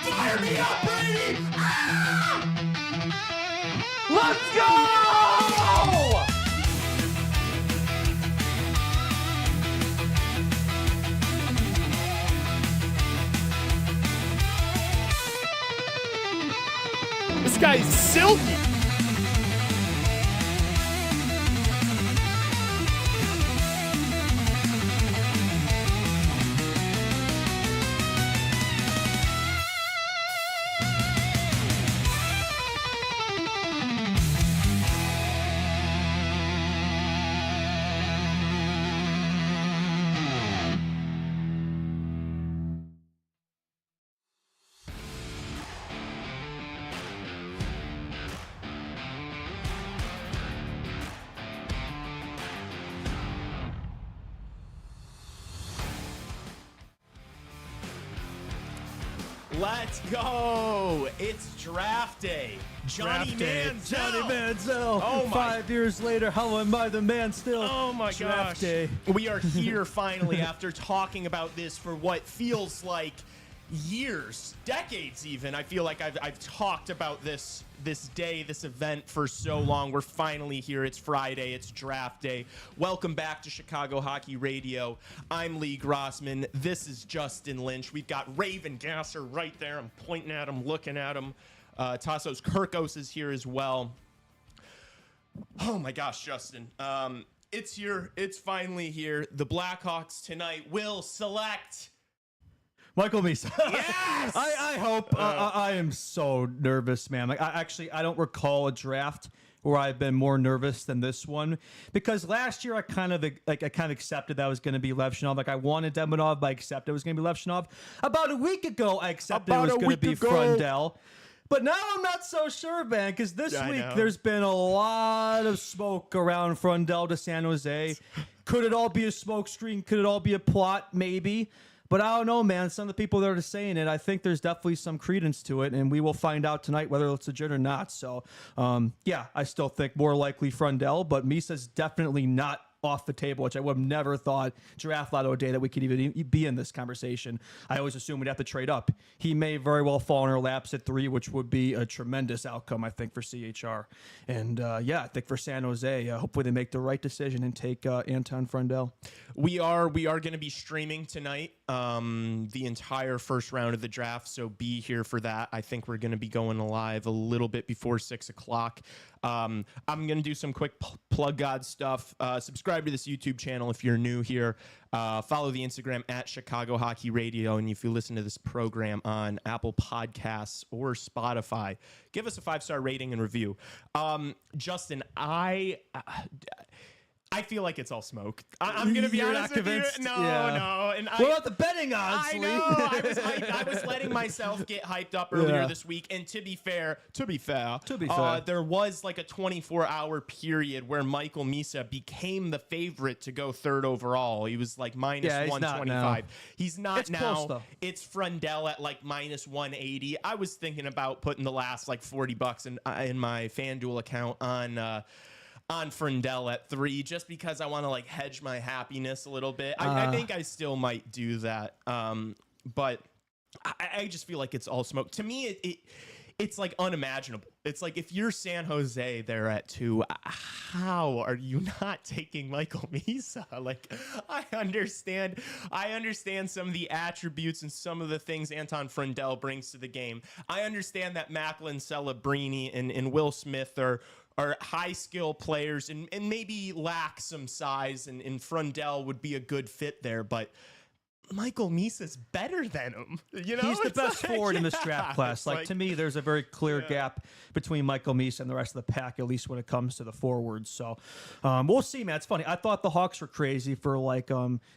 Fire me up, Brady! Ah! Let's go! This guy's silky. Let's go! It's draft day. Johnny Manziel. Johnny Manziel. Oh my. 5 years later, how am I the man still? Oh my Draft gosh. day. We are here finally after talking about this for what feels like years, decades even. I feel like I've talked about this day, this event for so long. We're finally here. It's Friday. It's draft day. Welcome back to Chicago Hockey Radio. I'm Lee Grossman. This is Justin Lynch. We've got Raven Gasser right there. I'm pointing at him, looking at him. Tassos Kirkos is here as well. Oh my gosh, Justin. It's here. It's finally here. The Blackhawks tonight will select Michael Misa. Yes! I hope. I am so nervous, man. Like, I don't recall a draft where I've been more nervous than this one, because last year I kind of accepted that it was going to be Levchinov. Like, I wanted Demonov, but I accepted it was going to be Levchinov. About a week ago, I accepted it was going to be Frundell. But now I'm not so sure, man, because this week there's been a lot of smoke around Frundell to San Jose. Could it all be a smoke screen? Could it all be a plot? Maybe. But I don't know, man. Some of the people that are saying it, I think there's definitely some credence to it, and we will find out tonight whether it's legit or not. So, yeah, I still think more likely Frundell, but Misa's definitely not off the table, which I would have never thought draft lotto day that we could even be in this conversation. I always assume we'd have to trade up. He may very well fall in our laps at 3, which would be a tremendous outcome, I think, for CHR. And yeah, I think for San Jose, hopefully they make the right decision and take Anton Frundell. We are going to be streaming tonight the entire first round of the draft, so be here for that. I think we're going to be going live a little bit before 6 o'clock. I'm going to do some quick plug God stuff. Subscribe to this YouTube channel if you're new here. Follow the Instagram at Chicago Hockey Radio. And if you listen to this program on Apple Podcasts or Spotify, give us a 5-star rating and review. Justin, I feel like it's all smoke. I'm going to be honest with you. No. And what about the betting odds? I know. I was letting myself get hyped up earlier this week. And to be fair, there was like a 24-hour period where Michael Misa became the favorite to go third overall. He was like minus 125. He's not now. Close, though. It's Frundell at like minus 180. I was thinking about putting the last like $40 in my FanDuel account on Frundell at 3, just because I want to like hedge my happiness a little bit. I think I still might do that. But I just feel like it's all smoke. To me, it's like unimaginable. It's like if you're San Jose, they're at 2. How are you not taking Michael Misa? Like, I understand some of the attributes and some of the things Anton Frundell brings to the game. I understand that Macklin, Celebrini, and Will Smith are high skill players and maybe lack some size, and Frundell would be a good fit there, but Michael Misa's better than him. You know, he's the best like, forward in this draft class. Like, to me, there's a very clear gap between Michael Misa and the rest of the pack, at least when it comes to the forwards. So we'll see, man. It's funny. I thought the Hawks were crazy for like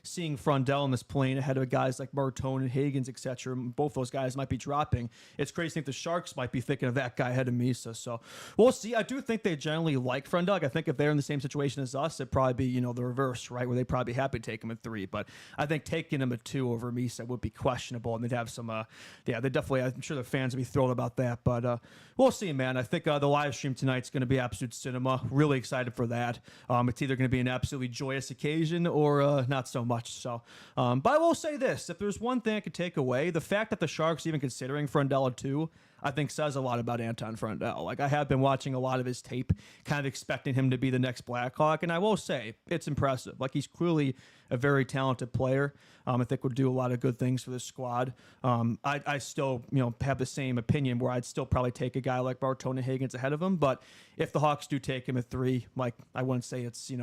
seeing Frundell in this plane ahead of guys like Martone and Higgins, etc. Both those guys might be dropping. It's crazy to think the Sharks might be thinking of that guy ahead of Misa. So we'll see. I do think they generally like Frundell. I think if they're in the same situation as us, it'd probably be, the reverse, right, where they'd probably be happy to take him at 3. But I think taking him at a 2 over Misa would be questionable, and they'd have some, they definitely, I'm sure the fans would be thrilled about that, but we'll see, man. I think the live stream tonight's going to be absolute cinema. Really excited for that. It's either going to be an absolutely joyous occasion or not so much. So, but I will say this: if there's one thing I could take away, the fact that the Sharks even considering Frundell a 2, I think says a lot about Anton Frundell. Like, I have been watching a lot of his tape, kind of expecting him to be the next Blackhawk, and I will say it's impressive. Like, he's clearly a very talented player. I think would do a lot of good things for the squad. I still, have the same opinion where I'd still probably take a guy like Bartona Higgins ahead of him. But if the Hawks do take him at 3, like, I wouldn't say it's, the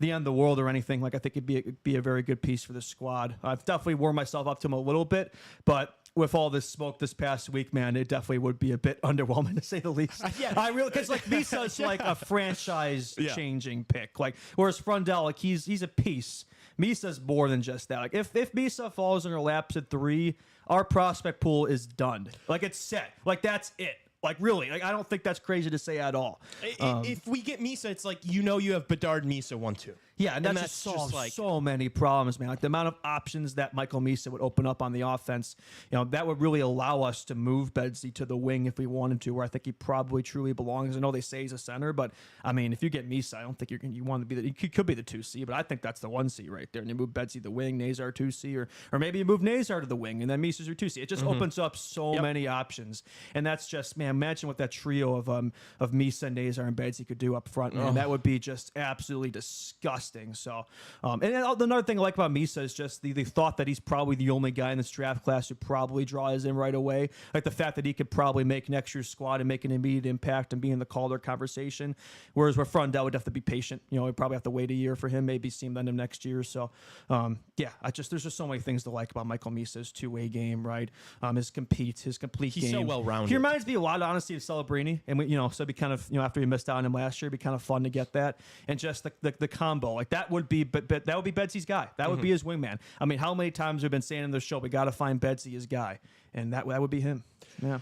end of the world or anything. Like, I think it'd be a very good piece for the squad. I've definitely warmed myself up to him a little bit, but with all this smoke this past week, man, it definitely would be a bit underwhelming to say the least. I really, because like Misa's like a franchise-changing pick, like whereas Frundell, like he's a piece. Misa's more than just that. Like if Misa falls in her laps at 3, our prospect pool is done. Like it's set. Like that's it. Like really, like I don't think that's crazy to say at all. If we get Misa, it's like you have Bedard Misa 1-2. Yeah, and that just solves so many problems, man. Like the amount of options that Michael Misa would open up on the offense, that would really allow us to move Bedsy to the wing if we wanted to, where I think he probably truly belongs. I know they say he's a center, but I mean, if you get Misa, I don't think you want to be he could be the 2C, but I think that's the 1C right there. And you move Bedsy to the wing, Nazar 2C, or maybe you move Nazar to the wing and then Misa's your 2C. It just opens up so many options, and that's just, man, imagine what that trio of Misa, Nazar, and Bedsy could do up front, man. That would be just absolutely disgusting. So, and another thing I like about Misa is just the thought that he's probably the only guy in this draft class who probably draws in right away. Like the fact that he could probably make next year's squad and make an immediate impact and be in the Calder conversation. Whereas with Frundell would have to be patient. We'd probably have to wait a year for him, maybe see him the end of next year. So, there's just so many things to like about Michael Misa's two-way game, right? His complete game. He's so well-rounded. He reminds me a lot, honestly, of Celebrini. And, so it'd be kind of, after we missed out on him last year, it'd be kind of fun to get that. And just the combo. Like, that would be that would be Bedsy's guy. That would be his wingman. I mean, how many times we've been saying in the show, we got to find Bedsy his guy. And that would be him. Yeah.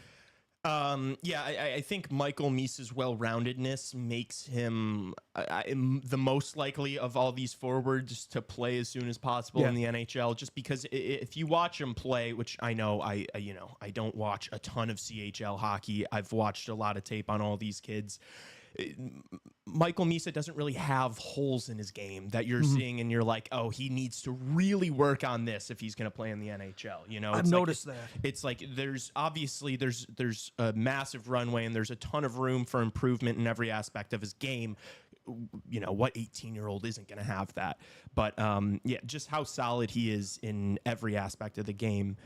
I think Michael Misa's well-roundedness makes him the most likely of all these forwards to play as soon as possible in the NHL. Just because if you watch him play, which I know I don't watch a ton of CHL hockey. I've watched a lot of tape on all these kids. Michael Misa doesn't really have holes in his game that you're seeing, and you're like, oh, he needs to really work on this if he's going to play in the NHL. I've noticed that. It's like there's obviously there's a massive runway, and there's a ton of room for improvement in every aspect of his game. What 18-year-old isn't going to have that? But just how solid he is in every aspect of the game.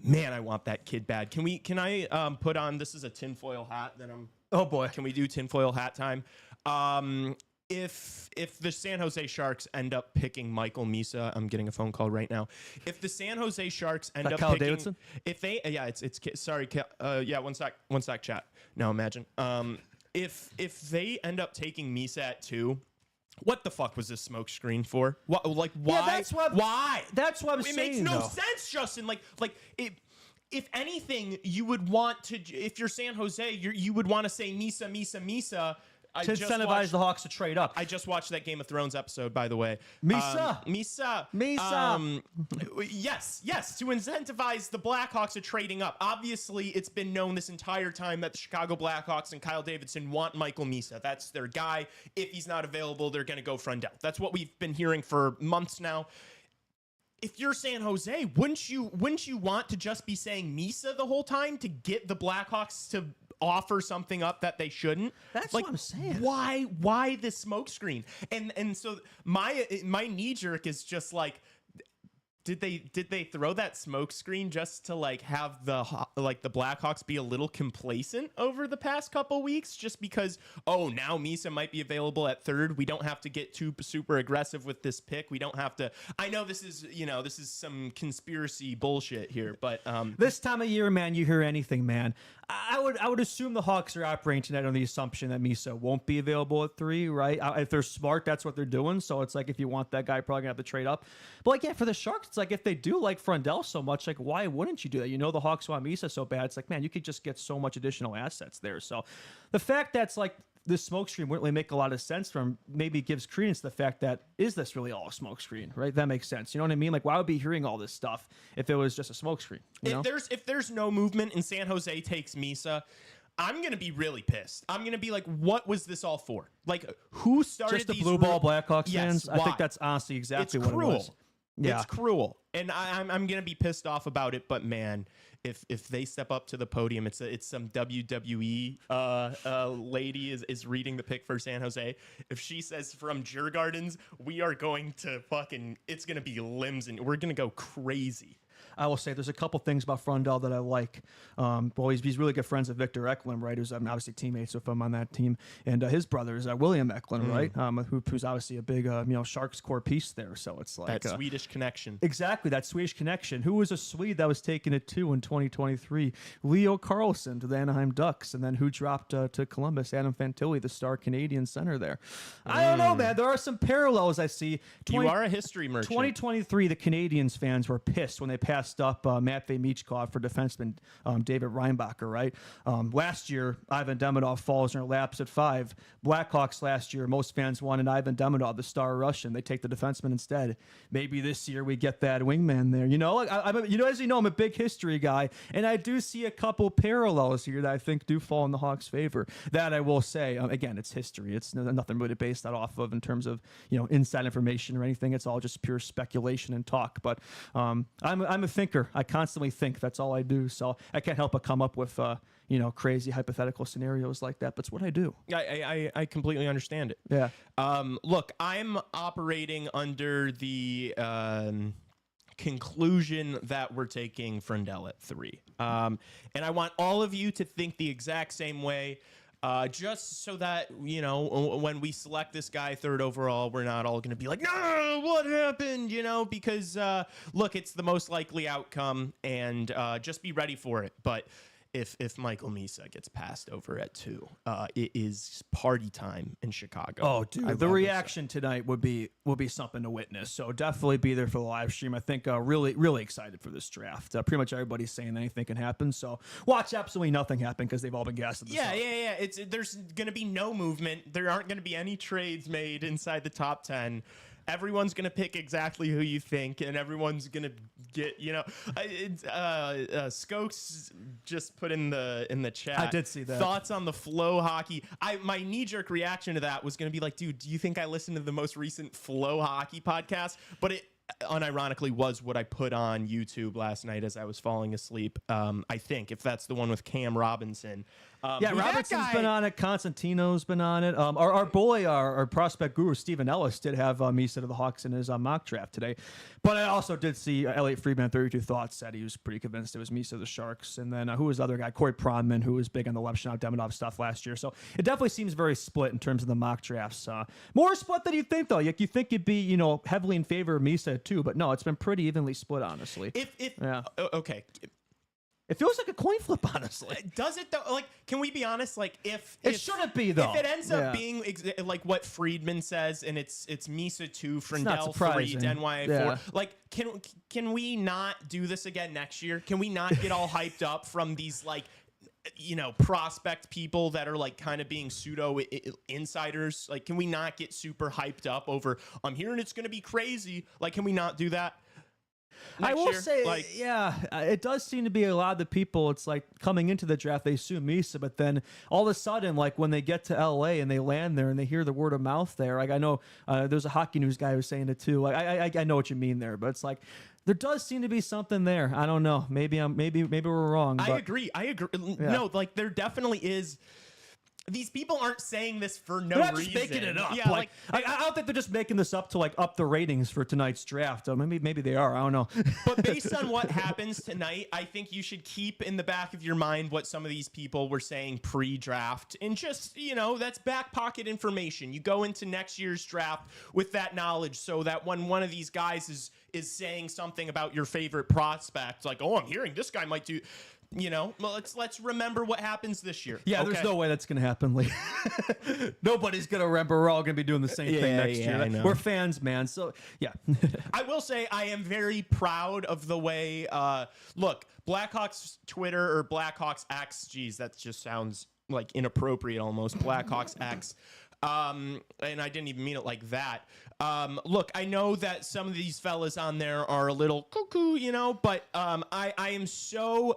Man, I want that kid bad. Can I put on? This is a tinfoil hat that I'm. Oh boy, can we do tinfoil hat time? If the San Jose Sharks end up picking Michael Misa, I'm getting a phone call right now. If the San Jose Sharks end up Kyle picking, Davidson? If they, it's sorry, one sec, chat. No, imagine. If they end up taking Misa at 2. What the fuck was this smoke screen for? What, like, why? Yeah, why? That's what I'm saying. It makes no sense, Justin. If anything, you would want to, if you're San Jose, you would want to say Misa. To incentivize the Hawks to trade up. I just watched that Game of Thrones episode, by the way. Misa. Yes, to incentivize the Blackhawks to trading up. Obviously, it's been known this entire time that the Chicago Blackhawks and Kyle Davidson want Michael Misa. That's their guy. If he's not available, they're going to go Frundell. That's what we've been hearing for months now. If you're San Jose, wouldn't you want to just be saying Misa the whole time to get the Blackhawks to offer something up that they shouldn't? That's what I'm saying. Why this smoke screen? And so my knee jerk is just like, did they throw that smoke screen just to have the Blackhawks be a little complacent over the past couple weeks, just because now Misa might be available at 3rd, we don't have to get too super aggressive with this pick, we don't have to. I know this is some conspiracy bullshit here, but this time of year, man, you hear anything, man. I would assume the Hawks are operating tonight on the assumption that Misa won't be available at 3, right? If they're smart, that's what they're doing. So it's like, if you want that guy, you're probably gonna have to trade up. But for the Sharks, it's like, if they do like Frundell so much, why wouldn't you do that? The Hawks want Misa so bad. It's like, man, you could just get so much additional assets there. So the fact that's this smokescreen wouldn't really make a lot of sense from. Maybe gives credence to the fact that is this really all a smokescreen, right? That makes sense. You know what I mean? Like, why would we be hearing all this stuff if it was just a smokescreen? If there's no movement and San Jose takes Misa, I'm gonna be really pissed. I'm gonna be like, what was this all for? Like, who started Just the these blue ball Blackhawks fans? Why? I think that's honestly exactly It's what cruel. it was. Yeah. It's cruel, and I'm gonna be pissed off about it. But man, if they step up to the podium, it's some WWE lady is reading the pick for San Jose. If she says from Djurgårdens, we are going to it's gonna be limbs and we're gonna go crazy. I will say there's a couple things about Frundell that I like. Well, he's really good friends with Victor Eklund, right? Who's obviously teammates with him on that team, and his brother is William Eklund, right? Who's obviously a big Sharks core piece there. So it's like that Swedish connection. Exactly, that Swedish connection. Who was a Swede that was taken it too in 2023? Leo Carlson to the Anaheim Ducks, and then who dropped to Columbus? Adam Fantilli, the star Canadian center there. I don't know, man. There are some parallels I see. You are a history merchant. 2023, the Canadians fans were pissed when they passed up Matvei Michkov for defenseman David Reinbacher, right? Last year, Ivan Demidov falls in their laps at 5. Blackhawks last year, most fans wanted Ivan Demidov, the star Russian. They take the defenseman instead. Maybe this year we get that wingman there. You know, as you know, I'm a big history guy, and I do see a couple parallels here that I think do fall in the Hawks' favor. That I will say, again, it's history. It's nothing really to base that off of in terms of inside information or anything. It's all just pure speculation and talk. But I'm a thinker. I constantly think. That's all I do. So I can't help but come up with crazy hypothetical scenarios like that. But it's what I do. I completely understand it. Yeah. Look, I'm operating under the conclusion that we're taking Frundell at 3. And I want all of you to think the exact same way. Just so that, when we select this guy 3rd overall, we're not all going to be like, no, what happened? Because, look, it's the most likely outcome, and just be ready for it. But if Michael Misa gets passed over at 2, it is party time in Chicago. Oh, dude, the reaction tonight would be something to witness. So definitely be there for the live stream. I think really excited for this draft. Pretty much everybody's saying anything can happen. So watch absolutely nothing happen because they've all been gassed. Yeah. There's going to be no movement. There aren't going to be any trades made inside the top 10. Everyone's going to pick exactly who you think, and everyone's going to get, Skokes just put in the chat. I did see that. Thoughts on the Flow Hockey. My knee-jerk reaction to that was going to be like, dude, do you think I listened to the most recent Flow Hockey podcast? But it unironically was what I put on YouTube last night as I was falling asleep. I think, if that's the one with Cam Robinson. Robertson's been on it. Constantino's been on it. Our boy, our prospect guru, Stephen Ellis, did have Misa to the Hawks in his mock draft today. But I also did see Elliot Friedman, 32 Thoughts, said he was pretty convinced it was Misa to the Sharks. And then who was the other guy? Corey Pronman, who was big on the Levshon Demidov stuff last year. So it definitely seems very split in terms of the mock drafts. More split than you think, though. You think you'd be, heavily in favor of Misa, too. But no, it's been pretty evenly split, honestly. Okay. It feels like a coin flip, honestly. Does it, though? Like, can we be honest? Like, if it shouldn't be, though. If it ends up being like what Friedman says, and it's Misa 2, Frundell 3, NY 4. Like, can we not do this again next year? Can we not get all hyped up from these prospect people that are like kind of being pseudo insiders? Like, can we not get super hyped up over? I'm hearing it's going to be crazy. Like, can we not do that? I will say, it does seem to be a lot of the people. It's like coming into the draft, they assume Misa, but then all of a sudden, like when they get to LA and they land there and they hear the word of mouth there, like I know there's a hockey news guy who's saying it too. Like I know what you mean there, but it's like there does seem to be something there. I don't know. Maybe we're wrong. I agree. Yeah. No, like there definitely is. These people aren't saying this for no reason. Just making it up. Yeah, I don't think they're just making this up to up the ratings for tonight's draft. Maybe they are. I don't know. But based on what happens tonight, I think you should keep in the back of your mind what some of these people were saying pre-draft, and just that's back pocket information. You go into next year's draft with that knowledge, so that when one of these guys is saying something about your favorite prospect, like, oh, I'm hearing this guy might do. Let's remember what happens this year. Yeah, okay? There's no way that's going to happen, Lee. Nobody's going to remember. We're all going to be doing the same thing next year. I know. We're fans, man. So, yeah. I will say I am very proud of the way, look, Blackhawks Twitter or Blackhawks X, geez, that just sounds like inappropriate almost. Blackhawks X. And I didn't even mean it like that. Look, I know that some of these fellas on there are a little cuckoo, but I'm so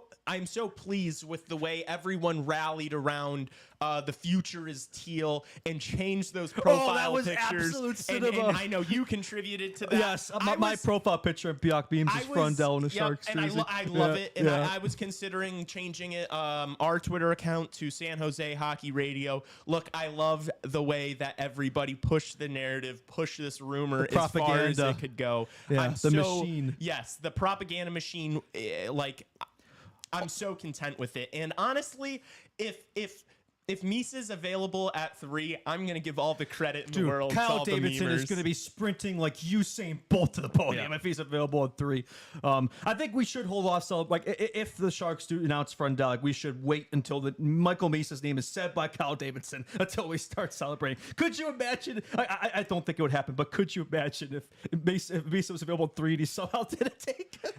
pleased with the way everyone rallied around the future is teal and changed those profile that was pictures. Absolute cinema. And I know you contributed to that. Yes, my profile picture of Bjork Beams is Frondell in the Sharks and jersey. I love it. And I was considering changing it, our Twitter account to San Jose Hockey Radio. Look, I love the way that everybody pushed the narrative, pushed this rumor as far as it could go. Yeah, machine. Yes, the propaganda machine. I'm so content with it. And honestly, if Misa's available at 3, I'm going to give all the credit in the world to all Davidson the memers. is going to be sprinting like Usain Bolt to the podium if he's available at 3. I think we should hold off. So, like, if the Sharks do announce Frondell, like, we should wait until Michael Misa's name is said by Kyle Davidson until we start celebrating. Could you imagine? I don't think it would happen, but could you imagine if Misa was available at 3 and he somehow didn't take him?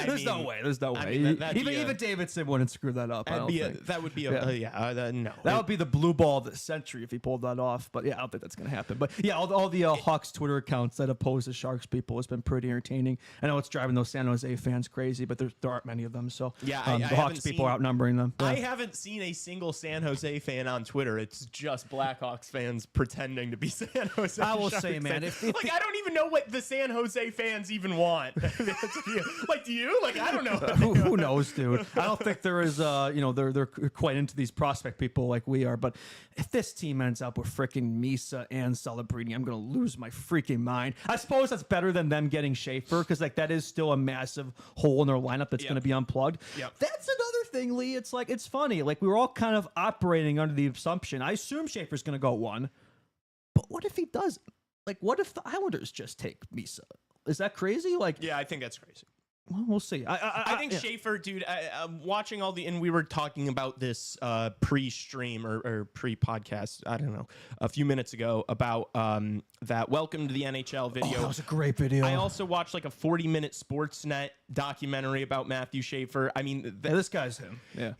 There's no way. There's no way. Even Davidson wouldn't screw that up. That would be no. That would be the blue ball of the century if he pulled that off. But yeah, I don't think that's going to happen. But yeah, all the Hawks Twitter accounts that oppose the Sharks people has been pretty entertaining. I know it's driving those San Jose fans crazy, but there aren't many of them. So yeah, the Hawks people are outnumbering them. Yeah. I haven't seen a single San Jose fan on Twitter. It's just Blackhawks fans pretending to be San Jose. I will Sharks say, man, fans. I don't even know what the San Jose fans even want. Like, do you? Like, I don't know. Who knows, dude? I don't think there is. They're quite into these prospect people like we are, but. If this team ends up with freaking Misa and Celebrini, I'm going to lose my freaking mind. I suppose that's better than them getting Schaefer because like that is still a massive hole in their lineup that's going to be unplugged. Yep. That's another thing, Lee. It's like it's funny. Like we were all kind of operating under the assumption. I assume Schaefer's going to go 1, but what if he doesn't? Like what if the Islanders just take Misa? Is that crazy? Like yeah, I think that's crazy. Well, we'll see. I think Schaefer, dude, watching all and we were talking about this pre-stream or pre-podcast, I don't know, a few minutes ago about that Welcome to the NHL video. Oh, that was a great video. I also watched like a 40-minute Sportsnet documentary about Matthew Schaefer. I mean, this guy's him. Yeah.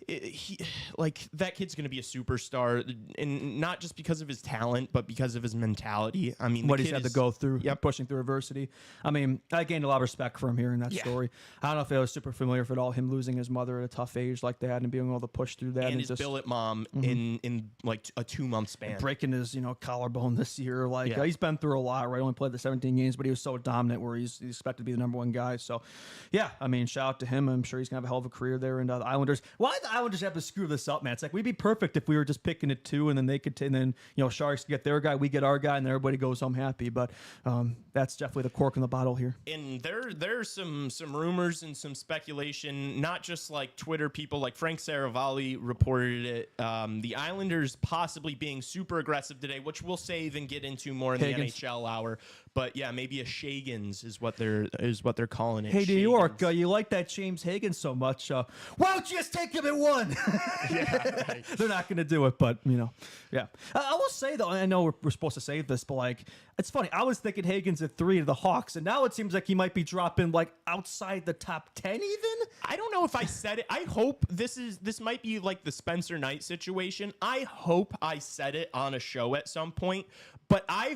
That kid's going to be a superstar, and not just because of his talent, but because of his mentality. I mean, what he's had to go through, pushing through adversity. I mean, I gained a lot of respect for him hearing that story. I don't know if it was super familiar for it all, him losing his mother at a tough age like that and being able to push through that. And his billet mom in like a 2-month span. Breaking his, collarbone this year. He's been through a lot, right? Only played the 17 games, but he was so dominant where he's expected to be the number 1 guy. So, yeah, I mean, shout out to him. I'm sure he's going to have a hell of a career there. And the Islanders, why the Islanders have to screw this up, man? It's like, we'd be perfect if we were just picking at 2 and then they could, and then, Sharks get their guy, we get our guy, and everybody goes home happy. But that's definitely the cork in the bottle here. And there's some rumors and some speculation, not just like Twitter people, like Frank Saravalli reported it. The Islanders possibly being super aggressive today, which we'll save and get into more in the NHL hour. But yeah, maybe a Shagans is what they're calling it. Hey, New York, you like that James Hagan so much? Why don't you just take him at 1? Yeah, right. They're not going to do it, but yeah. I will say though, I know we're supposed to save this, but like it's funny. I was thinking Hagan's at 3 to the Hawks, and now it seems like he might be dropping like outside the top 10 even. I don't know if I said it. I hope this might be like the Spencer Knight situation. I hope I said it on a show at some point. But I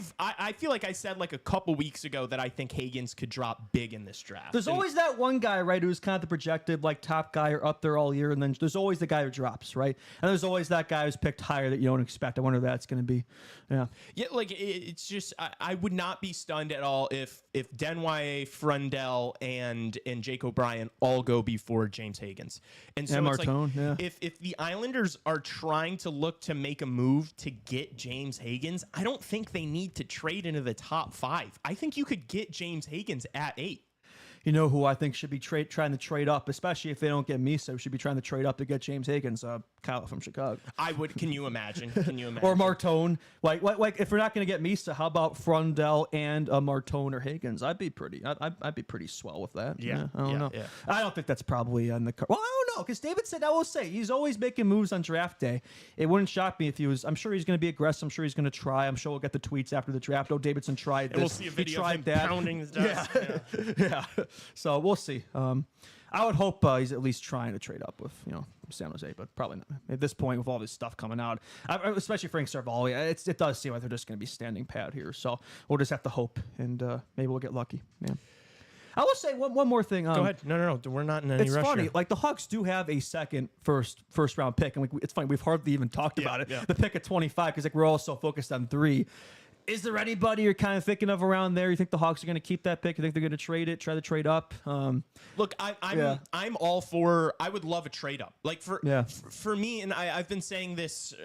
feel like I said like a couple weeks ago that I think Hagan's could drop big in this draft. There's always that one guy, right, who's kind of the projected like top guy or up there all year, and then there's always the guy who drops, right? And there's always that guy who's picked higher that you don't expect. I wonder who that's going to be. Yeah. Yeah, like it's just I would not be stunned at all if Denwye, Frondell, and Jake O'Brien all go before James Hagan's. And so it's Martone, like if the Islanders are trying to look to make a move to get James Hagan's, I don't think they need to trade into the top 5. I think you could get James Hagan's at 8. You know who I think should be trying to trade up, especially if they don't get Misa, should be trying to trade up to get James Hagan's, Kyle from Chicago. I would. Can you imagine? Or Martone. Like if we're not going to get Misa, how about Frondell and Martone or Hagan's? I'd be pretty swell with that. Yeah. I don't know. Yeah. I don't think that's probably on the card. Well, I don't know, because David said, I will say, he's always making moves on draft day. It wouldn't shock me if he was. I'm sure he's going to be aggressive. I'm sure he's going to try. I'm sure we'll get the tweets after the draft. Oh, Davidson tried this. And we'll see a video of him pounding his desk. Yeah. So we'll see. I would hope he's at least trying to trade up with San Jose, but probably not at this point with all this stuff coming out. Especially Frank Cervalli, it does seem like they're just going to be standing pat here. So we'll just have to hope, and maybe we'll get lucky. Yeah. I will say one more thing. Go ahead. No. We're not in any rush. It's funny. Here. Like the Hawks do have a first round pick, and it's funny we've hardly even talked about it. Yeah. The pick at 25 because we're all so focused on 3. Is there anybody you're kind of thinking of around there? You think the Hawks are going to keep that pick? You think they're going to trade it? Try to trade up? Look, I'm all for. I would love a trade up. Like for me, and I've been saying this.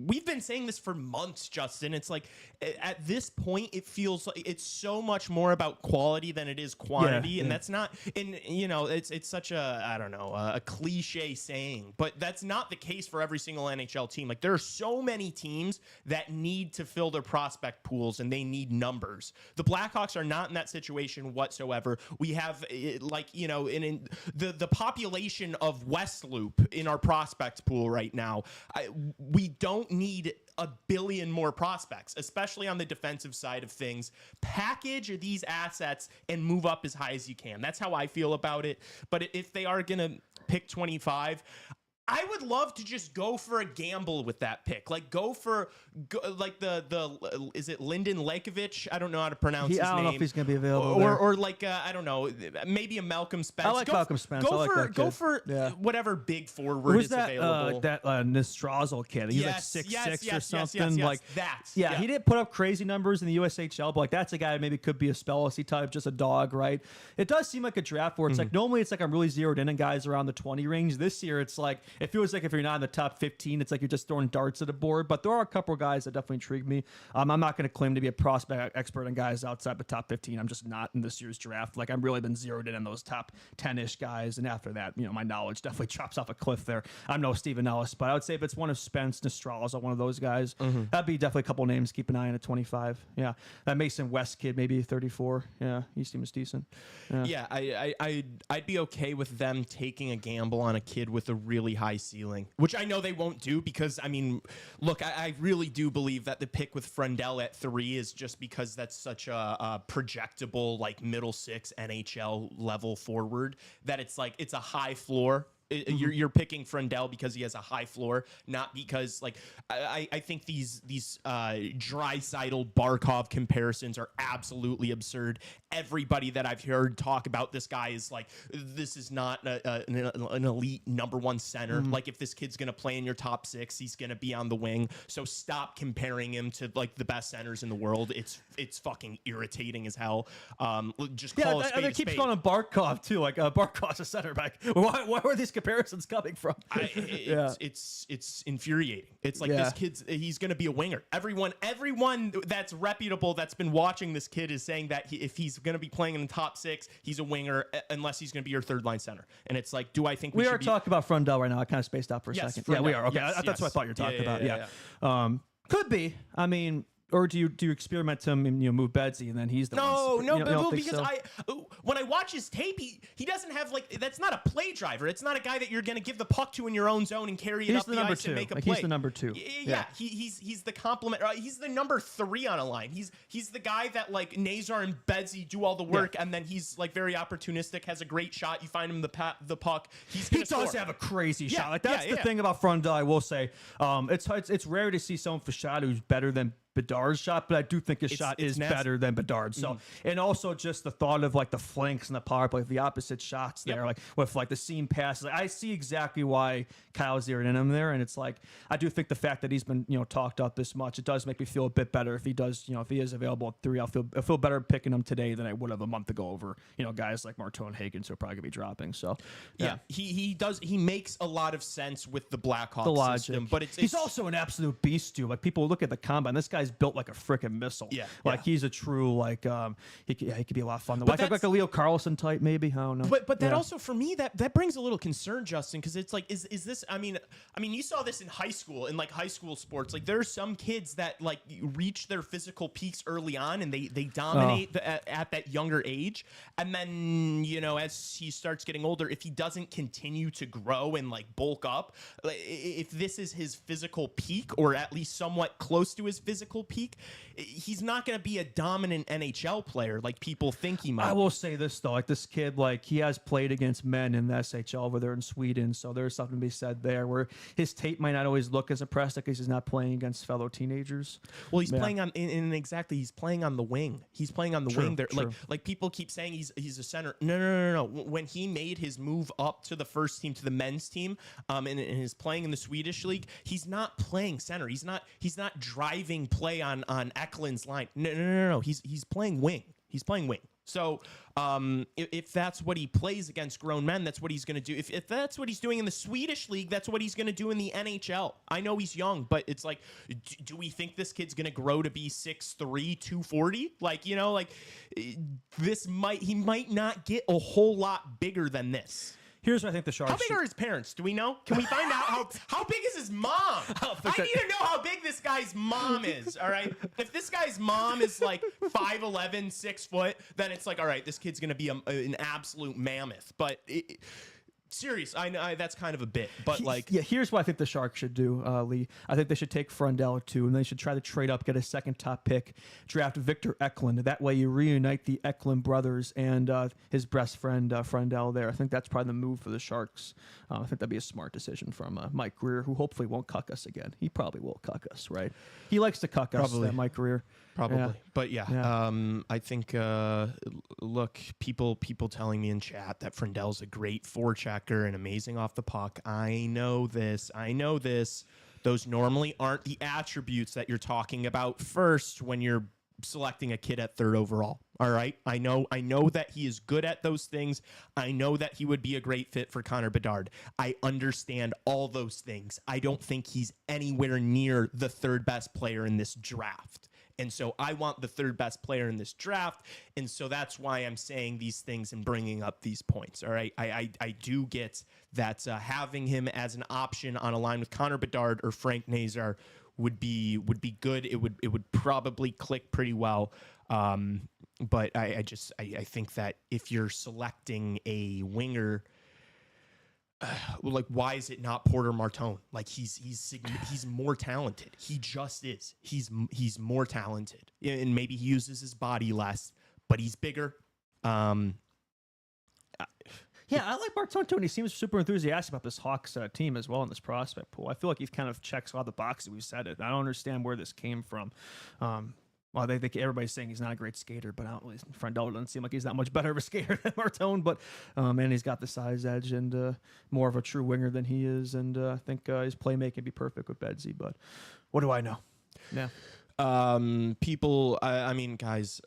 We've been saying this for months, Justin. It's like at this point, it feels like it's so much more about quality than it is quantity, and that's not. And it's such a cliche saying, but that's not the case for every single NHL team. Like there are so many teams that need to fill their prospect pools and they need numbers. The Blackhawks are not in that situation whatsoever. We have in the population of West Loop in our prospect pool right now. We don't need a billion more prospects, especially on the defensive side of things. Package these assets and move up as high as you can. That's how I feel about it. But if they are going to pick 25, I would love to just go for a gamble with that pick. Like is it Lyndon Lakovich? I don't know how to pronounce his name. I don't know if he's going to be available. Or I don't know, maybe a Malcolm Spence. I like Malcolm Spence. Go for whatever big forward is available. That Nistrazel kid. He's like 6'6" or something. Yes, he didn't put up crazy numbers in the USHL, but like that's a guy that maybe could be a Spellacy type, just a dog, right? It does seem like a draft where it's like normally it's like I'm really zeroed in on guys around the 20 range. This year it's like it feels like if you're not in the top 15, it's like you're just throwing darts at a board. But there are a couple of guys that definitely intrigue me. I'm not going to claim to be a prospect expert on guys outside the top 15. I'm just not in this year's draft. Like I've really been zeroed in on those top 10-ish guys. And after that, my knowledge definitely drops off a cliff there. I'm no Steven Ellis, but I would say if it's one of Spence, Nistrazel, one of those guys, that'd be definitely a couple names. Keep an eye on at 25. Yeah. That Mason West kid, maybe 34. Yeah. He seems decent. Yeah. I'd be okay with them taking a gamble on a kid with a really high ceiling, which I know they won't do because, look, I really do believe that the pick with Frendell at 3 is just because that's such a projectable, like middle 6 NHL level forward that it's like it's a high floor. You're picking Frendell because he has a high floor, not because I think these Draisaitl Barkov comparisons are absolutely absurd. Everybody that I've heard talk about this guy is like, this is not an elite number 1 center. Like if this kid's gonna play in your top 6, he's gonna be on the wing. So stop comparing him to like the best centers in the world. It's fucking irritating as hell. Just call a spade a spade. Keeps calling him Barkov too. Like Barkov's a center back. Why were these comparisons coming from? It's infuriating. It's like this he's going to be a winger. Everyone that's reputable that's been watching this kid is saying that if he's going to be playing in the top 6, he's a winger unless he's going to be your third line center. And it's like, do I think we are talking about Frendell right now? I kind of spaced out for a second. Frendell. Yeah, we are. Okay, that's what I thought you were talking about. Yeah. Could be. Or do you experiment him and move Bedsy and then he's the one? Because when I watch his tape, he doesn't have that's not a play driver. It's not a guy that you're going to give the puck to in your own zone and carry it up the ice and make a play. He's the number 2. Yeah. He's the complement. He's the number 3 on a line. He's the guy that like Nazar and Bedsy do all the work and then he's like very opportunistic, has a great shot. You find him the puck. He does have a crazy shot. Like that's the thing about Frendell. I will say, it's rare to see someone for shot who's better than Bedard's shot, but I do think his shot is better than Bedard's. So, and also just the thought of like the flanks and the power play, the opposite shots there, like with like the seam passes. I see exactly why Kyle's zeroed in him there, and it's like I do think the fact that he's been talked up this much, it does make me feel a bit better if he does if he is available at 3. I feel better picking him today than I would have a month ago over guys like Marteau and Hagen, so probably gonna be dropping. So he makes a lot of sense with the Blackhawks system, but he's also an absolute beast too. Like people look at the combine, this guy's built like a freaking missile. He's a true he could be a lot of fun. Like a Leo Carlson type maybe. I don't know. But that also for me that brings a little concern, Justin, because it's like is this? I mean you saw this in high school in like high school sports. Like there's some kids that like reach their physical peaks early on and they dominate at that younger age, and then as he starts getting older, if he doesn't continue to grow and like bulk up, if this is his physical peak or at least somewhat close to his physical physical peak, he's not going to be a dominant NHL player like people think he might. I will say this though, like this kid, like he has played against men in the SHL over there in Sweden, so there's something to be said there. Where his tape might not always look as impressive because he's not playing against fellow teenagers. Well, he's playing on exactly. He's playing on the wing. He's playing on the wing there. Like people keep saying he's a center. No. When he made his move up to the first team, to the men's team, and is playing in the Swedish league, he's not playing center. He's not driving play on Eklund's line. No. He's playing wing. He's playing wing. So if that's what he plays against grown men, that's what he's going to do. If that's what he's doing in the Swedish league, that's what he's going to do in the NHL. I know he's young, but it's like, do we think this kid's going to grow to be 6'3", 240? Like, you know, like he might not get a whole lot bigger than this. Here's what I think the Sharks. How big are his parents? Do we know? Can we find out how big is his mom? I need to know how big this guy's mom is. All right. If this guy's mom is like 5'11", 6 foot, then it's like, all right, this kid's gonna be an absolute mammoth. But serious, I know that's kind of a bit, but here's what I think the Sharks should do, Lee. I think they should take Frundell too, and they should try to trade up, get a second top pick, draft Victor Eklund. That way you reunite the Eklund brothers and his best friend Frundell there. I think that's probably the move for the Sharks. I think that'd be a smart decision from Mike Greer, who hopefully won't cuck us again. He probably will cuck us, right? He likes to cuck us, Mike Greer. Probably. Yeah. But I think, look, people telling me in chat that Frundell's a great forechecker and amazing off the puck. I know this. Those normally aren't the attributes that you're talking about first when you're selecting a kid at 3rd overall. All right. I know that he is good at those things. I know that he would be a great fit for Connor Bedard. I understand all those things. I don't think he's anywhere near the 3rd best player in this draft. And so I want the 3rd best player in this draft. And so that's why I'm saying these things and bringing up these points. All right. I do get that having him as an option on a line with Connor Bedard or Frank Nazar would be good. It would probably click pretty well. But I think that if you're selecting a winger, like, why is it not Porter Martone? Like, he's more talented. He just is. He's more talented, and maybe he uses his body less, but he's bigger. Yeah, I like Martone too, and he seems super enthusiastic about this Hawks team as well in this prospect pool. I feel like he kind of checks all the boxes. We've said it. I don't understand where this came from. Well, they think everybody's saying he's not a great skater, but Frundell doesn't seem like he's that much better of a skater than Martone. But and he's got the size edge and more of a true winger than he is. And I think his playmaking would be perfect with Bedsy. But what do I know? Yeah. People. I mean, guys.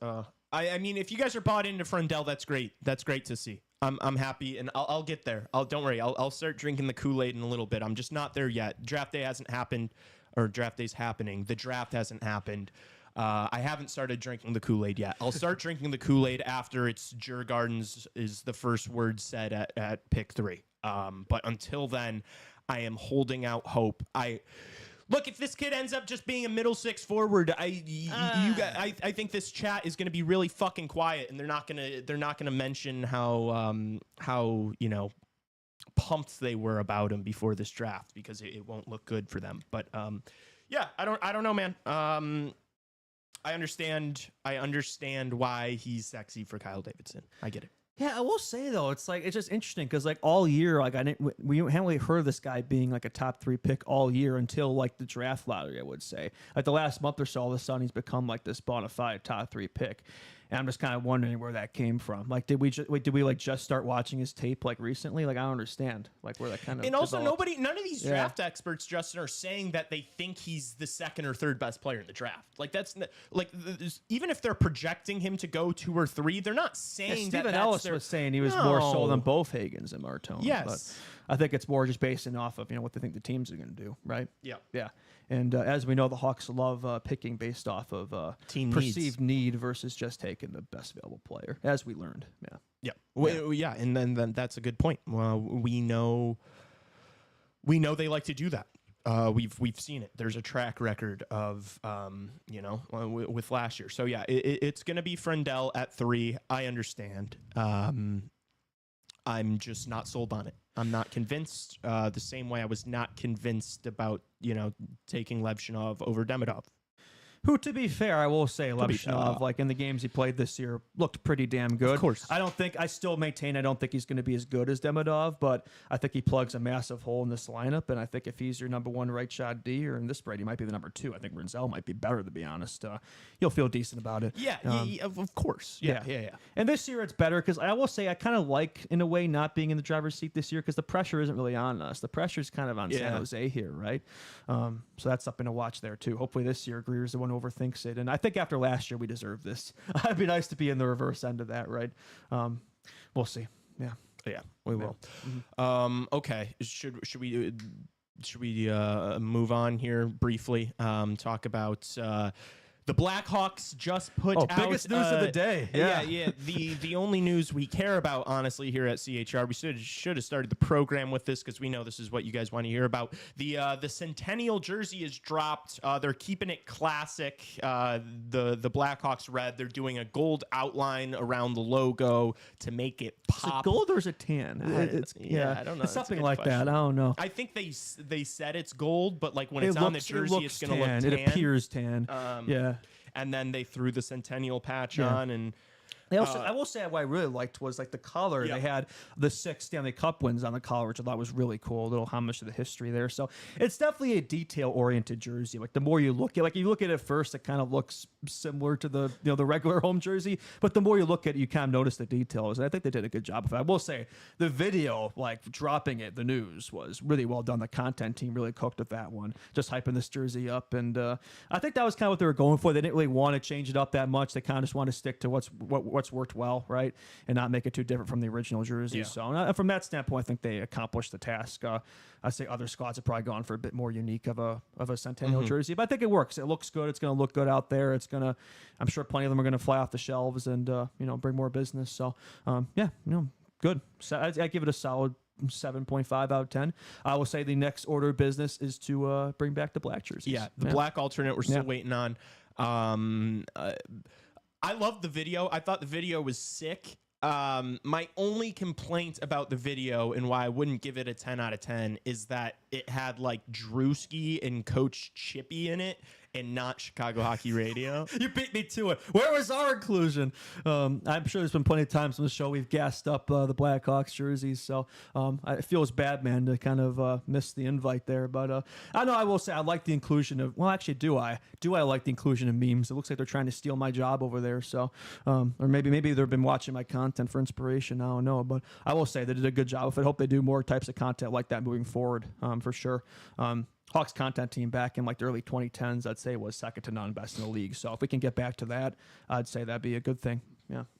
I mean, if you guys are bought into Frundell, that's great. That's great to see. I'm happy, and I'll get there. Don't worry. I'll start drinking the Kool-Aid in a little bit. I'm just not there yet. Draft day hasn't happened, or draft day's happening. The draft hasn't happened. I haven't started drinking the Kool-Aid yet. I'll start drinking the Kool-Aid after it's Djurgårdens is the first word said at pick 3. But until then, I am holding out hope. Look, if this kid ends up just being a middle 6 forward, I think this chat is going to be really fucking quiet, and they're not gonna mention how pumped they were about him before this draft, because it won't look good for them. But yeah, I don't know, man. I understand why he's sexy for Kyle Davidson. I get it. Yeah, I will say though, it's just interesting because like all year, like we haven't really heard of this guy being like a top 3 pick all year until like the draft lottery. I would say like the last month or so, all of a sudden he's become like this bona fide top 3 pick. And I'm just kind of wondering where that came from. Like, did we just start watching his tape like recently? Like, I don't understand like where that kind of. And also, none of these draft experts, Justin, are saying that they think he's the 2nd or 3rd best player in the draft. Like, that's like even if they're projecting him to go 2 or 3, they're not saying that. Steven Ellis was saying he was more sold on both Hagens and Martone. Yes. But I think it's more just basing off of what they think the teams are going to do, right? Yeah. Yeah. And as we know, the Hawks love picking based off of team perceived need versus just taking the best available player, as we learned. Yeah. Yeah. Well, yeah. And then that's a good point. We know they like to do that. We've seen it. There's a track record of with last year. So yeah, it's going to be Frundell at 3. I understand. I'm just not sold on it. I'm not convinced the same way I was not convinced about, taking Levchinov over Demidov. Who, to be fair, I will say, be Levchinov, like in the games he played this year, looked pretty damn good. Of course. I still maintain I don't think he's going to be as good as Demidov, but I think he plugs a massive hole in this lineup, and I think if he's your number one right shot D, or in this spread, he might be the number two. I think Rinzel might be better, to be honest. You'll feel decent about it. Yeah, of course. Yeah. And this year it's better because I will say I kind of like, in a way, not being in the driver's seat this year because the pressure isn't really on us. The pressure is kind of on San Jose here, right? So that's something to watch there, too. Hopefully this year Greer's the one who overthinks it. And I think after last year we deserve this. It'd be nice to be in the reverse end of that, right? We'll see. Yeah, we will. Okay, should we move on here briefly? Talk about the Blackhawks just put out biggest news of the day. Yeah. The only news we care about, honestly, here at CHR. We should have started the program with this because we know this is what you guys want to hear about. The Centennial jersey is dropped. They're keeping it classic. The Blackhawks red. They're doing a gold outline around the logo to make it pop. Is it gold or is it tan? I don't know. It's something like that. I don't know. I think they said it's gold, but like when it's on the jersey, it's going to look tan. It appears tan. And then they threw the Centennial patch on, and I will say what I really liked was like the color. They had the 6 Stanley Cup wins on the collar, which I thought was really cool. A little homage to the history there. So it's definitely a detail-oriented jersey. Like the more you look at, you look at it first, it kind of looks similar to the the regular home jersey. But the more you look at it, you kind of notice the details. And I think they did a good job of it. I will say the video, like dropping it, the news was really well done. The content team really cooked with that one, just hyping this jersey up. And I think that was kind of what they were going for. They didn't really want to change it up that much. They kind of just want to stick to what's worked well, right, and not make it too different from the original jersey. So from that standpoint, I think they accomplished the task. I say other squads have probably gone for a bit more unique of a Centennial jersey, but I think it works. It looks good. It's going to look good out there. I'm sure plenty of them are going to fly off the shelves and bring more business. So good. So I give it a solid 7.5 out of 10. I will say the next order of business is to bring back the black jerseys. The black alternate we're still waiting on. I loved the video. I thought the video was sick. My only complaint about the video and why I wouldn't give it a 10 out of 10 is that it had like Drewski and Coach Chippy in it and not Chicago Hockey Radio. You beat me to it. Where was our inclusion? I'm sure there's been plenty of times on the show we've gassed up the Blackhawks jerseys, so it feels bad, man, to kind of miss the invite there. But I know I will say I like the inclusion of. Well, actually, do I like the inclusion of memes? It looks like they're trying to steal my job over there. So, or maybe they've been watching my content for inspiration. I don't know, but I will say they did a good job. If I hope they do more types of content like that moving forward, for sure. Hawks content team back in like the early 2010s, I'd say was second to none, best in the league. So if we can get back to that, I'd say that'd be a good thing.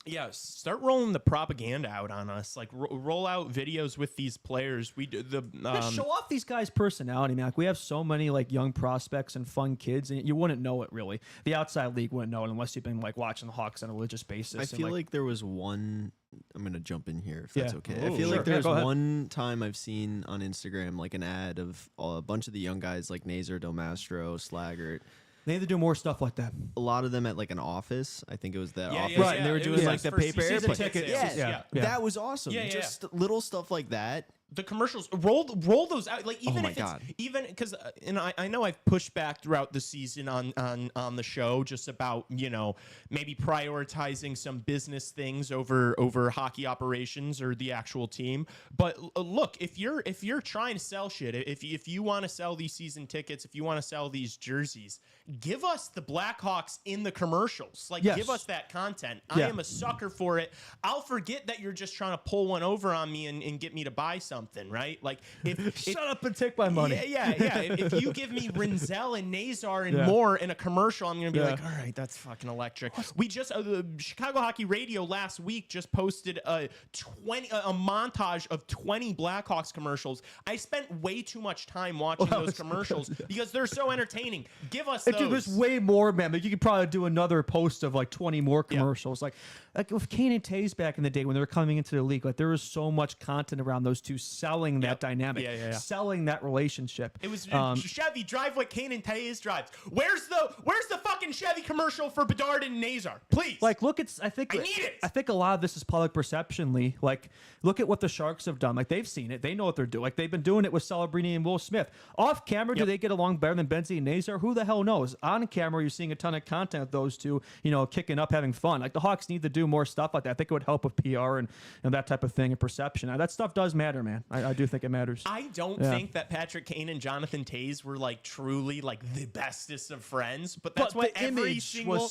Yeah. Start rolling the propaganda out on us. Like roll out videos with these players. We do show off these guys' personality, man. Like, we have so many like young prospects and fun kids, and you wouldn't know it really. The outside league wouldn't know it unless you've been like watching the Hawks on a religious basis. I feel like there was one. I'm gonna jump in here if that's okay. Ooh, I feel sure. like there's one time I've seen on Instagram like an ad of a bunch of the young guys like Nazer, Domastro, Slaggert. They need to do more stuff like that. A lot of them at like an office. I think it was that office. Right, and they were doing like the paper airplane tickets. Yeah, that was awesome. Just little stuff like that. The commercials roll those out, like even if it's even because and I know I've pushed back throughout the season on the show just about maybe prioritizing some business things over hockey operations or the actual team. But look, if you're trying to sell shit, if you want to sell these season tickets, if you want to sell these jerseys, give us the Blackhawks in the commercials. Like give us that content. I am a sucker for it. I'll forget that you're just trying to pull one over on me and get me to buy something. Right? Like, shut up and take my money. Yeah. If you give me Rinzel and Nazar and more in a commercial, I'm gonna be like, all right, that's fucking electric. We just the Chicago Hockey Radio last week just posted a montage of 20 Blackhawks commercials. I spent way too much time watching those commercials because they're so entertaining. Give us those. Dude, there's way more, man. But you could probably do another post of like 20 more commercials. Like with Kane and Tays back in the day when they were coming into the league, like there was so much content around those two selling that dynamic, selling that relationship. It was Chevy, drive what Kane and Tays drives. Where's the fucking Chevy commercial for Bedard and Nazar? Please. Like, look, I need it. I think a lot of this is public perception, Lee. Like, look at what the Sharks have done. Like, they've seen it. They know what they're doing. Like, they've been doing it with Celebrini and Will Smith. Off camera, do they get along better than Benzie and Nazar? Who the hell knows? On camera, you're seeing a ton of content of those two, kicking up, having fun. Like, the Hawks need to do more stuff like that. I think it would help with PR and that type of thing and perception. That stuff does matter, man. I do think it matters. I don't think that Patrick Kane and Jonathan Tays were like truly like the bestest of friends, but that's what every single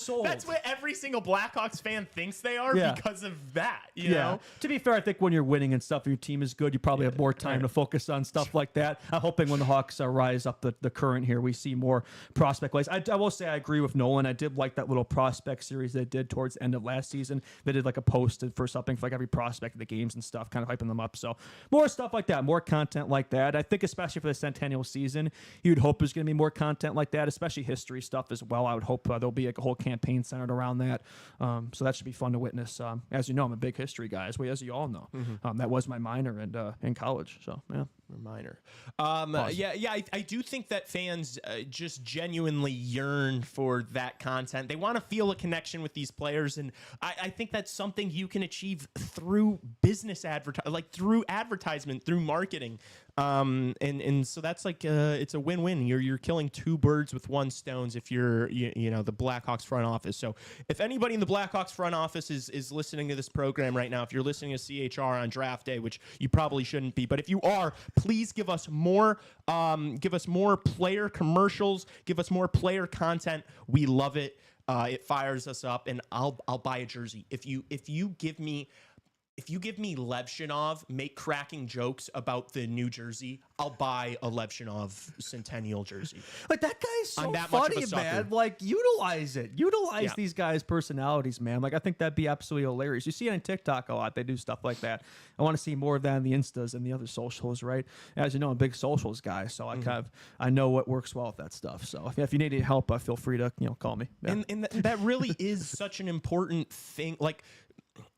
Blackhawks fan thinks they are because of that. You know? To be fair, I think when you're winning and stuff, your team is good. You probably have more time to focus on stuff like that. I'm hoping when the Hawks rise up the current here, we see more prospect plays. I will say I agree with Nolan. I did like that little prospect series they did towards the end of last season. They did like a post for something for like every prospect of the games and stuff, kind of hyping them up. So more stuff like that, more content like that. I think especially for the Centennial season, you'd hope there's going to be more content like that, especially history stuff as well. I would hope there'll be like a whole campaign centered around that. So that should be fun to witness. As you know, I'm a big history guy, as you all know. That was my minor in college. So yeah. Minor. I do think that fans just genuinely yearn for that content. They want to feel a connection with these players, and I think that's something you can achieve through business through advertisement, through marketing. And so that's like it's a win-win. You're killing two birds with one stone if you're the Blackhawks front office. So if anybody in the Blackhawks front office is listening to this program right now, if you're listening to CHR on draft day, which you probably shouldn't be, but if you are, please give us more player commercials, give us more player content. We love it. It fires us up, and I'll buy a jersey if you give me Levshinov make cracking jokes about the New Jersey, I'll buy a Levshinov Centennial jersey. Like, that guy's so funny, man. Like, utilize it. Utilize these guys' personalities, man. Like, I think that'd be absolutely hilarious. You see it on TikTok a lot. They do stuff like that. I want to see more of that in the Instas and the other socials, right? As you know, I'm a big socials guy, so I know what works well with that stuff. So if you need any help, feel free to call me. Yeah. And that really is such an important thing. Like,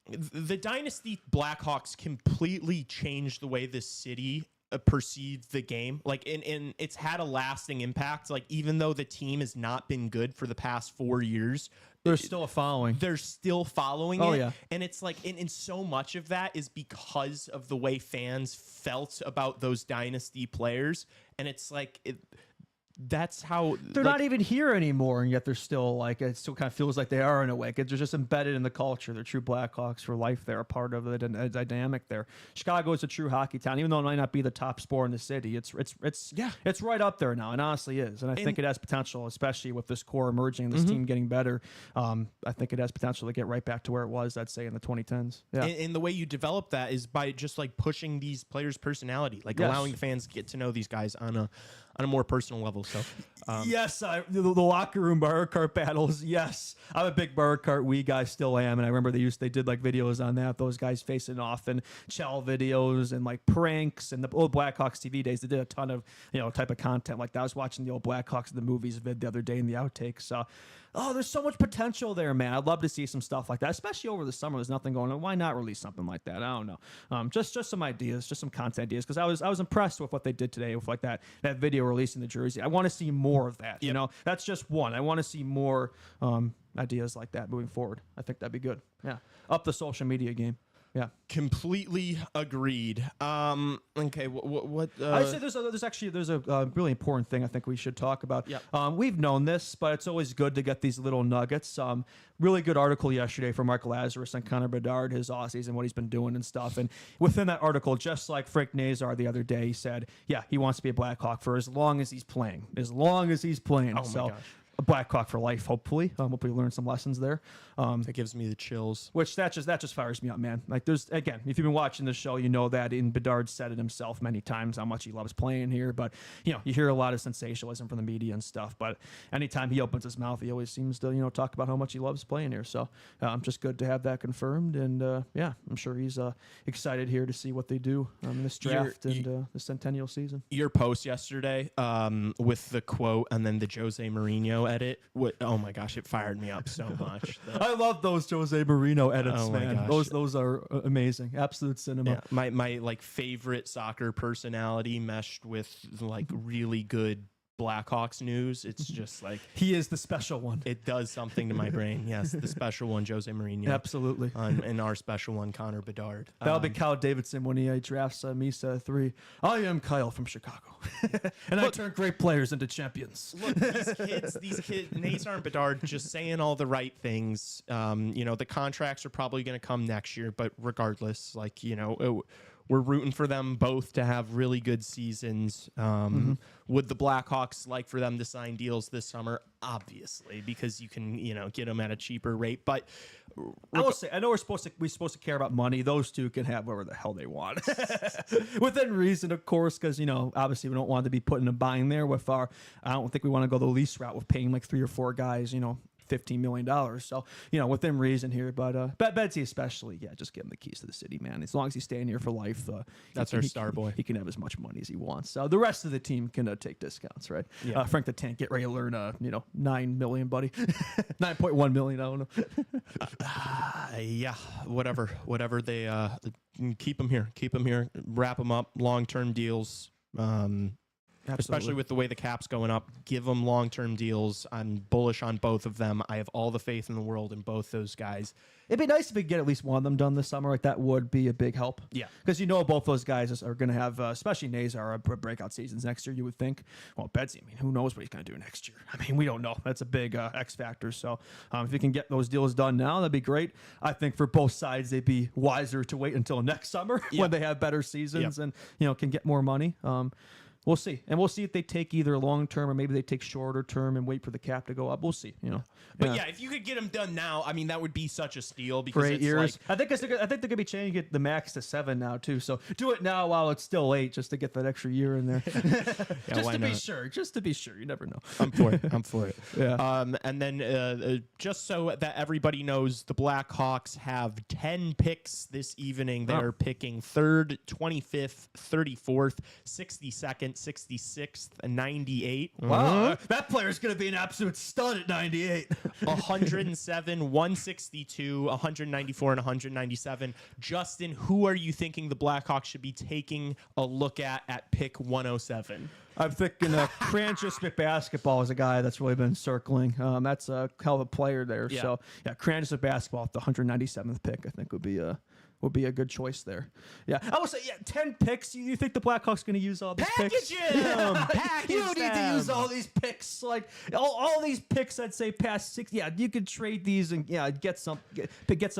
the Dynasty Blackhawks completely changed the way the city perceived the game. Like, and it's had a lasting impact. Like, even though the team has not been good for the past 4 years, there's still a following. They're still following it. Yeah. And it's like, and so much of that is because of the way fans felt about those Dynasty players. And it's like, that's how they're not even here anymore, and yet they're still like, it still kind of feels like they are in a way. They're just embedded in the culture. They're true Blackhawks for life. They're a part of the dynamic there. Chicago is a true hockey town, even though it might not be the top sport in the city. It's right up there now, and honestly is. And I think it has potential, especially with this core emerging, this team getting better. I think it has potential to get right back to where it was, I'd say, in the 2010s. Yeah. And the way you develop that is by just like pushing these players' personality, like allowing fans to get to know these guys on a more personal level. So yes, the locker room bar cart battles. Yes, I'm a big bar cart guy, still am, and I remember they did like videos on that. Those guys facing off and Chell videos and like pranks and the old Blackhawks TV days. They did a ton of type of content like that. I was watching the old Blackhawks the movies vid the other day in the outtakes. There's so much potential there, man. I'd love to see some stuff like that, especially over the summer. There's nothing going on. Why not release something like that? I don't know. Just some ideas, just some content ideas, because I was impressed with what they did today with like that video releasing the jersey. I want to see more of that. That's just one. I want to see more ideas like that moving forward. I think that'd be good. Yeah, up the social media game. Yeah, completely agreed. Okay, what? I said there's a really important thing I think we should talk about. Yeah. We've known this, but it's always good to get these little nuggets. Really good article yesterday from Mark Lazarus on Connor Bedard, his Aussies, and what he's been doing and stuff. And within that article, just like Frank Nazar the other day, he said, he wants to be a Blackhawk for as long as he's playing. As long as he's playing. Oh my gosh. A Blackhawk for life, hopefully. Hopefully learn some lessons there. That gives me the chills. Which that just fires me up, man. Like, there's, again, if you've been watching this show, you know that Bedard said it himself many times how much he loves playing here. But you hear a lot of sensationalism from the media and stuff. But anytime he opens his mouth, he always seems to talk about how much he loves playing here. So just good to have that confirmed. And I'm sure he's excited here to see what they do in this draft and the Centennial season. Your post yesterday with the quote and then the Jose Mourinho Marino edit. Oh my gosh, it fired me up so much. I love those Jose Marino edits, Oh my man. gosh. Those are amazing. Absolute cinema. Yeah, my like favorite soccer personality meshed with like really good Blackhawks news. It's just like He is the special one. it does something to my brain. Yes, the special one, Jose Mourinho. Absolutely. And our special one, Connor Bedard. That'll be Kyle Davidson when he drafts Misa 3. I am Kyle from Chicago. And I turn great players into champions. Look, these kids, Nazar and Bedard, just saying all the right things. The contracts are probably going to come next year, but regardless, we're rooting for them both to have really good seasons. Would the Blackhawks like for them to sign deals this summer? Obviously, because you can, get them at a cheaper rate. But I will say, I know we're supposed to care about money. Those two can have whatever the hell they want, within reason, of course. Because obviously, we don't want to be putting a bind there with our. I don't think we want to go the lease route with paying like 3 or 4 guys. $15 million. So, within reason here. But Betsy especially, just give him the keys to the city, man. As long as he's staying here for life. That's our star boy. He can have as much money as he wants. So the rest of the team can take discounts, right? Yeah. Frank the Tank, get ready to learn, $9 million, buddy. 9.1 million, I don't know. Whatever they keep them here, wrap them up, long-term deals. Especially with the way the cap's going up, give them long-term deals. I'm bullish on both of them. I have all the faith in the world in both those guys. It'd be nice if we could get at least one of them done this summer. Like that would be a big help. Yeah, because both those guys are going to have, especially Nazar, breakout seasons next year. You would think. Well, Betsy, who knows what he's going to do next year? We don't know. That's a big X factor. So if you can get those deals done now, that'd be great. I think for both sides, they'd be wiser to wait until next summer when they have better seasons and can get more money. We'll see. And we'll see if they take either long-term or maybe they take shorter term and wait for the cap to go up. We'll see, But if you could get them done now, that would be such a steal because for 8 it's years. I think they're going to be changing the max to 7 now, too. So do it now while it's still 8 just to get that extra year in there. Just to be sure. You never know. I'm for it. Yeah. And then just so that everybody knows, the Blackhawks have 10 picks this evening. They're picking 3rd, 25th, 34th, 62nd, 66th, and 98. Wow. That player's going to be an absolute stud at 98. 107, 162, 194, and 197. Justin, who are you thinking the Blackhawks should be taking a look at pick 107? I'm thinking Kranjus McBasketball is a guy that's really been circling. That's a hell of a player there. Yeah. So, Kranjus McBasketball at the 197th pick, I think would be a good choice there. Yeah, I will say, 10 picks. You think the Blackhawks going to use all these picks? Package You don't need to use all these picks. Like all these picks, I'd say past 6. Yeah, you could trade these and get some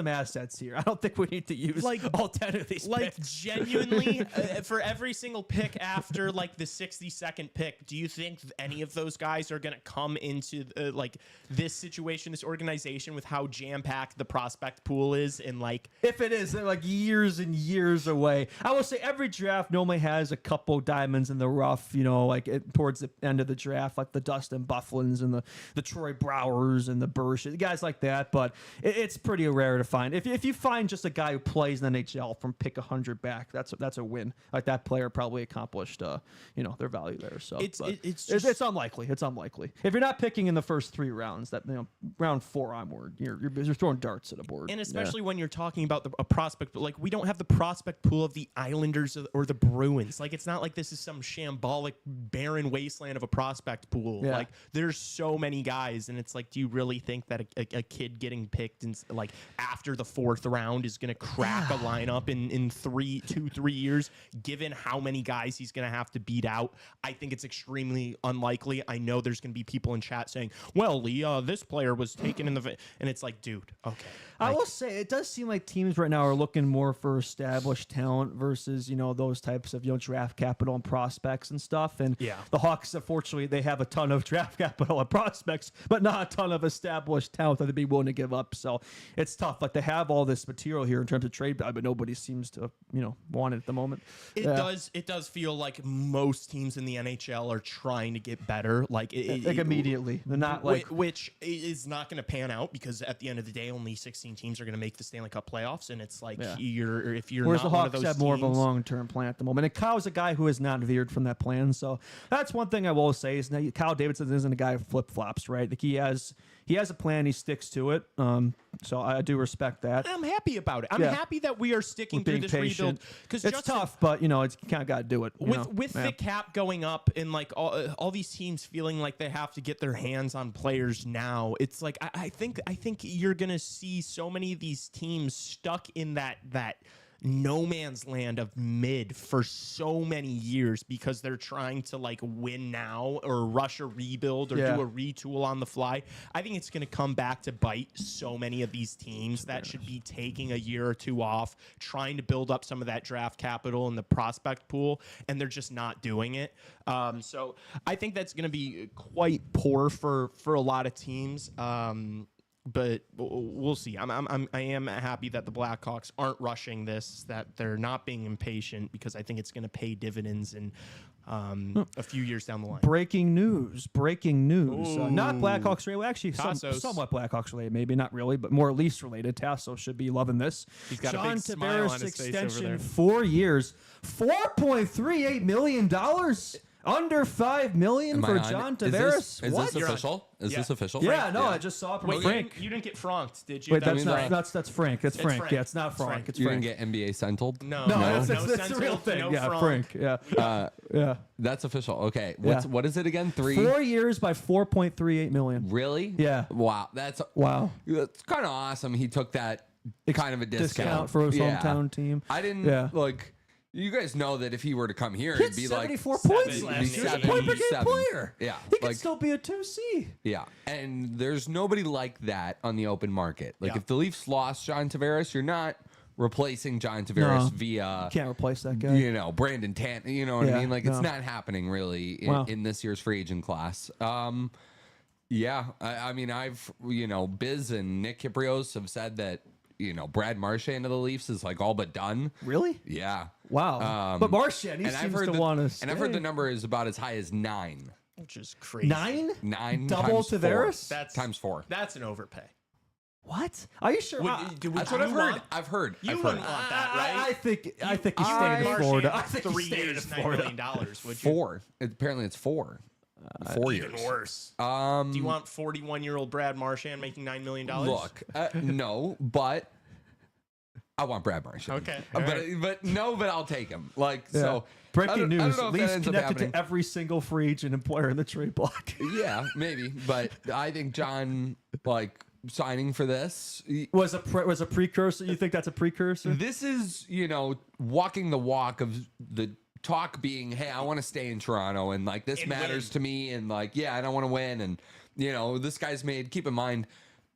assets here. I don't think we need to use all 10 of these. Picks. Genuinely, for every single pick after the 62nd pick, do you think any of those guys are going to come into this situation, this organization, with how jam-packed the prospect pool is? And if it is, they're years and years away. I will say every draft normally has a couple diamonds in the rough, towards the end of the draft, like the Dustin Bufflins and the Troy Browers and the Bursch, guys like that. But it's pretty rare to find. If you find just a guy who plays in the NHL from pick 100 back, that's a win. Like that player probably accomplished, their value there. So it's unlikely. It's unlikely. If you're not picking in the first 3 rounds, that round 4 onward, you're throwing darts at a board. And especially when you're talking about a prospect, but we don't have the prospect pool of the Islanders or the Bruins. It's not like this is some shambolic barren wasteland of a prospect pool. Yeah. There's so many guys, and it's do you really think that a kid getting picked in after the 4th round is going to crack a lineup in 3 years, given how many guys he's going to have to beat out? I think it's extremely unlikely. I know there's going to be people in chat saying, well, Lee, this player was taken in the... And it's dude, okay. I will say, it does seem like teams right now are looking more for established talent versus, those types of, draft capital and prospects and stuff. And the Hawks, unfortunately, they have a ton of draft capital and prospects, but not a ton of established talent that they'd be willing to give up. So it's tough. They have all this material here in terms of trade value, but nobody seems to, want it at the moment. It does feel like most teams in the NHL are trying to get better. Immediately. They're not which is not going to pan out because at the end of the day, only 16 teams are going to make the Stanley Cup playoffs. And it's Like Yeah. if you're Whereas not the one of Hawks those have more of a teams- long-term plan at the moment. And Kyle's a guy who has not veered from that plan. So that's one thing I will say is that Kyle Davidson isn't a guy who flip-flops, right? Like he has a plan, he sticks to it. So I do respect that. I'm happy about it. I'm Yeah. happy that we are sticking With through being this patient. rebuild because It's tough, but you kind of got to do it. you know? with Yeah. the cap going up and like all these teams feeling like they have to get their hands on players now, it's like I think you're gonna see so many of these teams stuck in that no man's land of mid for so many years because they're trying to like win now or rush a rebuild or Yeah. do a retool on the fly. I think it's going to come back to bite so many of these teams that should be taking a year or two off, trying to build up some of that draft capital in the prospect pool, and they're just not doing it. So I think that's going to be quite poor for a lot of teams. But we'll see. I am happy that the Blackhawks aren't rushing this, that they're not being impatient, because I think it's going to pay dividends in a few years down the line. Breaking news. Not Blackhawks related. Well, actually, Tassos. somewhat Blackhawks related. Maybe not really, but more Leafs related. Tassos should be loving this. He's got a John big smile Tavares on his face over extension, there. 4 years, $4.38 million. Under $5 million for John Tavares. Is What? this official? Is Yeah. this official? Yeah, no, I just saw it from Wait, Frank. you didn't get franked, did you? Wait, That that's was not Frank. that's Frank. That's Frank. Frank. Yeah, it's not It's Frank. Frank. It's You Frank. didn't get NBA settled? No, No, no, that's the real Centennial, thing. no Yeah, frank. Frank. Yeah, yeah. That's official. Okay. Yeah. What is it again? 3? 4 years by $4.38 million. Really? Yeah. Wow. That's Wow. kind of awesome. He took that kind of a discount for his Yeah. hometown team. I didn't Yeah. like. You guys know that if he were to come here, He it'd had be like 74 points It'd last be year. He's a point per game 77. player. Yeah. He could like, still be a 2C. yeah. And there's nobody like that on the open market. Like Yeah. if the Leafs lost John Tavares, you're not replacing John Tavares No. via Can't replace that guy. Brandon Tan. You know what Yeah, I mean? Like no. it's not happening really Wow. in this year's free agent class. Yeah. I mean, I've Biz and Nick Kiprios have said that Brad Marchand of the Leafs is like all but done. Really? Yeah. Wow. But Marchand, he and I've seems heard to the- want to And I've heard the number is about as high as 9. Which is crazy. 9? 9 Double times 4. Tavares? That's times 4. That's an overpay. What? Are you sure? That's what I've heard. I've heard. You I've wouldn't heard. want that, right? I think he's I- staying in Marchand, Florida. I think 3 he's staying in years, $9 Florida. million, would you? 4. Apparently it's 4. 4 Even years. worse. Do you want 41-year-old Brad Marchand making $9 million? Look, no, but I want Brad Marchand. Okay, but I'll take him. Like Yeah. so. Breaking I don't news: know if that Leafs ends up connected happening. to every single free agent and player in the trade block. Yeah, maybe, but I think John signing for this. was a precursor. You think that's a precursor? This is walking the walk of the talk being, hey, I want to stay in Toronto and like this And matters win. to me and like I don't want to win and this guy's made. Keep in mind.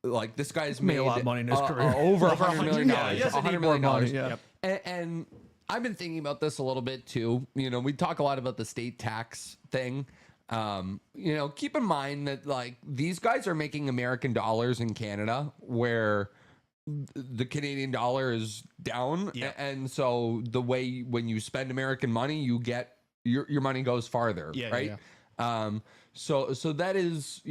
Like this guy's Made a lot of money in his career. over Over $100 million. Yeah, he doesn't need $100 more million. money, yeah. Yep. And I've been thinking about this a little bit too. We talk a lot about the state tax thing. Keep in mind that like these guys are making American dollars in Canada where the Canadian dollar is down. Yeah. And so the way when you spend American money, you get your money goes farther. Yeah, right. yeah. So that is,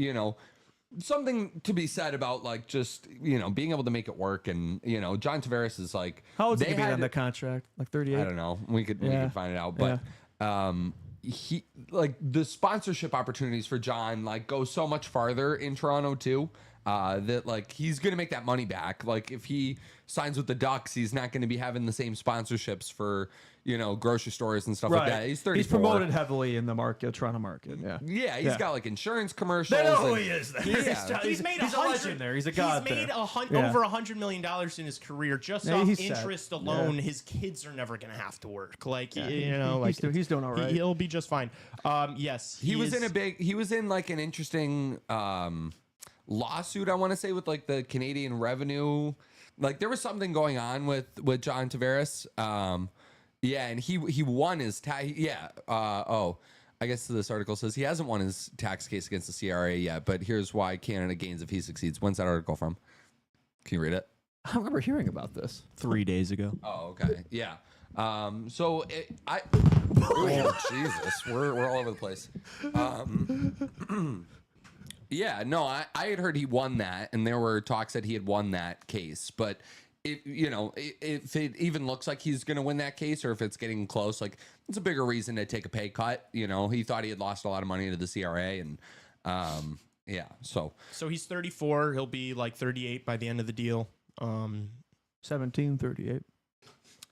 something to be said about like just being able to make it work and John Tavares is like How old is they he be had- on the contract? Like 38. I don't know. We could find it out, Yeah. but he like the sponsorship opportunities for John like go so much farther in Toronto too. That like he's gonna make that money back. Like if he signs with the Ducks, he's not gonna be having the same sponsorships for grocery stores and stuff like that. He's 34. He's promoted heavily in the market, Toronto market. Yeah. Yeah, he's Yeah. got like insurance commercials. They know who and- he is. Then. Yeah. He's made he's a 100 legend there. He's a god He's made there. over $100 million in his career just Yeah, off he's set. interest alone. Yeah. His kids are never gonna have to work. Like he's doing all right. He'll be just fine. Yes, He was in like an interesting lawsuit, I want to say, with like the Canadian revenue. Like there was something going on with John Tavares. And he won his tax. Yeah. I guess this article says he hasn't won his tax case against the CRA yet, but here's why Canada gains if he succeeds. When's that article from? Can you read it? I remember hearing about this. 3 days ago. Oh, okay. Yeah. Oh, Jesus. We're all over the place. Yeah, no, I had heard he won that, and there were talks that he had won that case, but if it even looks like he's going to win that case, or if it's getting close, like it's a bigger reason to take a pay cut. He thought he had lost a lot of money to the CRA, and so he's 34. He'll be like 38 by the end of the deal. 1738.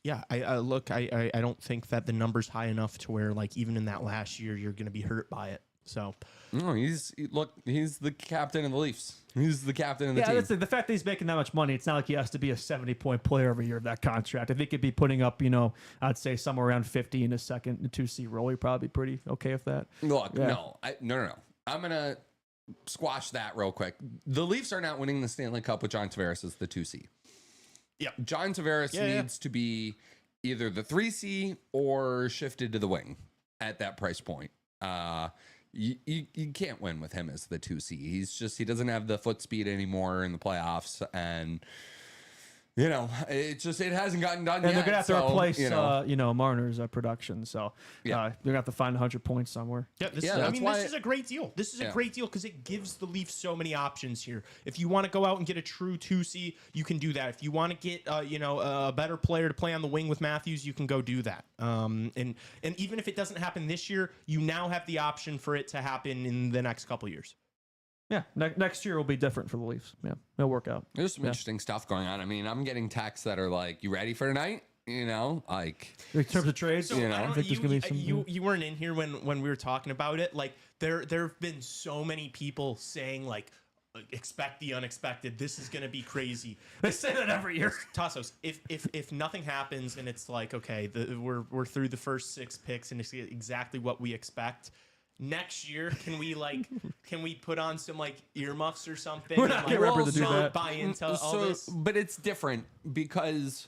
Yeah, I don't think that the number's high enough to where like even in that last year you're going to be hurt by it. So no, he's the captain of the Leafs. He's the captain of the team. That's the fact that he's making that much money. It's not like he has to be a 70-point player every year of that contract. If he could be putting up, I'd say somewhere around 50 in a second and 2C role, you'd probably be pretty okay with that. Look, no. I'm gonna squash that real quick. The Leafs are not winning the Stanley Cup with John Tavares as the 2C. Yeah, John Tavares needs to be either the 3C or shifted to the wing at that price point. You can't win with him as the 2C. He doesn't have the foot speed anymore in the playoffs, and it hasn't gotten done yet. And they're gonna have to replace Marner's production, so they're gonna have to find 100 points somewhere. Yeah, this is a great deal. This is a great deal because it gives the Leafs so many options here. If you want to go out and get a true 2C, you can do that. If you want to get a better player to play on the wing with Matthews, you can go do that. And even if it doesn't happen this year, you now have the option for it to happen in the next couple years. Yeah, next year will be different for the Leafs. Yeah, it'll work out. There's some interesting stuff going on. I mean, I'm getting texts that are like, "You ready for tonight?" Like in terms of trades. So, I think there's gonna be some. You weren't in here when we were talking about it. Like there have been so many people saying like, expect the unexpected. This is gonna be crazy. They say that every year. Tassos, if nothing happens and it's like, okay, we're through the first 6 picks and it's exactly what we expect. Next year, can we put on some like earmuffs or something? We're not remember to do that. Buy into all this. But it's different because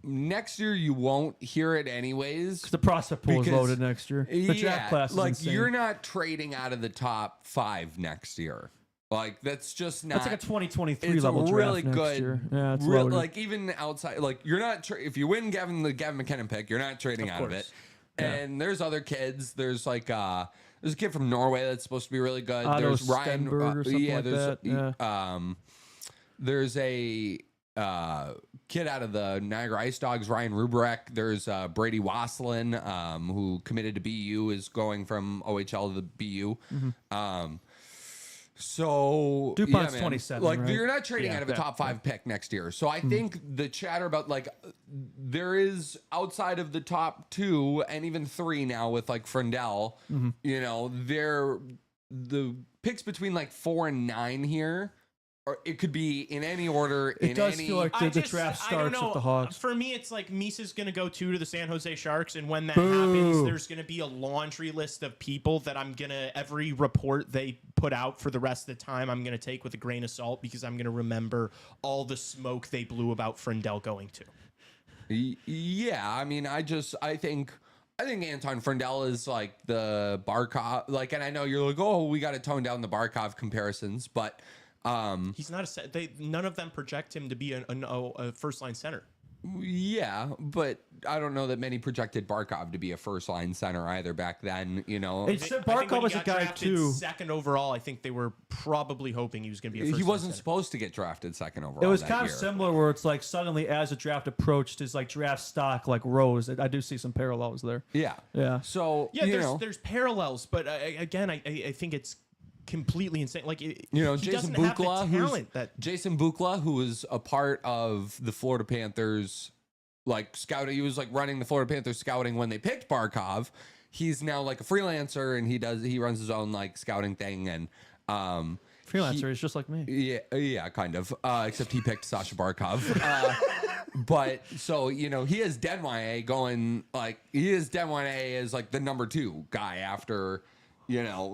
next year you won't hear it anyways. The prospect pool is loaded next year. The draft class is like insane. You're not trading out of the top 5 next year. Like that's just not. That's like a 2023 it's level really draft good. next year. Yeah, it's real, loaded. like even outside, like you're not. If you win the Gavin McKinnon pick, you're not trading out of it. Yeah. And there's other kids. There's like there's a kid from Norway that's supposed to be really good. There's Ryan. Or something like that. There's a kid out of the Niagara Ice Dogs, Ryan Rubrek. There's Brady Wasselin, who committed to BU, is going from OHL to the BU. Mm-hmm. So DuPont's 27. Like right? you're not trading out of a top 5 pick next year. So I think the chatter about like there is outside of the top 2 and even 3 now with like Frindell, they're the picks between like 4 and 9 here. Or it could be in any order. It does feel like the draft starts with the Hawks. For me, it's like Misa's going to go 2 to the San Jose Sharks, and when that happens, there's going to be a laundry list of people that I'm going to, every report they put out for the rest of the time, I'm going to take with a grain of salt because I'm going to remember all the smoke they blew about Frindell going to. Yeah, I mean, I think Anton Frindell is like the Barkov, like, and I know you're like, oh, we got to tone down the Barkov comparisons, but he's not none of them project him to be a first line center. Yeah, but I don't know that many projected Barkov to be a first line center either back then. Barkov was a guy too. 2nd overall, I think they were probably hoping he was going to be a first line He wasn't center. supposed to get drafted 2nd overall. It was kind of similar where it's like suddenly as the draft approached, his like draft stock like rose. I do see some parallels there. Yeah. So there's parallels, but again, I think it's completely insane. Like Jason Bukla, who was a part of the Florida Panthers, like scouting. He was like running the Florida Panthers scouting when they picked Barkov. He's now like a freelancer and he runs his own like scouting thing and freelancer is just like me. Yeah, kind of. Except he picked Sasha Barkov. But so he has Denwye going like Denwye as like the number 2 guy after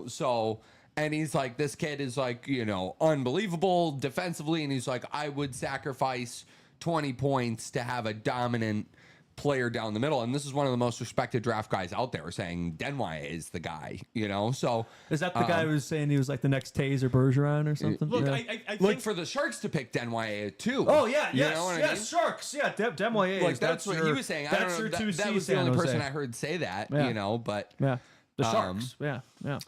so. And he's like, this kid is like, unbelievable defensively. And he's like, I would sacrifice 20 points to have a dominant player down the middle. And this is one of the most respected draft guys out there saying Denwye is the guy, So is that the guy who was saying he was like the next Taser Bergeron or something? Look, yeah. I think for the Sharks to pick Denwye too. Oh, yeah. Yes. I mean? Sharks. Yeah. Denwye. Like that's what he was saying. I don't know. That was the only person I heard say that, but. Yeah. The Sharks, yeah. I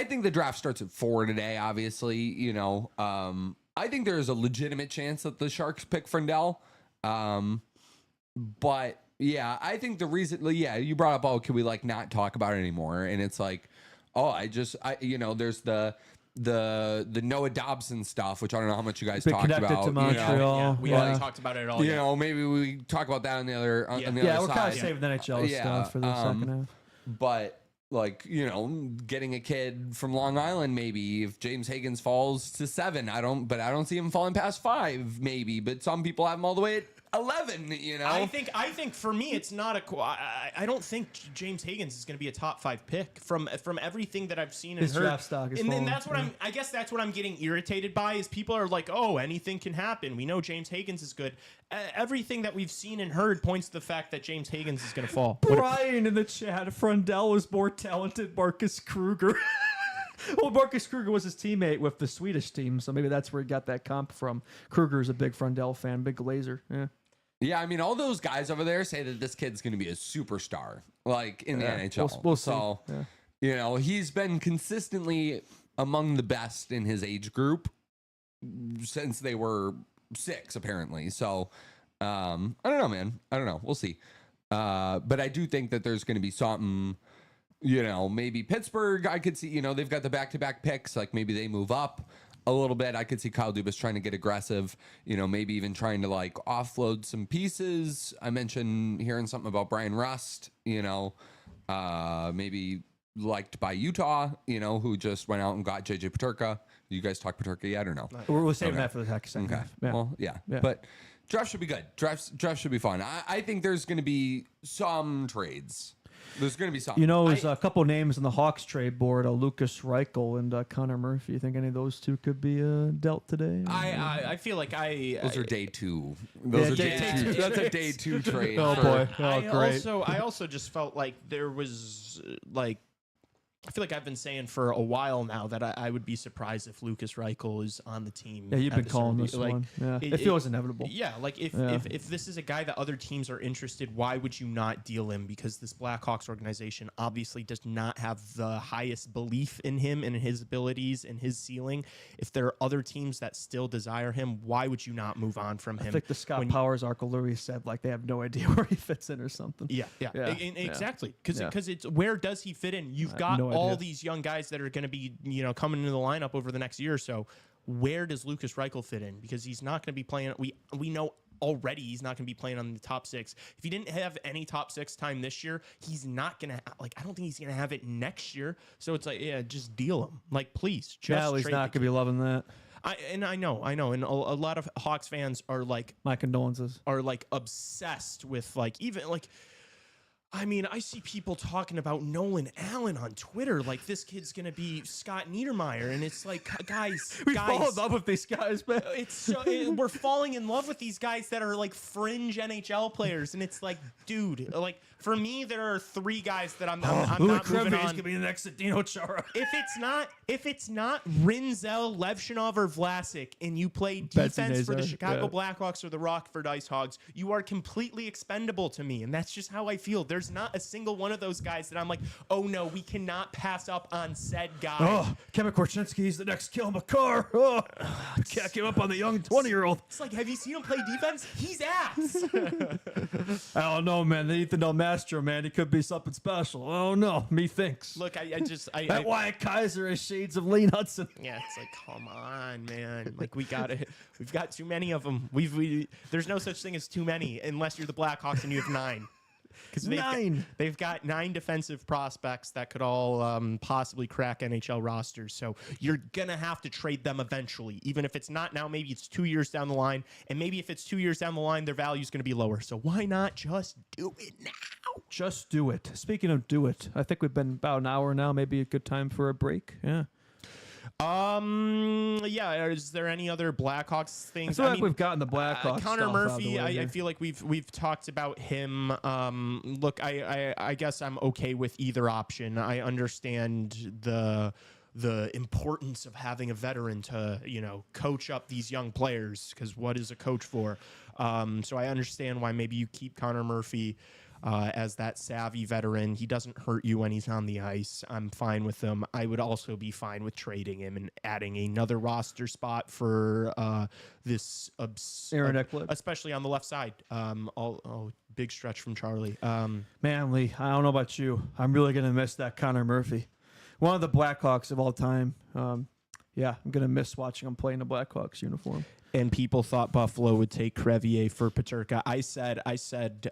think the draft starts at 4 today. Obviously, I I think there is a legitimate chance that the Sharks pick Frindell. But yeah, I think the reason, you brought up, oh, can we like not talk about it anymore? And it's like, oh, there's the Noah Dobson stuff, which I don't know how much you guys Been talked connected about. to Montreal. Yeah, we haven't talked about it at all. yet. Maybe we talk about that on the other on the other Yeah, we're side. kind of saving the NHL stuff for the second half. But like, getting a kid from Long Island, maybe if James Higgins falls to 7, I don't see him falling past 5, maybe. But some people have him all the way at 11. I think for me, it's not a. I don't think James Higgins is going to be a top 5 pick from everything that I've seen and His heard. draft stock is and then falling. that's what I guess that's what I'm getting irritated by is people are like, oh, anything can happen. We know James Higgins is good. Everything that we've seen and heard points to the fact that James Higgins is going to fall. Brian in the chat, Frundell was more talented Marcus Kruger. Well, Marcus Kruger was his teammate with the Swedish team, so maybe that's where he got that comp from. Kruger's a big Frundell fan, big Glazer. Yeah. Yeah, I mean, all those guys over there say that this kid's going to be a superstar, like in the NHL. We'll see. So, he's been consistently among the best in his age group since they were 6, apparently. So, I don't know, man. I don't know. We'll see. But I do think that there's going to be something, maybe Pittsburgh, I could see, they've got the back-to-back picks. Like maybe they move up a little bit. I could see Kyle Dubas trying to get aggressive, maybe even trying to like offload some pieces. I mentioned hearing something about Brian Rust, maybe liked by Utah, who just went out and got JJ Peterka. You guys talk Peterka yet or no? We're saving that for the second half. Yeah. Well, yeah. But draft should be good. Draft should be fun. I think there's going to be some trades. There's going to be something. There's a couple names on the Hawks trade board, Lucas Reichel and Connor Murphy. You think any of those two could be dealt today? I feel like those are day 2. Those are day 2. That's a day 2 trade. Oh boy! Oh great! I also just felt like there was I feel like I've been saying for a while now that I would be surprised if Lucas Reichel is on the team. Yeah, you've been calling this one. Yeah, it feels inevitable. Yeah, like if this is a guy that other teams are interested, why would you not deal him? Because this Blackhawks organization obviously does not have the highest belief in him and in his abilities and his ceiling. If there are other teams that still desire him, why would you not move on from him? I think the Scott Powers article literally said like they have no idea where he fits in or something. Yeah. Exactly. Because it's where does he fit in? You've got all these young guys that are going to be, coming into the lineup over the next year or so. Where does Lucas Reichel fit in? Because he's not going to be playing. We know already he's not going to be playing on the top 6. If he didn't have any top 6 time this year, he's not going to I don't think he's going to have it next year. So it's like, just deal him. Like, please. Just he's not going to be loving that. I know. And a lot of Hawks fans are like, my condolences, are like obsessed with like, even like, I mean, I see people talking about Nolan Allen on Twitter like this kid's going to be Scott Niedermayer. And it's like, guys. We fall in love with these guys, man. We're falling in love with these guys that are like fringe NHL players. And it's like, dude, like for me, there are 3 guys that I'm not moving on. He's going to be the next Dino Chara. If it's not Rinzel, Levshinov, or Vlasic, and you play defense for the Chicago Blackhawks or the Rockford Ice Hogs, you are completely expendable to me. And that's just how I feel. There's not a single one of those guys that I'm like, oh no, we cannot pass up on said guy. Oh, Kevin Korchinski's the next Kill McCarr. Oh, can't give up on the young 20-year-old. It's like, have you seen him play defense? He's ass. I don't know, man. The Ethan Del Mastro, man, he could be something special. Oh no, methinks. Look, that Wyatt Kaiser is shades of Lane Hudson. Yeah, it's like, come on, man. Like we've got too many of them. There's no such thing as too many unless you're the Blackhawks and you have 9. Because they've got 9 defensive prospects that could all possibly crack NHL rosters. So you're going to have to trade them eventually. Even if it's not now, maybe it's 2 years down the line. And maybe if it's 2 years down the line, their value is going to be lower. So why not just do it now? Just do it. Speaking of do it, I think we've been about an hour now. Maybe a good time for a break. Yeah. Is there any other Blackhawks things? I feel like we've gotten the Blackhawks. Connor Murphy, I feel like we've talked about him. Look, I guess I'm okay with either option. I understand the importance of having a veteran to, coach up these young players, because what is a coach for? So I understand why maybe you keep Connor Murphy. as that savvy veteran. He doesn't hurt you when he's on the ice. I'm fine with him. I would also be fine with trading him and adding another roster spot for this Aaron Eckblad. especially on the left side. Big stretch from Charlie. Man, Lee, I don't know about you. I'm really going to miss that Connor Murphy. One of the Blackhawks of all time. Yeah, I'm going to miss watching him play in the Blackhawks uniform. And people thought Buffalo would take Crevier for Peterka. I said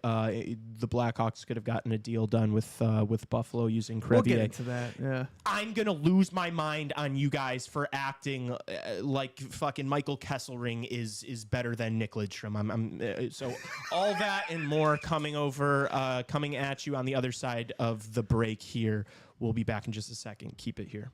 the Blackhawks could have gotten a deal done with Buffalo using Crevier. We'll get into that, yeah. I'm going to lose my mind on you guys for acting like fucking Michael Kesselring is better than Nick Lidstrom. So all that and more coming at you on the other side of the break here. We'll be back in just a second. Keep it here.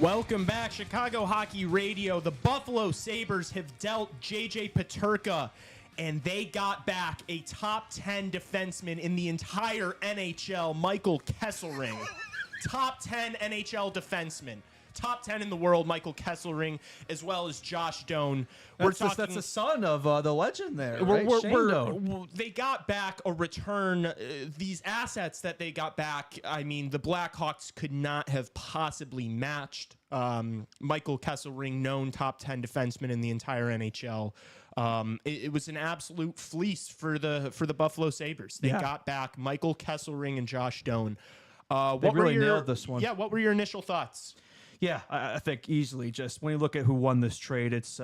Welcome back, Chicago Hockey Radio. The Buffalo Sabres have dealt JJ Peterka, and they got back a top 10 defenseman in the entire NHL, Michael Kesselring. Top 10 NHL defenseman. Top 10 in the world, Michael Kesselring, as well as Josh Doan. That's the son of the legend there, right? Shane Doan. They got back a return. These assets that they got back, I mean, the Blackhawks could not have possibly matched Michael Kesselring, known top 10 defenseman in the entire NHL. It was an absolute fleece for the Buffalo Sabres. They got back Michael Kesselring and Josh Doan. They really nailed this one. Yeah, what were your initial thoughts? Yeah, I think easily. Just when you look at who won this trade, it's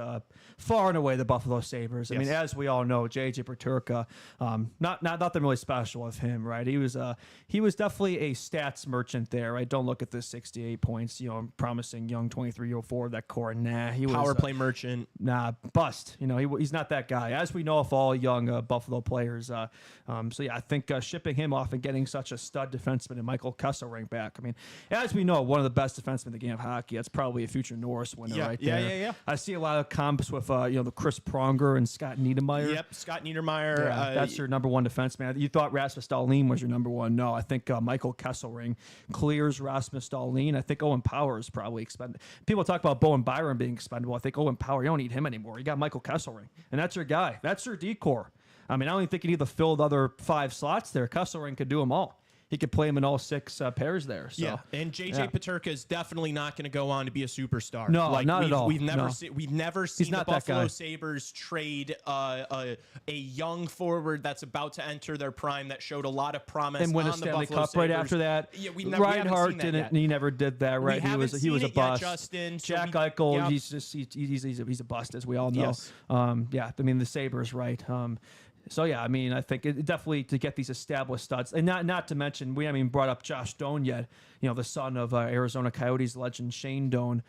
far and away the Buffalo Sabres. I mean, as we all know, JJ Peterka, nothing really special of him, right? He was definitely a stats merchant there, right? Don't look at the 68 points, promising young 23-year-old forward that core. Nah, he was power play merchant. Nah, bust. He's not that guy, as we know of all young Buffalo players. So yeah, I think shipping him off and getting such a stud defenseman and Michael Kesselring back. I mean, as we know, one of the best defensemen in the game of hockey. That's probably a future Norris winner right there. Yeah. I see a lot of comps with the Chris Pronger and Scott Niedermayer. Yep, Scott Niedermayer. That's your number one defenseman. You thought Rasmus Dahlin was your number one. No, I think Michael Kesselring clears Rasmus Dahlin. I think Owen Power is probably expendable. People talk about Bowen Byron being expendable. I think Owen Power, you don't need him anymore. You got Michael Kesselring, and that's your guy. That's your decor. I mean, I don't even think you need to fill the other 5 slots there. Kesselring could do them all. He could play him in all 6 pairs there. So. Yeah, and JJ Peterka is definitely not going to go on to be a superstar. No, not at all. We've never seen the Buffalo guy. Sabres trade a young forward that's about to enter their prime that showed a lot of promise and win a on the Stanley Buffalo Cup Sabres. right after that. Yeah, Reinhardt didn't. He never did that. Right, he was a bust. Justin. Jack Eichel, he's a bust, as we all know. Yes. I mean the Sabres, right? So yeah, I mean, I think it definitely to get these established studs, and not to mention we haven't even brought up Josh Doan yet. The son of Arizona Coyotes legend Shane Doan.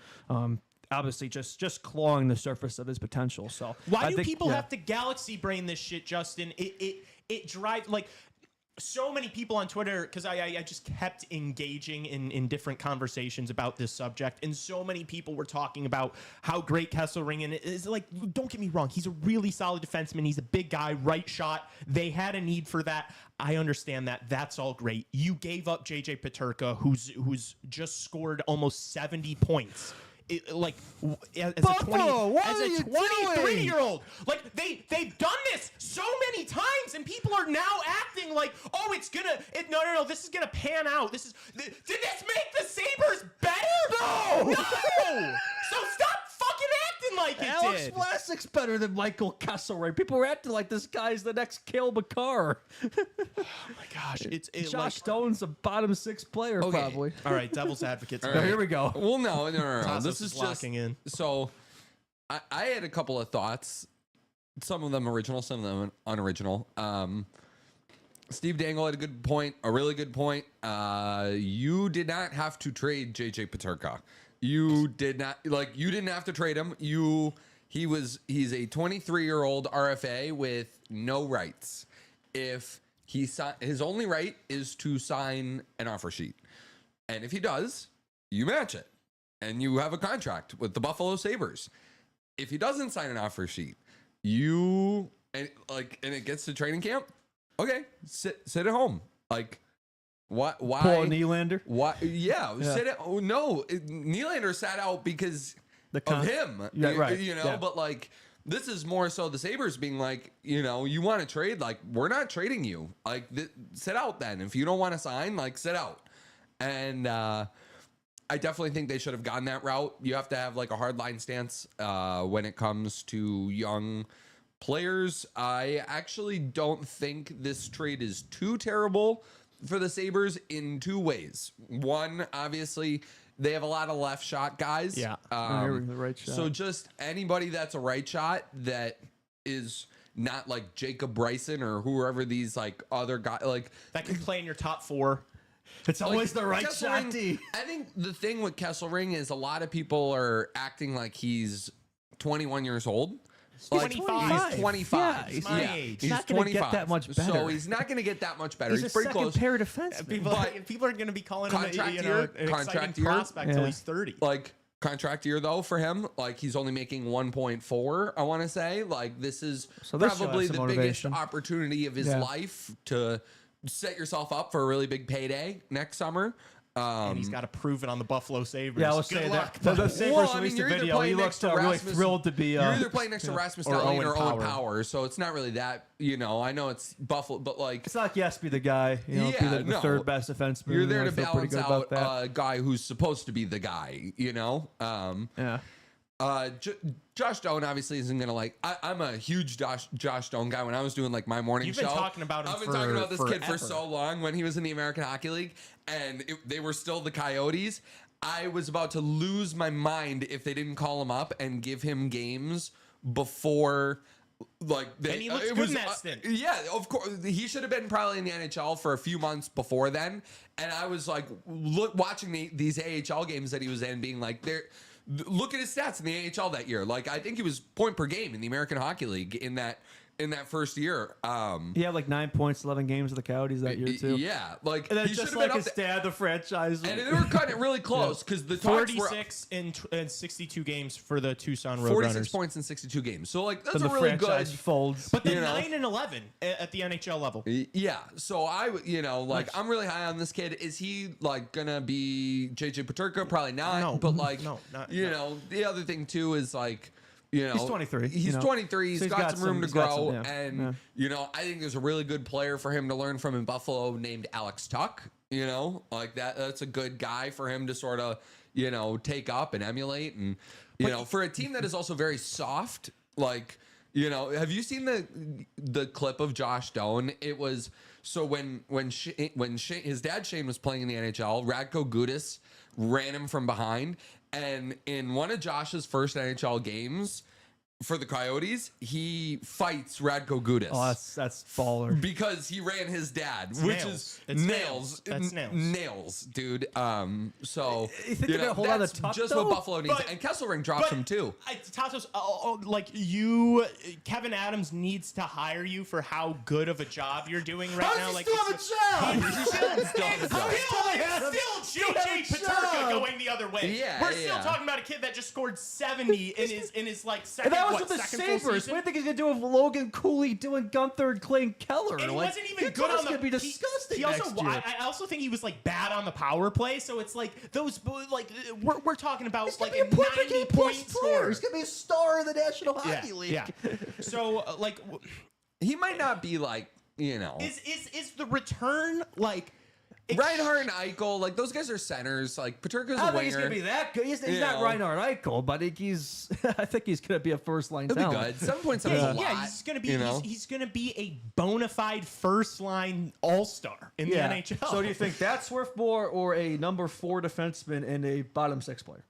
Obviously, just clawing the surface of his potential. So why do people have to galaxy brain this shit, Justin? It drives like. So many people on Twitter, because I just kept engaging in different conversations about this subject, and so many people were talking about how great Kesselring is. Like, don't get me wrong, he's a really solid defenseman. He's a big guy, right shot. They had a need for that. I understand that. That's all great. You gave up JJ Peterka, who's just scored almost 70 points. As a 23-year-old, like they've done this so many times, and people are now acting like, oh, no, this is gonna pan out. Did this make the Sabres better? No. So stop fucking acting like it Alex did. Vlasic's better than Michael Kesselring. People were acting like this guy's the next Cale Makar. Oh my gosh, Josh Doan's a bottom 6 player, probably. All right, devil's advocate. Right. Here we go. Well, no. Tassos This is just locking in. So, I had a couple of thoughts. Some of them original, some of them unoriginal. Steve Dangle had a really good point. You did not have to trade JJ Peterka. You didn't have to trade him. He's a 23-year-old RFA with no rights. If his only right is to sign an offer sheet. And if he does, you match it. And you have a contract with the Buffalo Sabres. If he doesn't sign an offer sheet, and it gets to training camp, okay, sit at home. Like, why? Paul Nylander? Why? Yeah. Sit at. Oh, no, Nylander sat out because of him. Yeah, right. But like, this is more so the Sabres being like, you want to trade, like, we're not trading you. Like, sit out then. If you don't want to sign, like, sit out. And I definitely think they should have gone that route. You have to have like a hardline stance when it comes to young players. I actually don't think this trade is too terrible for the Sabres in 2 ways. One, obviously, they have a lot of left shot guys. Yeah. The right shot. So just anybody that's a right shot that is not like Jacob Bryson or whoever these like other guys like that can play in your top 4. It's always the right shot. I think the thing with Kesselring is a lot of people are acting like he's 21 years old. Like, 25. He's 25. Yeah, he's my age. He's not going to get that much better. So he's not going to get that much better. He's He's a pretty second close. pair defenseman. People are going to be calling him Contract an year, exciting contract year. prospect till Yeah. he's 30. Like contract year though for him, like he's only making 1.4. I want to say like this is So this probably shows the some biggest motivation. opportunity of his Yeah. life to set yourself up for a really big payday next summer. And he's got to prove it on the Buffalo Sabres. Yeah, I was Good saying luck. that. The Sabres Well, I released mean, you're a either video. He playing looked next to really Rasmus- thrilled to be. You're either playing next to Rasmus or Dahlin Owen or Owen Power. Power, so it's not really that. I know it's Buffalo, but like It's not like he has to be the guy. Be the no. third best defenseman. you're there I to feel pretty balance good about out that. a guy who's supposed to be the guy. Yeah. Josh Doan obviously isn't gonna like. I'm a huge Josh Doan guy. When I was doing like my morning You've show, been talking about him I've been talking about this kid for forever. so long. When he was in the American Hockey League, and they were still the Coyotes, I was about to lose my mind if they didn't call him up and give him games before. Like And he looks good in that stint. Yeah, of course. He should have been probably in the NHL for a few months before then. And I was like, watching these AHL games that he was in, being like, look at his stats in the AHL that year. Like, I think he was point per game in the American Hockey League in that first year. He had like 9 points, 11 games with the Coyotes that year too. Yeah, like And then he should just have been like up his there. dad, the franchise. And they were cutting it really close because the talks were 46 in 62 games for the Tucson 46 Roadrunners. points in 62 games. So like that's the a really franchise good. folds. But then You know? 9 and 11 at the NHL level. Yeah, so I'm really high on this kid. Is he like gonna be JJ Peterka? Probably not. No, but like, no, not- the other thing too is like, He's 23, He's 23. He's So got some room to grow, yeah, and I think there's a really good player for him to learn from in Buffalo named Alex Tuck. Like that's a good guy for him to sort of take up and emulate, and for a team that is also very soft, like. Have you seen the clip of Josh Doan? It was so when his dad Shane was playing in the NHL, Radko Gudas ran him from behind, and in one of Josh's first NHL games for the Coyotes, he fights Radko Gudas. Oh, that's baller. Because he ran his dad, It's which nails. is It's nails. That's nails. Nails, dude. So You think they're gonna hold on that's to Tuck, just though? what Buffalo needs. But- And Kesselring drops him too. Tassos, Kevin Adams needs to hire you for how good of a job you're doing right now. Like, Still JJ Peterka going the other way. Yeah, We're still yeah. talking about a kid that just scored 70 in his like second. And that was what, with the second full Sabres. season? What do you think he's gonna do with Logan Cooley doing Gunther and Clayton Keller? And he Like, wasn't even your good on team's the. gonna be disgusting He also, next year. I also think he was like bad on the power play. So it's like those, like we're talking about He's like gonna be a perfect 90 plus point player. score. He's gonna be a star in the National Hockey League. Yeah. So like, He might not be like, is the return like? Reinhart and Eichel, like those guys are centers. Like Peterka's I a don't think he's winger. gonna be that good. He's You not know. Reinhard Eichel, but he's. I think he's gonna be a first line He'll be talent. good. 7.7 is a lot. Yeah, he's gonna be you know? he's gonna be a bona fide first line all star in the NHL. So do you think that's worth more, or a number 4 defenseman and a bottom 6 player?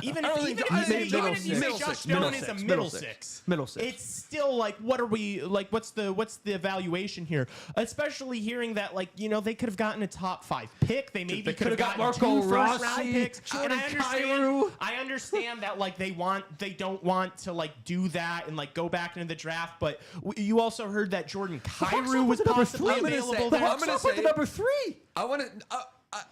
even I if, don't even think- if, I you say, think even middle if you say six. Josh Middle Doan is a six. middle Middle six, six. Middle six. it's still like, what are we like? What's the evaluation here? Especially hearing that they could have gotten a top 5 pick. They maybe could have gotten got 2 Marco first round Rossi, picks. And Jordan Kyrou. I understand that like they don't want to like do that and like go back into the draft. But you also heard that Jordan Kyrou was possibly I'm gonna available say- there. I'm gonna What's up with the say- number 3?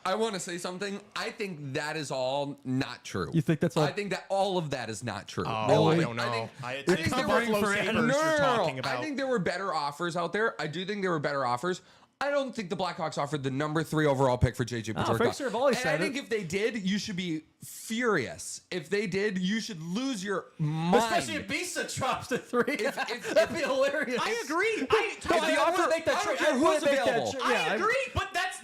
I want to say something. I think that is all not true. You think that's all- I think that all of that is not true. Oh, I Really. don't know. I It's think the there were Buffalo Sabres you're talking about. I think there were better offers out there. I do think there were better offers. I don't think the Blackhawks offered the number 3 overall pick for JJ Peterka. Fraser have always And said I think it. if they did, you should be furious. If they did, you should lose your mind. Especially if Bisa drops to 3. if- That'd be hilarious. I agree. No, the I offer- would make that I don't trade. care I who's would make that available. trade. I Yeah, agree, but that's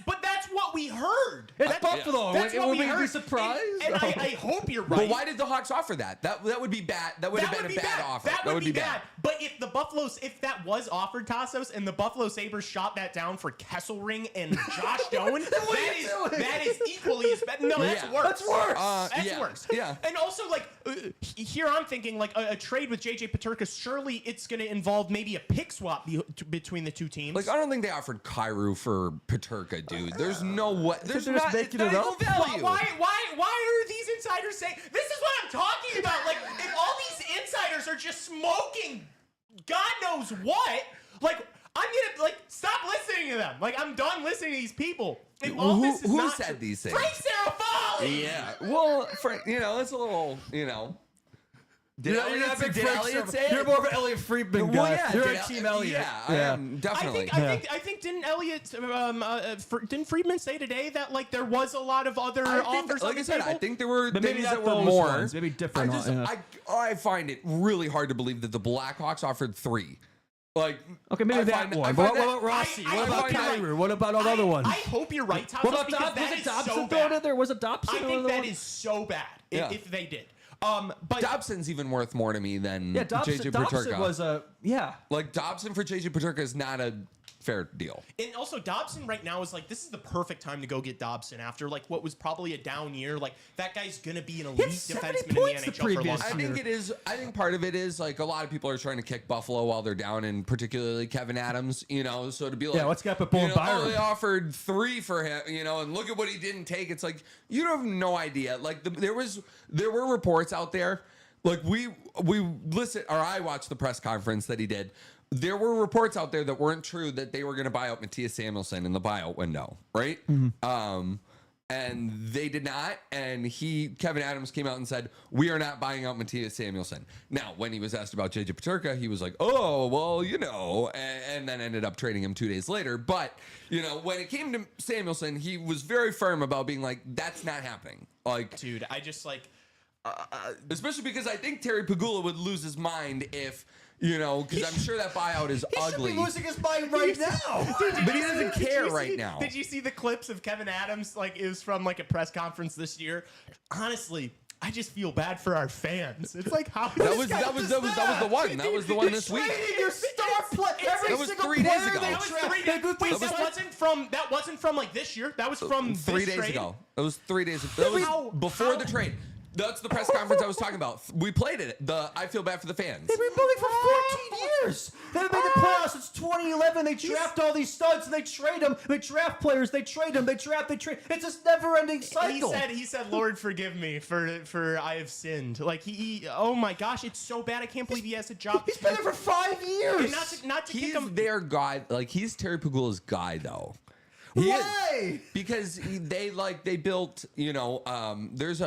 what we heard. It's That's- Buffalo. That's what Would we we be heard. surprised? And I hope you're right. But why did the Hawks offer that? That would be bad. That would have been a bad offer. That would be bad. But if that was offered, Tassos, and the Buffalo Sabres shot that down for Kesselring and Josh Doan, that is equally as bad. No, that's Yeah. worse. That's worse. That's yeah, worse. yeah. And also, like, here I'm thinking, like, a trade with JJ Peterka, surely it's going to involve maybe a pick swap between the two teams. Like, I don't think they offered Kyrou for Peterka, dude. There's no way. There's they're just not, making it's it not up? equal value. Why are these insiders saying this is what I'm talking about? Like, if all these insiders are just smoking God knows what. Like, I'm gonna stop listening to them. Like, I'm done listening to these people. If all this is Who not said these things? Frank Serafali! Yeah. Well, Frank, it's a little, Did Elliott say it? You're more of an Elliott Friedman guy. Well, yeah, You're a Team Elliott. Yeah, I am, definitely. I think didn't Elliott didn't Friedman say today that there was a lot of other offers on the table? I think there were But things maybe that not were those more. ones, maybe different. I find it really hard to believe that the Blackhawks offered 3. Okay, maybe that one. But what about Rossi? What about Kyrie? What about all the other ones? I hope you're right, Tassos. What about because that was it is Dobson so thrown bad. in there? Was it Dobson? I think that is so bad if they did. But Dobson's even worth more to me than Dobson, JJ Dobson Peterka. was Dobson for JJ Peterka is not a fair deal. And also, Dobson right now is this is the perfect time to go get Dobson after what was probably a down year. That guy's gonna be an elite defenseman in the NHL for a long time. I think it is. I think part of it is a lot of people are trying to kick Buffalo while they're down, and particularly Kevin Adams. So to be what's got Buffalo and Byron? They offered 3 for him. And look at what he didn't take. It's you have no idea. There were reports out there. We listened, or I watched the press conference that he did. There were reports out there that weren't true that they were going to buy out Matthias Samuelsson in the buyout window, right? Mm-hmm. And they did not. And Kevin Adams came out and said, we are not buying out Matthias Samuelsson. Now, when he was asked about JJ Peterka, he was like, oh, well, and then ended up trading him 2 days later. But, when it came to Samuelsson, he was very firm about being that's not happening. Dude, I just especially because I think Terry Pegula would lose his mind if, because I'm sure that buyout is ugly. He should be losing his mind right now. But he doesn't care right now. Did you see the clips of Kevin Adams? It was from a press conference this year. Honestly, I just feel bad for our fans. It's how that was the one. That was the one this week. Your star player. That was 3 days ago. That wasn't from this year. That was from 3 days ago. That was 3 days ago. That was before the trade. That's the press conference I was talking about. We played it. I feel bad for the fans. They've been building for 14 years. They haven't made the playoffs since 2011. They draft all these studs and they trade them. They draft players. They trade them. They draft. They trade. It's this never-ending cycle. He said, Lord, forgive me for I have sinned. Oh my gosh, it's so bad. I can't believe he has a job. He's been there for 5 years. And not to He's kick him. their guy. He's Terry Pegula's guy, though. Why? Because they built. There's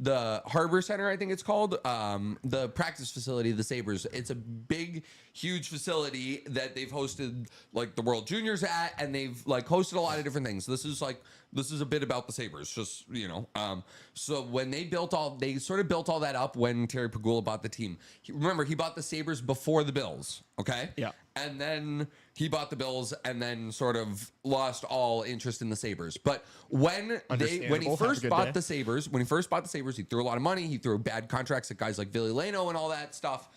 the Harbor Center, I think it's called, the practice facility of the Sabres. It's a big, huge facility that they've hosted the World Juniors at, and they've hosted a lot of different things. This is a bit about the Sabres, just so when they sort of built all that up when Terry Pegula bought the team. Remember, he bought the Sabres before the Bills, okay? Yeah. And then he bought the Bills and then sort of lost all interest in the Sabres. But when he first bought the Sabres, he threw a lot of money. He threw bad contracts at guys like Ville Leno and all that stuff.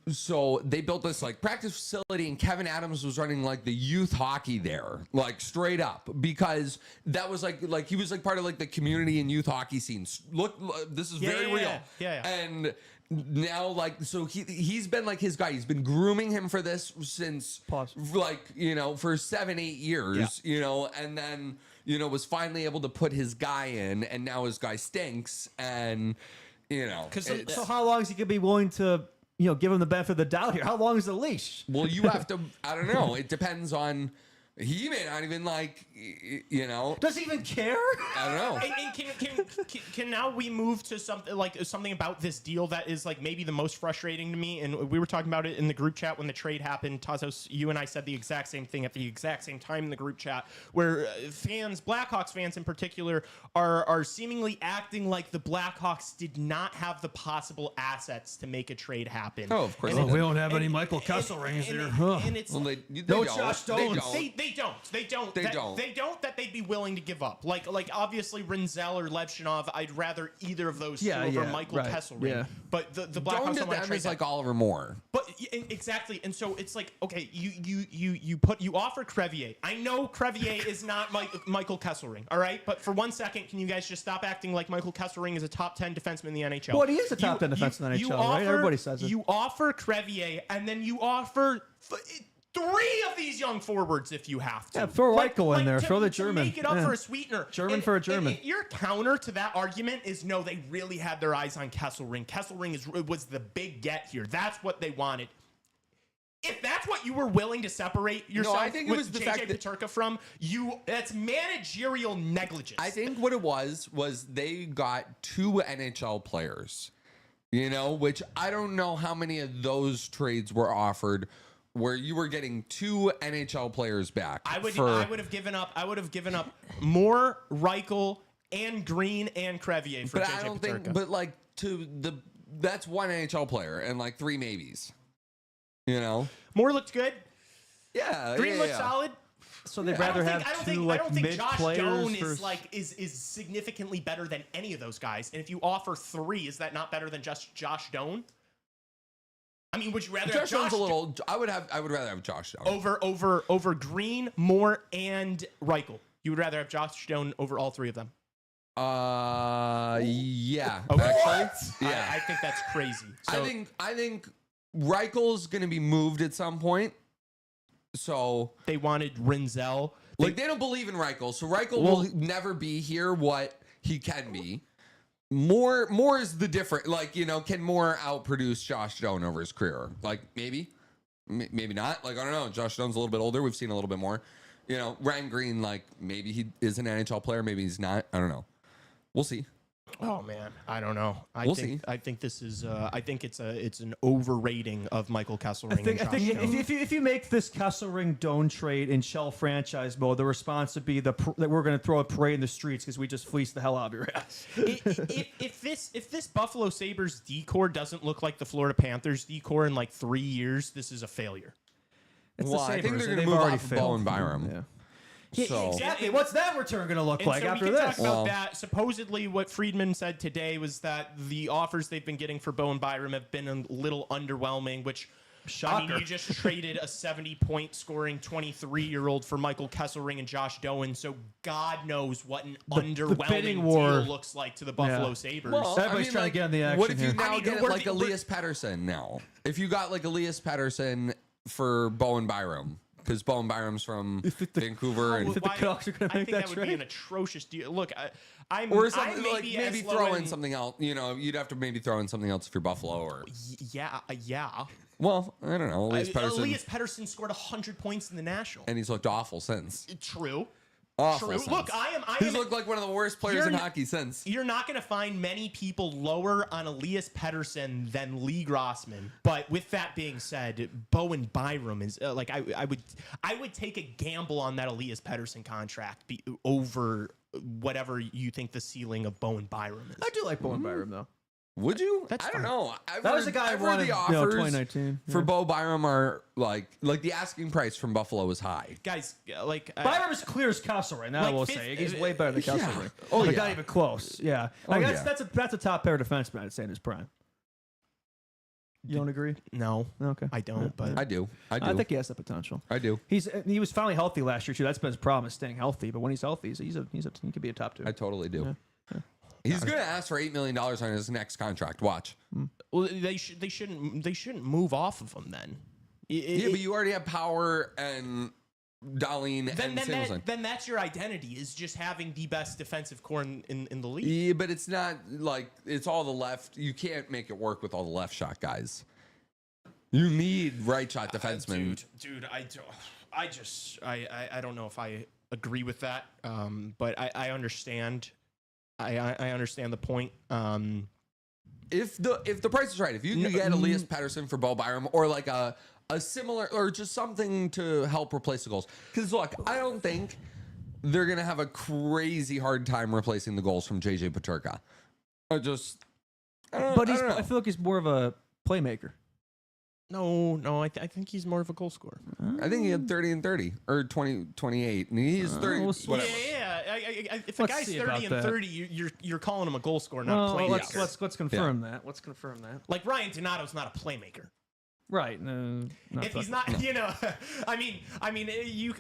So they built this practice facility, and Kevin Adams was running the youth hockey there, straight up, because that was he was part of the community and youth hockey scenes. Look, this is very real. Yeah. And now so he's been his guy. He's been grooming him for this since for 7-8 years, and then was finally able to put his guy in, and now his guy stinks, and So how long is he gonna be willing to give him the benefit of the doubt here? How long is the leash? Well, you have to. I don't know. It depends on. He may not even Does he even care? I don't know. And can now we move to something about this deal that is maybe the most frustrating to me? And we were talking about it in the group chat when the trade happened. Tassos, you and I said the exact same thing at the exact same time in the group chat, where Blackhawks fans in particular, are seemingly acting like the Blackhawks did not have the possible assets to make a trade happen. Oh, of course. We don't have any Michael Kessel rings here. And it's they No don't. Josh Stones. They don't that they'd be willing to give up. Obviously Rinzel or Levshinov, I'd rather either of those two over Michael Kesselring. Yeah. But the Don't Blackhawks to don't want to them trade is that. Oliver Moore. But exactly, and so it's okay, you offer Crevier. I know Crevier is not Michael Kesselring, all right? But for 1 second, can you guys just stop acting like Michael Kesselring is a top 10 defenseman in the NHL? Well, he is a top 10 defenseman in the NHL, right? Everybody says it. You offer Crevier, and then you offer 3 of these young forwards if you have to. Yeah, throw Eichel in there. Throw the to German. make it up Yeah. for a sweetener. German for a German. Your counter to that argument is no, they really had their eyes on Kesselring. Kesselring was the big get here. That's what they wanted. If that's what you were willing to separate yourself I think it with was the JJ fact that- Peterka from, that's managerial negligence. I think what it was they got 2 NHL players, which I don't know how many of those trades were offered where you were getting 2 NHL players back. I would have given up more Reichel and Green and Crevier for but JJ I don't Peterka. think, but like that's 1 NHL player and like 3 maybes. Moore looked good. Yeah. Green yeah, looked yeah. solid. So they'd I rather don't think, have I don't two think, like I don't think mid Josh players Doan versus- is significantly better than any of those guys. And if you offer 3, is that not better than just Josh Doan? I mean, would you rather have Josh Doan's Josh a little. I would rather have Josh Doan. over Green, Moore, and Reichel? You would rather have Josh Doan over all 3 of them? Yeah. Okay. Actually, yeah. I think that's crazy. So, I think Reichel's going to be moved at some point. So, they wanted Rinzel. they don't believe in Reichel. So Reichel will never be here what he can be. Moore is the different. Can Moore outproduce Josh Doan over his career? Maybe, maybe not. I don't know. Josh Doan's a little bit older. We've seen a little bit more. Ryan Green, maybe he is an NHL player. Maybe he's not. I don't know. We'll see. Oh man, I don't know. We'll see. I think this is. I think it's an overrating of Michael Kesselring. I think if you make this Kesselring Doan trade in shell franchise mode, the response would be that we're going to throw a parade in the streets because we just fleeced the hell out of your ass. if this Buffalo Sabres decor doesn't look like the Florida Panthers decor in 3 years, this is a failure. It's Well, the I think Sabres, they're and going to they've move already off of failed. Bowen Byram. Yeah. So Exactly. What's that return going to look And like so after we can this? talk about that. Supposedly, what Friedman said today was that the offers they've been getting for Bowen Byram have been a little underwhelming, which Shocker. you just traded a 70-point scoring 23-year-old for Michael Kesselring and Josh Doan, so God knows what an bidding underwhelming war. deal looks like to the Buffalo Yeah. Sabres. Everybody's trying to get on the action What if you here. now I mean, get we're the- Elias Pettersson now? If you got Elias Pettersson for Bowen Byram, because Bowen Byram's from Vancouver, and the Canucks are gonna I make think that that would be trade? an atrocious deal. Look, I'm or I'm something maybe maybe as throw low in something else. You'd have to maybe throw in something else if you're Buffalo, or Yeah. well, I don't know. Elias Pettersson, Elias Pettersson scored 100 points in the National. and he's looked awful since. True. Awful. True. Since. Look, I He's am. looked like one of the worst players You're in n- hockey since. You're not going to find many people lower on Elias Pettersson than Lee Grossman. But with that being said, Bowen Byram is I would take a gamble on that Elias Pettersson contract over whatever you think the ceiling of Bowen Byram is. I do like Bowen Byram, though. Would you? That's I don't fine. know. That was the guy I I've heard wanted, the offers 2019. for Bo Byram are like the asking price from Buffalo is high. Guys, Byram is clear as Kesselring. That I Like will fifth- say. He's way better than yeah. Kesselring. Oh, Like, yeah. not even close. Yeah. Oh, That's a top pair defenseman, I'd say, in his prime. You don't agree? no, Okay. I don't. But I do. I think he has the potential. I do. He was finally healthy last year too. That's been his problem, is staying healthy. But when he's healthy, he could be a top 2. I totally do. He's going to ask for $8 million on his next contract. Watch. well, they shouldn't move off of him then. Yeah, but you already have Power and Dahlin and Samuelson. Then that's your identity, is just having the best defensive core in the league. Yeah, but it's not like it's all the left. You can't make it work with all the left shot guys. You need right shot defensemen. Dude, I don't know if I agree with that. But I understand. I understand the point. If the price is right, if you can get Elias Pettersson for Bo Byram or like a similar or just something to help replace the goals. Because look, I don't think they're gonna have a crazy hard time replacing the goals from JJ Peterka. I don't know. I feel like he's more of a playmaker. No, I think he's more of a goal scorer. I think he had 30 and 30 or 20, 28. And he's 30. we'll see. Whatever. Yeah. If a Let's guy's see 30 about and that. 30, you're calling him a goal scorer, not a playmaker. Let's confirm that. Let's confirm that. Like Ryan Donato's not a playmaker. Right. No, If he's not,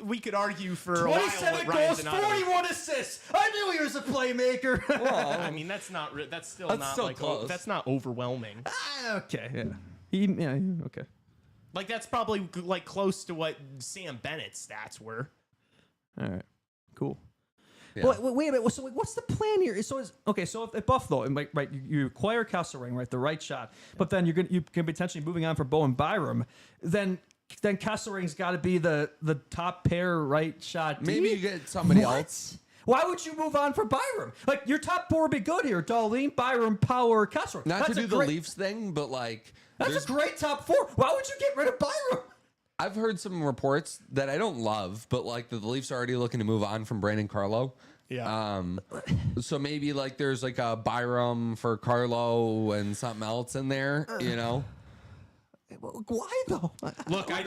we could argue for a while 27 what Ryan goals, Donato. 41 assists. I knew he was a playmaker. I mean, that's still That's not still like close. that's not overwhelming. Okay. Yeah. Okay. Like that's probably like close to what Sam Bennett's stats were. All right, cool. Yeah. But wait a minute. So what's the plan here? So if Buffalo, right, you acquire Kesselring, right, the right shot, but then you can potentially moving on for Bowen Byram, then Kesselring's got to be the top pair right shot. Maybe you get somebody What? else. Why would you move on for Byram? Like your top four would be good here: Darlene, Byram, Power, Kesselring. Not to That's do a the great- Leafs thing, but like That's a great top four. Why would you get rid of Byram? I've heard some reports that I don't love, but like the Leafs are already looking to move on from Brandon Carlo. Yeah. So maybe like there's like a Byram for Carlo and something else in there, you know? Why though? Look, I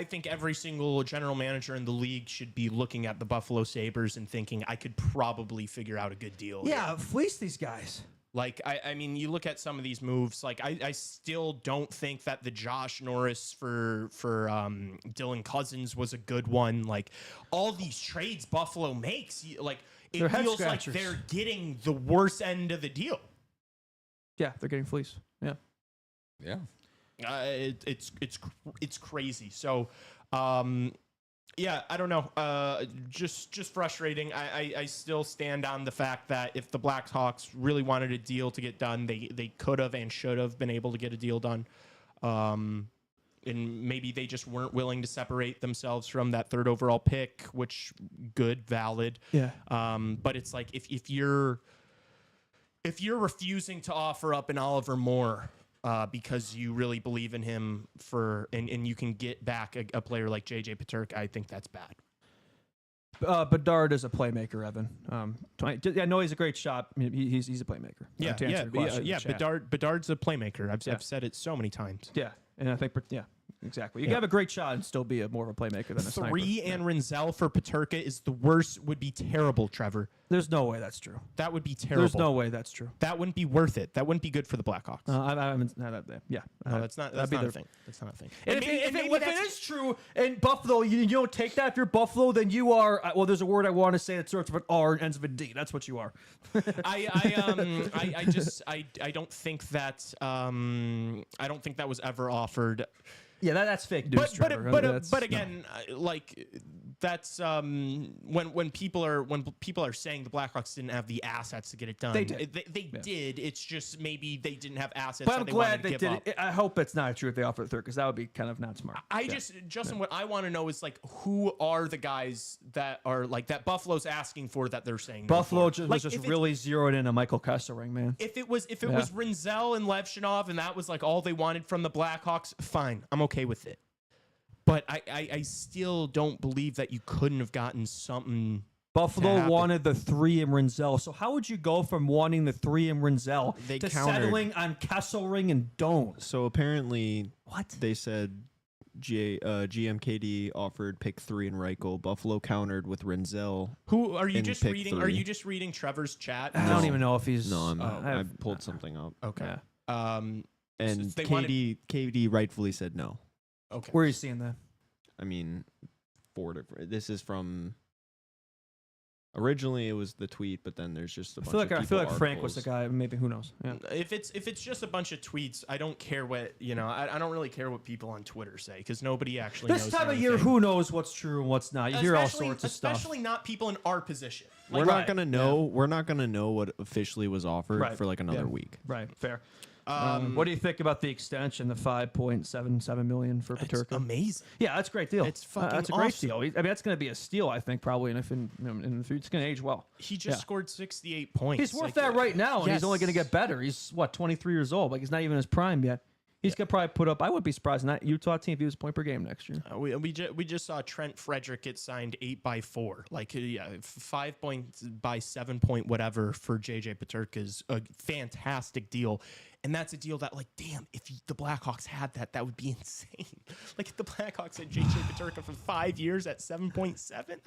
think every single general manager in the league should be looking at the Buffalo Sabres and thinking I could probably figure out a good deal. Yeah, fleece these guys. Like, I mean, you look at some of these moves. Like, I still don't think that the Josh Norris for Dylan Cousins was a good one. Like, all these trades Buffalo makes, like, it They're head feels like scratchers. they're getting the worst end of the deal. Yeah, they're getting fleece. Yeah. Yeah. It's crazy. So, yeah, I don't know. Just frustrating. I still stand on the fact that if the Blackhawks really wanted a deal to get done, they could have and should have been able to get a deal done. And maybe they just weren't willing to separate themselves from that third overall pick, which good, valid. Yeah. But it's like if you're refusing to offer up an Oliver Moore because you really believe in him and you can get back a player like JJ Peterka, I think that's bad. Bedard is a playmaker, Evan. I know he's a great shot. I mean, he's a playmaker. To answer your question in the chat. Bedard's a playmaker. I've said it so many times. Yeah, and I think exactly. You can have a great shot and still be more of a playmaker than a sniper. 3 and Rinzel for Peterka is the worst. Would be terrible, Trevor. There's no way that's true. That would be terrible. There's no way that's true. That wouldn't be worth it. That wouldn't be good for the Blackhawks. I haven't. Yeah. No, that's not a thing. That's not a thing. And if it is true in Buffalo, you don't take that. If you're Buffalo, then you are. Well, there's a word I want to say that starts with an R and ends with a D. That's what you are. I don't think that. I don't think that was ever offered. Yeah, that's fake news. But again, like that's when people are saying the Blackhawks didn't have the assets to get it done. They did. They did. It's just maybe they didn't have assets. But that I'm they glad wanted they to give did. up. I hope it's not true if they offer the third, because that would be kind of not smart. Justin, what I want to know is like who are the guys that are like that Buffalo's asking for that they're saying Buffalo no was just really zeroed in on Michael Kesselring, man. If it was Rinzel and Levshunov and that was like all they wanted from the Blackhawks, fine, I'm okay with it. But I still don't believe that you couldn't have gotten something. Buffalo wanted the 3 in Rinzel. So how would you go from wanting the 3 in Rinzel They to countered. settling on Kesselring and Doan? So apparently, What? they said GMKD offered pick 3 in Reichel. Buffalo countered with Renzel. Who are you And just pick reading? 3. Are you just reading Trevor's chat? I don't even know if he's. No, I have- pulled something up. Okay. Yeah. And they wanted- KD rightfully said no. Okay. Where are you seeing that? I mean, 4 different. This is from. Originally, it was the tweet, but then there's just a bunch of I feel like people Frank was the articles. guy. Maybe, who knows? Yeah. If it's just a bunch of tweets, I don't care what I don't really care what people on Twitter say because nobody actually knows. This time of anything. year, who knows what's true and what's not? You hear all Especially- sorts of stuff. Especially not people in our position. We're Like, not gonna know. We're not gonna know what officially was offered Right. for like another Yeah. week. Right, fair. What do you think about the extension, the $5.77 million for It's Peterka? amazing. Yeah, that's a great deal. It's fucking That's a great awesome. deal. I mean, that's going to be a steal, I think, probably, and if in the future, it's going to age well. He just Yeah. scored 68 points. He's worth Like, that right now, and he's only going to yes. get better. He's 23 years old. Like, he's not even in his prime yet. He's going to probably put up. I wouldn't be surprised in that Utah team if he was a point per game next year. We just saw Trent Frederick get signed 8x4, like 5 points by 7 point whatever for JJ Peterka is a fantastic deal, and that's a deal that like damn if the Blackhawks had that would be insane. Like if the Blackhawks had JJ Peterka for 5 years at 7.7.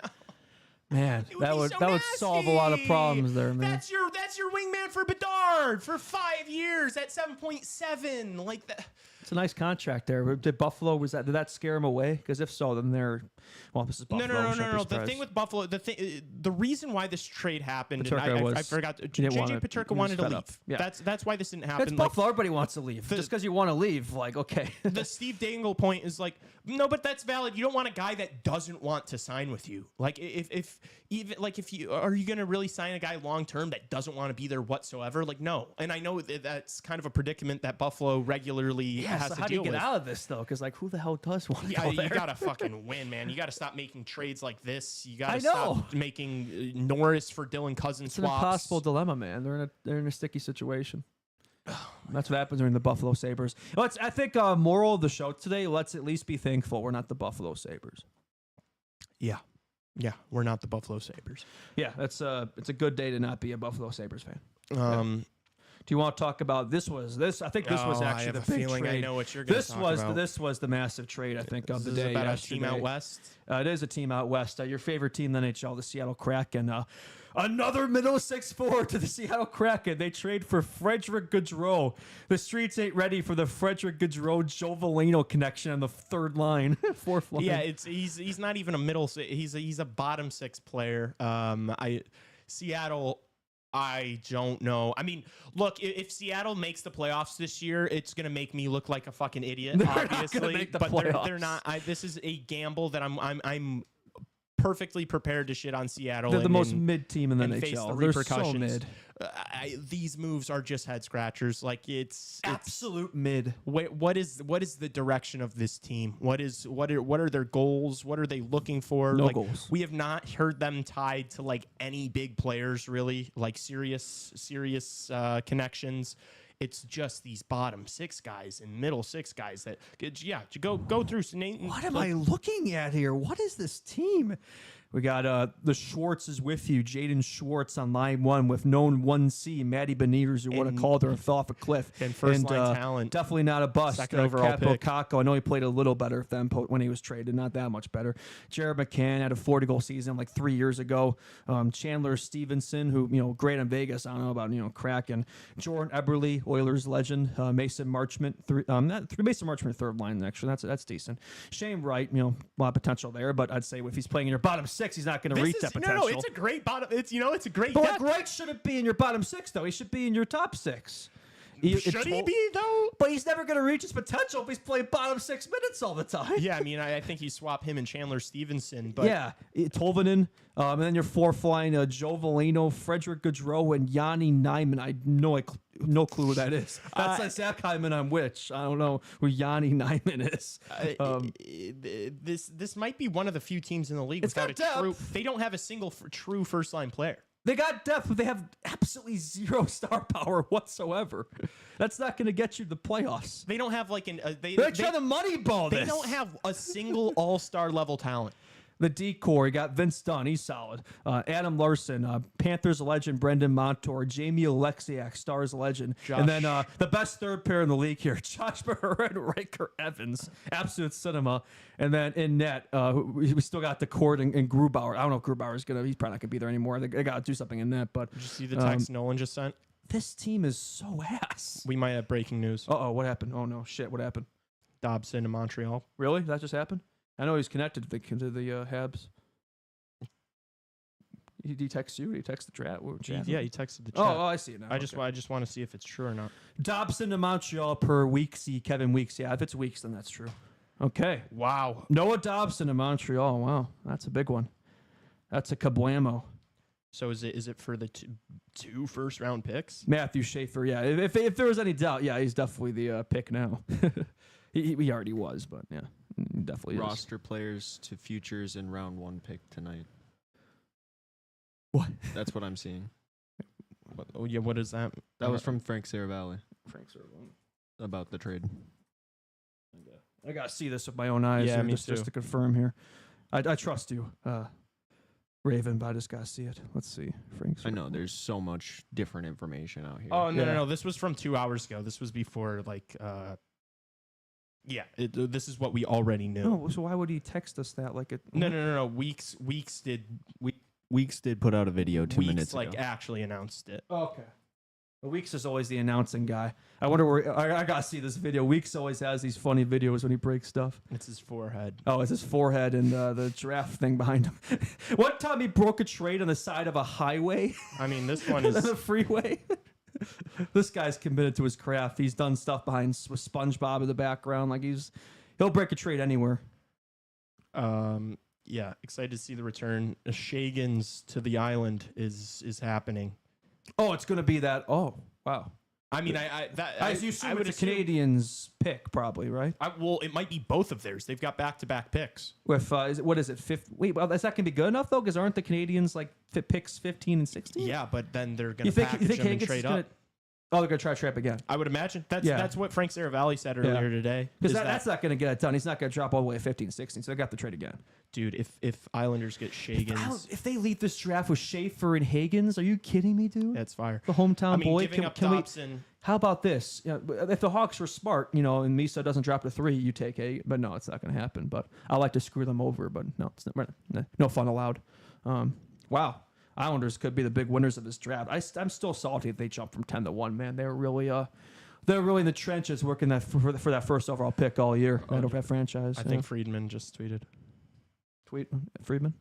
Man, It that be would so that would solve a lot of nasty. problems there, man. That's your wingman for Bedard for 5 years at 7.7. Like that. It's a nice contract there. Did Buffalo did that scare him away? Because if so, then this is Buffalo. No. The thing with Buffalo, the reason why this trade happened, and I forgot. JJ Peterka wanted to leave. Yeah. That's why this didn't happen. It's Buffalo. Everybody wants to leave. Just because you want to leave, like, okay. The Steve Dangle point is like, no, but that's valid. You don't want a guy that doesn't want to sign with you. Like, if you are you gonna really sign a guy long term that doesn't want to be there whatsoever? Like, no. And I know that's kind of a predicament that Buffalo regularly has to deal with. How do you get out of this though? Because like, who the hell does want to go there? You gotta fucking win, man. You gotta stop making trades like this. You gotta stop making Norris for Dylan Cousins It's swaps. an impossible dilemma, man. They're in a sticky situation. That's what happens during the Buffalo Sabres. I think moral of the show today, let's at least be thankful we're not the Buffalo Sabres. Yeah, we're not the Buffalo Sabres. Yeah, it's a good day to not be a Buffalo Sabres fan. Do you want to talk about this? I think this was actually the big trade. I know what you're going to talk about. This was the massive trade, I think, of the day. About a team out west? It is a team out west. Your favorite team in the NHL, the Seattle Kraken. Another middle 6-4 to the Seattle Kraken. They trade for Frederick Gaudreau. The streets ain't ready for the Frederick Gaudreau-Joe Veleno connection on the third line, fourth line. Yeah, he's not even a middle. He's a bottom six player. Seattle. I don't know. I mean, look, if Seattle makes the playoffs this year, it's going to make me look like a fucking idiot, obviously. They're not. This is a gamble that I'm perfectly prepared to shit on Seattle. They're the most mid team in the NHL. Face the They're repercussions. so mid. These moves are just head scratchers. Like it's absolute mid. What is the direction of this team? What are their goals? What are they looking for? No goals. We have not heard them tied to like any big players, really, like serious connections. It's just these bottom six guys and middle six guys that go through. What am I looking at here? What is this team? We got the Schwartz is with you, Jaden Schwartz on line one with known 1C, Maddie Benitez, who would have called her and fell off a cliff. And first line talent. Definitely not a bust. Second overall pick. Kako, I know he played a little better than when he was traded, not that much better. Jared McCann had a 40-goal season like 3 years ago. Chandler Stevenson, who, great in Vegas. I don't know about, Kraken. Jordan Eberle, Oilers legend. Mason Marchment, Mason Marchment third line, actually. That's decent. Shane Wright, a lot of potential there, but I'd say if he's playing in your bottom six, he's not going to reach that potential. No, it's a great bottom. It's a great. But like Wright shouldn't be in your bottom six, though. He should be in your top six. Should he be though? But he's never going to reach his potential if he's playing bottom 6 minutes all the time. Yeah, I mean, I think you swap him and Chandler Stevenson. But yeah, Tolvanen, and then your fourth line, Joe Veleno, Frederick Gaudreau, and Yanni Nyman. I no clue who that is. That's like Zach Hyman on which. I don't know who Yanni Nyman is. This might be one of the few teams in the league without a true. They don't have a single true first line player. They got depth, but they have absolutely zero star power whatsoever. That's not going to get you to the playoffs. They don't have they're trying to moneyball this. They don't have a single all-star level talent. The decor, you got Vince Dunn, he's solid. Adam Larson, Panthers legend Brendan Montour, Jamie Alexiak, Stars legend. Josh. And then the best third pair in the league here, Josh Mahura and Riker Evans, absolute cinema. And then in net, we still got the Court and Grubauer. I don't know if Grubauer's he's probably not going to be there anymore. They got to do something in net. But did you see the text Nolan just sent? This team is so ass. We might have breaking news. Uh-oh, what happened? Oh, no, shit, what happened? Dobson in Montreal. Really? That just happened? I know he's connected to the Habs. Did he text you? Did he text the chat? Yeah, he texted the chat. Oh, I see it now. I just want to see if it's true or not. Dobson to Montreal per Weeksy, Kevin Weeks. Yeah, if it's Weeks, then that's true. Okay. Wow. Noah Dobson to Montreal. Wow, that's a big one. That's a kablamo. So is it for the two first round picks? Matthew Schaefer. Yeah, if there was any doubt, yeah, he's definitely the pick now. he already was, but yeah, definitely roster players to futures in round 1 pick tonight. What? That's what I'm seeing. What is that? That was from Frank Saravalli Frank Saravalli about the trade. I gotta see this with my own eyes. Yeah, me too. Just to confirm here. I trust you, Raven, but I just gotta see it. Let's see, Frank Saravalli. I know there's so much different information out here. Oh no. This was from 2 hours ago. This was before this is what we already knew. No, so why would he text us that? Like it? No. Weeks did Weeks did put out a video 2 minutes ago. Actually announced it. Oh, okay. Weeks is always the announcing guy. I wonder where I gotta see this video. Weeks always has these funny videos when he breaks stuff. It's his forehead. Oh, it's his forehead and the giraffe thing behind him. One time he broke a trade on the side of a highway. I mean, this one On is the freeway. This guy's committed to his craft. He's done stuff behind with SpongeBob in the background. Like he'll break a trade anywhere. yeah, excited to see the return. Shagans to the island is happening. Oh, it's gonna be that. Oh, wow. I mean, I assume would it's a Canadians pick, probably, right? well, it might be both of theirs. They've got back-to-back picks. With what is it? Fifth? Wait, well, is that gonna be good enough though? Because aren't the Canadians like picks 15 and 16? Yeah, but then they're going You to think package them and Canadians trade gonna, up. Oh, they're gonna try to trade up again. I would imagine that's Yeah. that's what Frank Saravalli said earlier today. Because is that's not gonna get it done. He's not gonna drop all the way to 15, 16. So they got to trade again. dude. If Islanders get Shagans, If they lead this draft with Schaefer and Hagens, are you kidding me, dude? that's fire. The hometown I mean, boy. giving up can we? Dobson. How about this? You know, if the Hawks were smart, you know, and Misa doesn't drop to 3, you take 8. But no, it's not going to happen. But I like to screw them over. But no, it's not, no fun allowed. Wow, Islanders could be the big winners of this draft. I'm still salty that they jumped from 10 to 1. Man, they're really in the trenches working that for that first overall pick all year. That franchise. I think Friedman just tweeted. Tweet Friedman.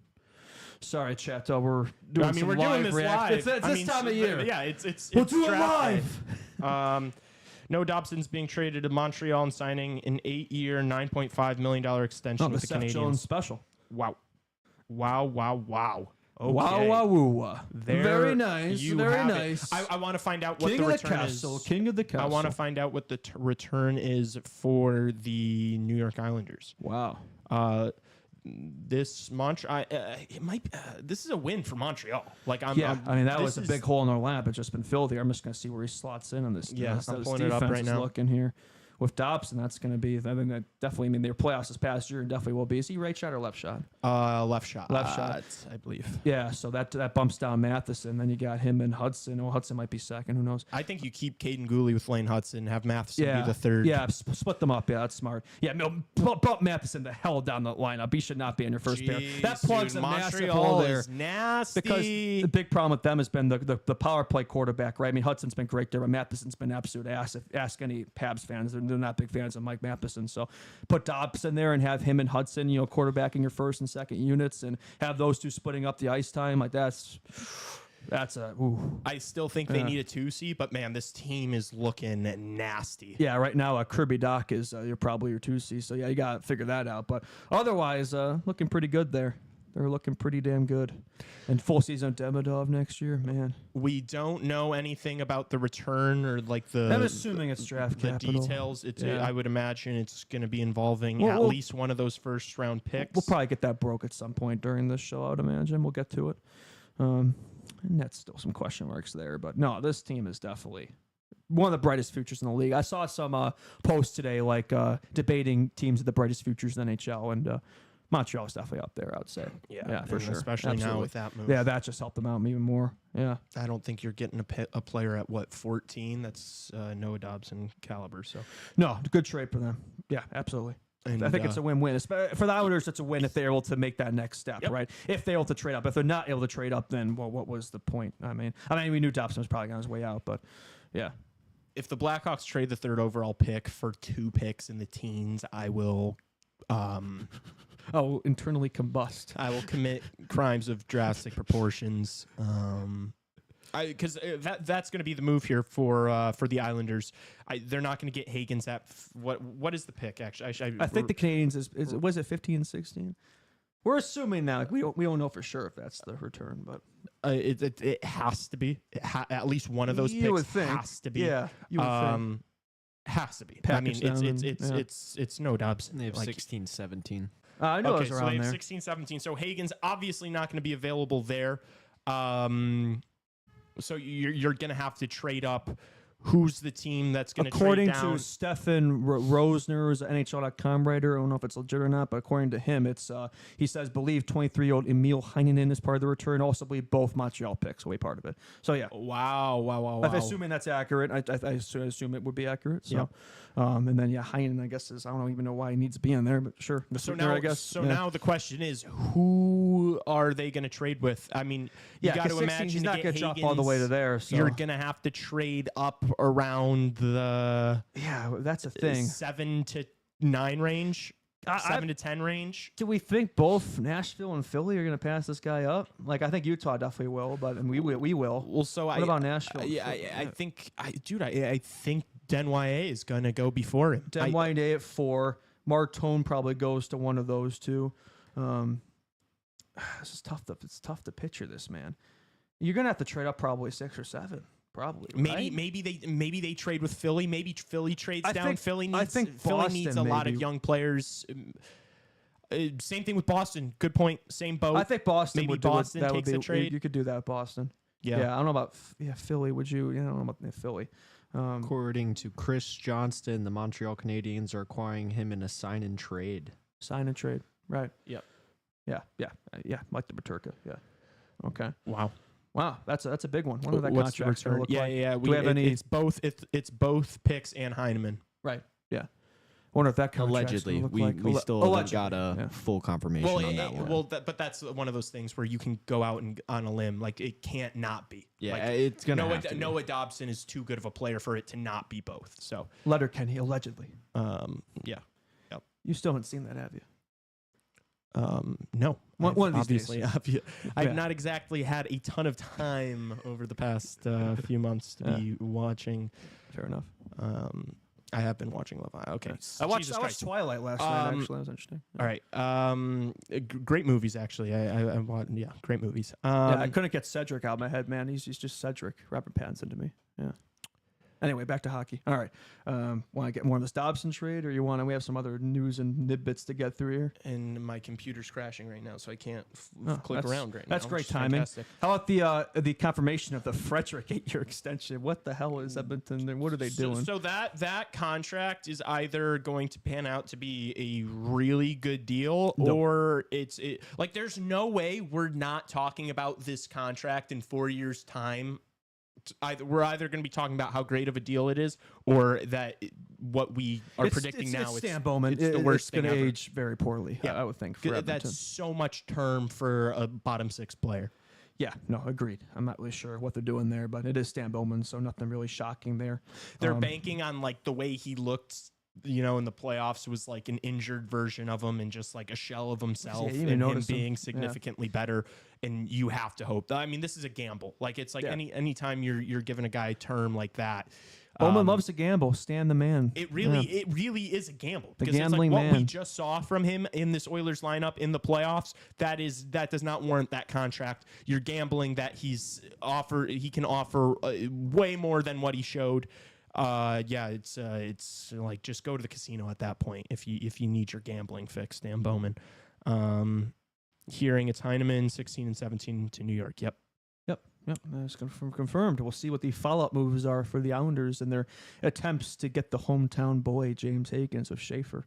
Sorry, Chateau. We're doing. I mean, some we're doing live this react. live. It's this time of year. Yeah, it's We'll do it draft live. day. No, Dobson's being traded to Montreal and signing an 8-year, $9.5 million extension Oh, the with the Seth Jones Canadiens. special. Wow. Okay. Wow, wow, woo. There Very nice. you Very have it. nice. I want to find out what King the of the return castle. is. King of the castle. I want to find out what the return is for the New York Islanders. Wow. This it might. This is a win for Montreal. Like I mean, that was a big hole in our lineup. It's just been filled here. I'm just going to see where he slots in on this. Yeah, this, I'm this pulling it up defense right is now. Looking here with Dobson, that's going to be. I think that definitely. I mean, their playoffs this past year and definitely will be. Is he right shot or left shot? left shot. Left shot. I believe. Yeah, so that bumps down Matheson. Then you got him and Hudson. Oh, Hudson might be second. Who knows? I think you keep Caden Gooley with Lane Hudson, have Matheson be the third. Yeah, split them up. Yeah, that's smart. Yeah, bump Matheson the hell down the lineup. He should not be in your first pair. That plugs a massive hole there. Is nasty. Because the big problem with them has been the power play quarterback, right? I mean, Hudson's been great there, but Matheson's been absolute ass. If ask any Habs fans, they're not big fans of Mike Matheson. So put Dobson there and have him and Hudson, you know, quarterbacking your first and second units, and have those two splitting up the ice time. Like that's a. Ooh. I still think they need a 2C, but man, this team is looking nasty. Yeah, right now Kirby Doc is you're probably your 2C. So yeah, you got to figure that out. But otherwise, looking pretty good there. They're looking pretty damn good. And full season Demidov next year, man. We don't know anything about the return or like the. I'm assuming it's draft the capital. details. Yeah. I would imagine it's going to be involving Well, at we'll- least one of those first round picks. We'll probably get that broke at some point during this show, I would imagine. We'll get to it. And that's still some question marks there. But no, this team is definitely one of the brightest futures in the league. I saw some posts today like debating teams with the brightest futures in the NHL, and Montreal is definitely up there, I would say. Yeah, for and sure. especially now Absolutely. with that move. Yeah, that just helped them out even more. Yeah. I don't think you're getting a player at 14. That's Noah Dobson caliber. So No, good trade for them. Yeah, absolutely. And, I think it's a win-win. For the Islanders, it's a win if they're able to make that next step, Yep. right? If they're able to trade up. If they're not able to trade up, then well, what was the point? I mean, we knew Dobson was probably on his way out, but yeah. if the Blackhawks trade the 3rd overall pick for 2 picks in the teens, I will. Internally combust. I will commit crimes of drastic proportions. Because that's going to be the move here for the Islanders. They're not going to get Hagens at what is the pick actually? I think the Canadians was it 15 and 16? We're assuming now. Like we don't know for sure if that's the return, but it has to be. At least one of those you would picks think. has to be. Yeah, you would think. Has to be. Package I mean, down and- it's no Dobson. They have Like, 16, 17. I know it was so they around have there. 16, 17. So Hagen's obviously not going to be available there. So you're going to have to trade up. Who's the team that's going to trade According down? to Stefan Rosner, who's an NHL.com writer, I don't know if it's legit or not, but according to him, it's he says believe 23-year-old Emil Heinonen is part of the return. Also believe both Montreal picks will be part of it. So yeah, Wow. if assuming that's accurate, I assume it would be accurate. So, and then Heinonen, I guess I don't even know why he needs to be in there, but sure. So There, now, I guess. now the question is, who who are they going to trade with? I mean, you got to 'cause 16, imagine he's to not get going to drop all the Higgins, way to there. So you're going to have to trade up around the that's a thing. 7 to 9 range, 7 to 10 range. Do we think both Nashville and Philly are going to pass this guy up? Like, I think Utah definitely will, but and we will. Well, so what about Nashville? I think, I think Denye is going to go before him. Denye at 4. Martone probably goes to one of those two. This is tough. It's tough to picture this, man. You're gonna have to trade up probably 6 or 7, probably. Right? Maybe they trade with Philly. Maybe Philly trades down. Philly needs Boston needs a lot of maybe. young players. Same thing with Boston. Good point. Same boat. I think Boston Maybe would Boston do it. That takes would a be, trade. You could do that with Boston. Yeah. I don't know about Philly. Would you? I don't know about Philly. According to Chris Johnston, the Montreal Canadiens are acquiring him in a sign and trade. Sign and trade. Right. Yep. Yeah. Like the Peterka. Yeah. Okay. Wow. That's a big one. What are that What's the contract's gonna return? look like? Yeah. Do we have any? It's both picks and Heineman. Right. Yeah. I wonder if that contract's Allegedly, gonna look we like. still haven't Allegedly. got a full confirmation on that one. But that's one of those things where you can go out and on a limb. Like it can't not be. Yeah, like, it's gonna have to be. Noah Dobson is too good of a player for it to not be both. So Letterkenny, allegedly. yeah. You still haven't seen that, have you? No. One of these obviously, days. I've not exactly had a ton of time over the past few months to be watching. Fair enough. I have been watching Love Island. Okay. I watched Jesus Christ. Twilight last night. Actually, that was interesting. All right. Great movies, actually. I want, great movies. I couldn't get Cedric out of my head, man. He's just Cedric. Robert Pattinson to me. Yeah. Anyway, back to hockey. All right. Want to get more on this Dobson trade, or we have some other news and nidbits to get through here? And my computer's crashing right now, so I can't click That's- around right now. That's great which is timing. fantastic. How about the confirmation of the Frederick 8-year extension? What the hell is Edmonton? What are they doing? So that contract is either going to pan out to be a really good deal, or like there's no way we're not talking about this contract in 4 years' time. We're either going to be talking about how great of a deal it is, or that what we are predicting now. It's Stan Bowman. It's the worst It's going thing to ever. age very poorly. Yeah. I would think for Edmonton. That's so much term for a bottom 6 player. Yeah, no, agreed. I'm not really sure what they're doing there, but it is Stan Bowman, so nothing really shocking there. They're banking on like the way he looked, in the playoffs was like an injured version of him and just like a shell of himself, you and him notice him. being significantly better. And you have to hope. I mean, this is a gamble. Like it's like any time you're giving a guy a term like that. Bowman loves to gamble. Stan the man. It really is a gamble. The Because gambling it's like what we man. just saw from him in this Oilers lineup in the playoffs. That does not warrant that contract. You're gambling that he can offer way more than what he showed. It's like just go to the casino at that point if you need your gambling fix, Dan Bowman. Hearing it's Heineman 16 and 17 to New York. Yep. That's confirmed. We'll see what the follow-up moves are for the Islanders and their attempts to get the hometown boy James Higgins of Schaefer.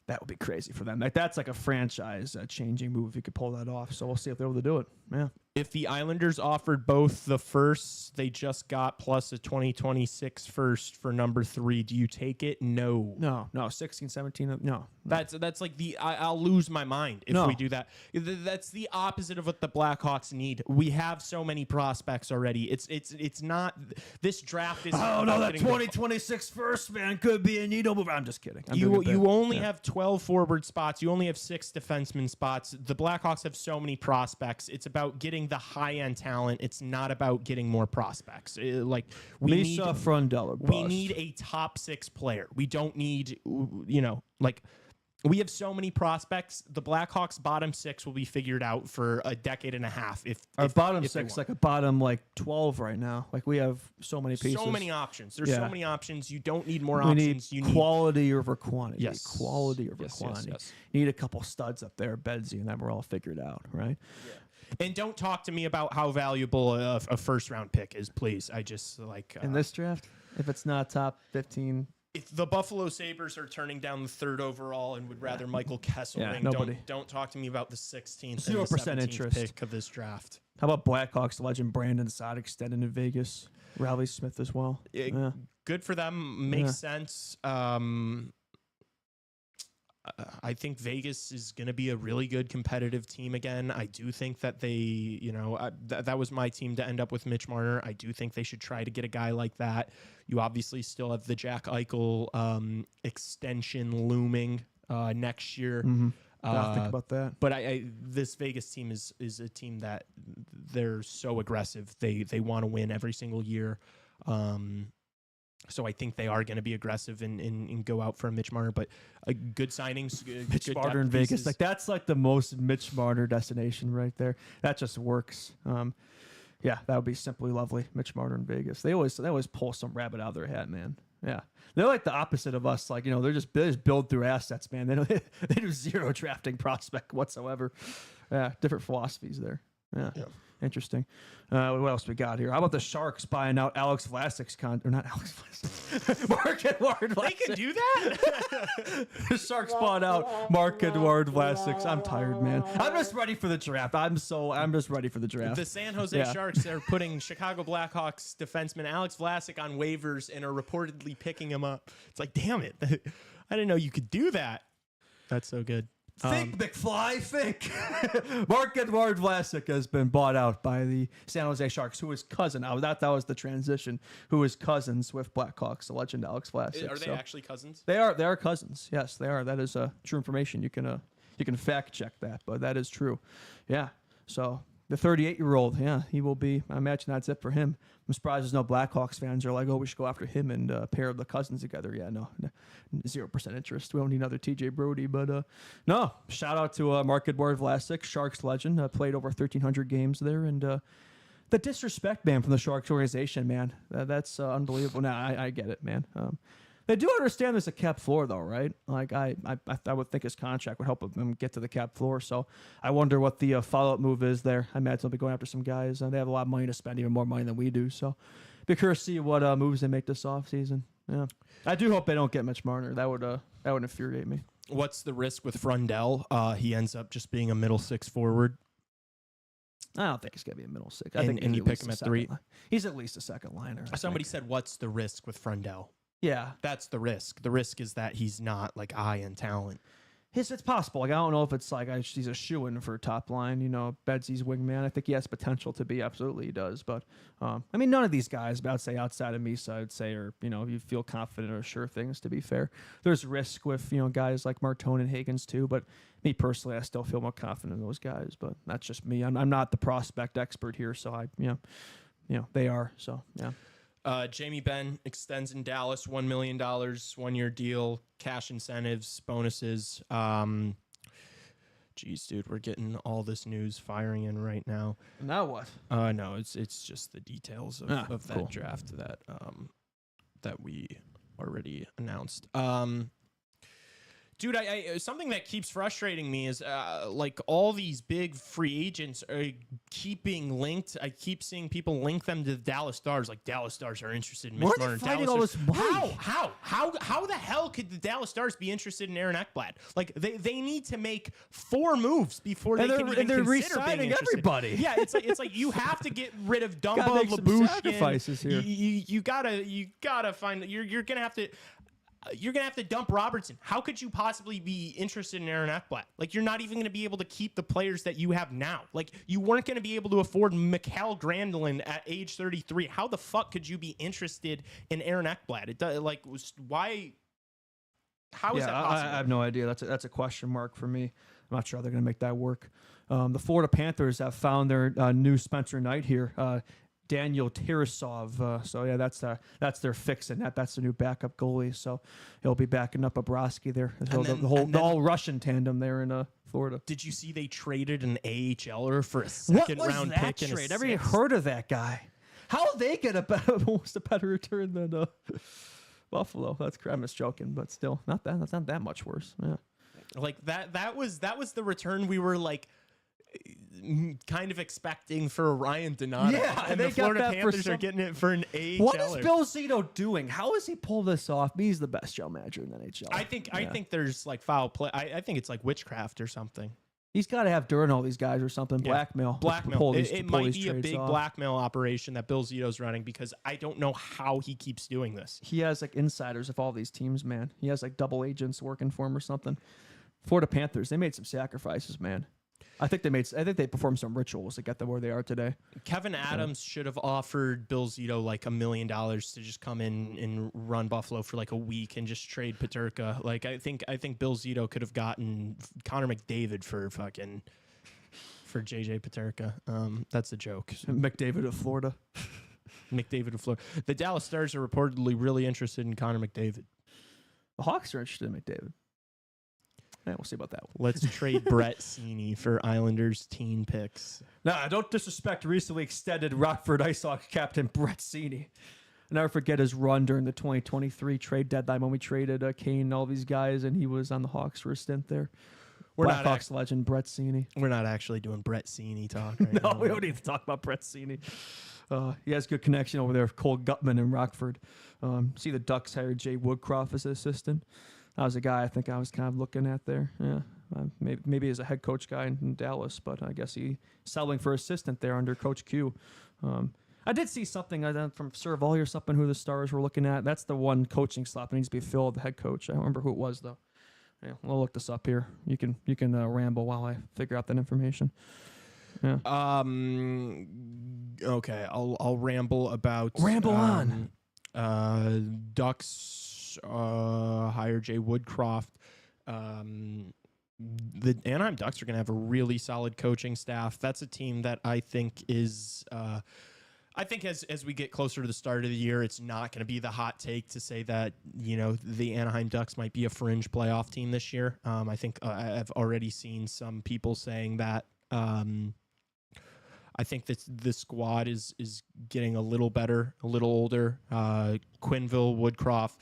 That would be crazy for them. That's like a franchise changing move if you could pull that off. So we'll see if they're able to do it. Yeah. If the Islanders offered both the firsts they just got plus a 2026 first for number 3, do you take it? No. 16, 17. No. That's like I'll lose my mind if No. we do that. That's the opposite of what the Blackhawks need. We have so many prospects already. It's not this draft is. Oh no, that 2026 first man could be a needle mover. I'm just kidding. You only have 12 forward spots. You only have 6 defenseman spots. The Blackhawks have so many prospects. It's about getting the high-end talent. It's not about getting more prospects. We Lisa Frundell. We need a top 6 player. We don't need, we have so many prospects. The Blackhawks' bottom 6 will be figured out for a decade and a half. Our bottom 6, like a bottom 12 right now. Like we have so many pieces. So many options. There's Yeah. so many options. You don't need more We options. need You quality over quantity. Yes. Quality over Yes, quantity. yes. You need a couple studs up there, Bedsy, and then we're all figured out, right? And don't talk to me about how valuable a first-round pick is, please. I just like In this draft, if it's not top 15, if the Buffalo Sabres are turning down the 3rd overall and would rather Michael Kesselring, nobody. don't talk to me about the 16th 0% and the 17th interest. pick of this draft. how about Blackhawks legend Brandon Saad extended in Vegas? Riley Smith as well. Good for them. Makes sense. I think Vegas is going to be a really good competitive team again. I do think that they, that was my team to end up with Mitch Marner. I do think they should try to get a guy like that. You obviously still have the Jack Eichel extension looming next year. Gotta think about that. But this Vegas team is a team that they're so aggressive. They want to win every single year. So I think they are going to be aggressive and go out for a Mitch Marner, but good signings. Mitch good Marner in depth Vegas, pieces. like that's like the most Mitch Marner destination right there. That just works. Yeah, that would be simply lovely. Mitch Marner in Vegas. They always pull some rabbit out of their hat, man. Yeah, they're like the opposite of us. Like they just build through assets, man. They do zero drafting prospect whatsoever. Yeah, different philosophies there. Yeah. Interesting. What else we got here? How about the Sharks buying out Alex Vlasic's or not Alex Vlasic? Mark-Edouard Vlasic. They can do that? The Sharks bought out Mark-Edouard Vlasic. I'm tired, man. I'm just ready for the draft. I'm just ready for the draft. The San Jose Sharks are putting Chicago Blackhawks defenseman Alex Vlasic on waivers and are reportedly picking him up. It's like, damn it. I didn't know you could do that. That's so good. Think, McFly, think. Mark-Edouard Vlasic has been bought out by the San Jose Sharks, who is cousin. That was the transition. Who is cousins with Blackhawks, the legend Alex Vlasic. Are they actually cousins? They are cousins. Yes, they are. That is true information. You can fact check that, but that is true. Yeah. So the 38-year-old, he will be. I imagine that's it for him. I'm surprised there's no Blackhawks fans are like, oh, we should go after him and pair the cousins together. Yeah, no, 0% interest. We don't need another TJ Brody, but no. Shout out to Mark-Edouard Vlasic, Sharks legend. Played over 1,300 games there, and the disrespect, man, from the Sharks organization, man, that's unbelievable. Now I get it, man. They do understand there's a cap floor, though, right? Like I would think his contract would help him get to the cap floor. So I wonder what the follow-up move is there. I imagine they'll be going after some guys. They have a lot of money to spend, even more money than we do. So be curious to see what moves they make this offseason. Yeah, I do hope they don't get Mitch Marner. That would infuriate me. What's the risk with Frundell? He ends up just being a middle six forward. I don't think he's going to be a middle six. And you pick him at 3. He's at least a second liner. Somebody said, what's the risk with Frundell? Yeah. That's the risk. The risk is that he's not like eye and talent. It's possible. Like I don't know if it's like he's a shoo-in for top line. Bedsy's wingman. I think he has potential to be. Absolutely, he does. But I mean, none of these guys, but I'd say outside of Misa, I'd say, or you feel confident or sure things. To be fair, there's risk with guys like Martone and Higgins too. But me personally, I still feel more confident in those guys. But that's just me. I'm not the prospect expert here, so they are. So yeah. Jamie Benn extends in Dallas, $1 million, 1-year deal, cash incentives, bonuses. Geez, dude, we're getting all this news firing in right now. Now what? No, it's just the details of that draft that we already announced. Dude, I something that keeps frustrating me is like all these big free agents are keeping linked. I keep seeing people link them to the Dallas Stars. Like Dallas Stars are interested in Mitch Marner. All this money? How the hell could the Dallas Stars be interested in Aaron Ekblad? Like they need to make 4 moves before they can even consider re-signing being interested. everybody. Yeah, it's like you have to get rid of Dumba, Gotta make some Labushkin. sacrifices here. You gotta find. You're gonna have to. You're going to have to dump Robertson. How could you possibly be interested in Aaron Ekblad? Like, you're not even going to be able to keep the players that you have now. Like, you weren't going to be able to afford Mikael Granlund at age 33. How the fuck could you be interested in Aaron Ekblad? It does, like, why? How is that possible? I have no idea. That's a question mark for me. I'm not sure how they're going to make that work. The Florida Panthers have found their new Spencer Knight here. Daniel Tarasov. So yeah, that's their fix, and that's the new backup goalie. So he'll be backing up Bobrovsky there. The whole Russian tandem there in Florida. Did you see they traded an AHLer for a second round pick? Trade? I never even heard of that guy. How they get almost a better return than Buffalo? I'm just joking, but still, that's not that much worse. Yeah, like that was the return we were like kind of expecting for Ryan Donato. Yeah, and the Florida Panthers are getting it for an AHL. What is Bill Zito doing? How has he pulled this off? He's the best general manager in the NHL. I think there's like foul play. I think it's like witchcraft or something. He's got to have during all these guys or something. Yeah. Blackmail. It might be a big blackmail operation that Bill Zito's running, because I don't know how he keeps doing this. He has like insiders of all these teams, man. He has like double agents working for him or something. Florida Panthers, they made some sacrifices, man. I think they performed some rituals to get them where they are today. Kevin Adams should have offered Bill Zito like $1 million to just come in and run Buffalo for like a week and just trade Peterka. Like I think Bill Zito could have gotten Connor McDavid for JJ Peterka. That's a joke. McDavid of Florida. McDavid of Florida. The Dallas Stars are reportedly really interested in Connor McDavid. The Hawks are interested in McDavid. Yeah, we'll see about that one. Let's trade Brett Seney for Islanders teen picks. Nah, don't disrespect recently extended Rockford Ice Hawks captain Brett Seney. I'll never forget his run during the 2023 trade deadline when we traded Kane and all these guys, and he was on the Hawks for a stint there. Blackhawks legend Brett Seney. We're not actually doing Brett Seney talk right now. No, we don't need to talk about Brett Seney. He has good connection over there with Cole Gutman in Rockford. See, the Ducks hired Jay Woodcroft as an assistant. That was a guy I think I was kind of looking at there. Yeah, maybe as a head coach guy in Dallas, but I guess he settling for assistant there under Coach Q. I did see something from Sir Volley or something who the Stars were looking at. That's the one coaching slot that needs to be filled, the head coach. I don't remember who it was though. Yeah, I'll look this up here. You can ramble while I figure out that information. Yeah. Okay, I'll ramble about on. Ducks hire Jay Woodcroft. The Anaheim Ducks are going to have a really solid coaching staff. That's a team that I think is. I think as we get closer to the start of the year, it's not going to be the hot take to say that the Anaheim Ducks might be a fringe playoff team this year. I think I've already seen some people saying that. I think that the squad is getting a little better, a little older. Quinville, Woodcroft.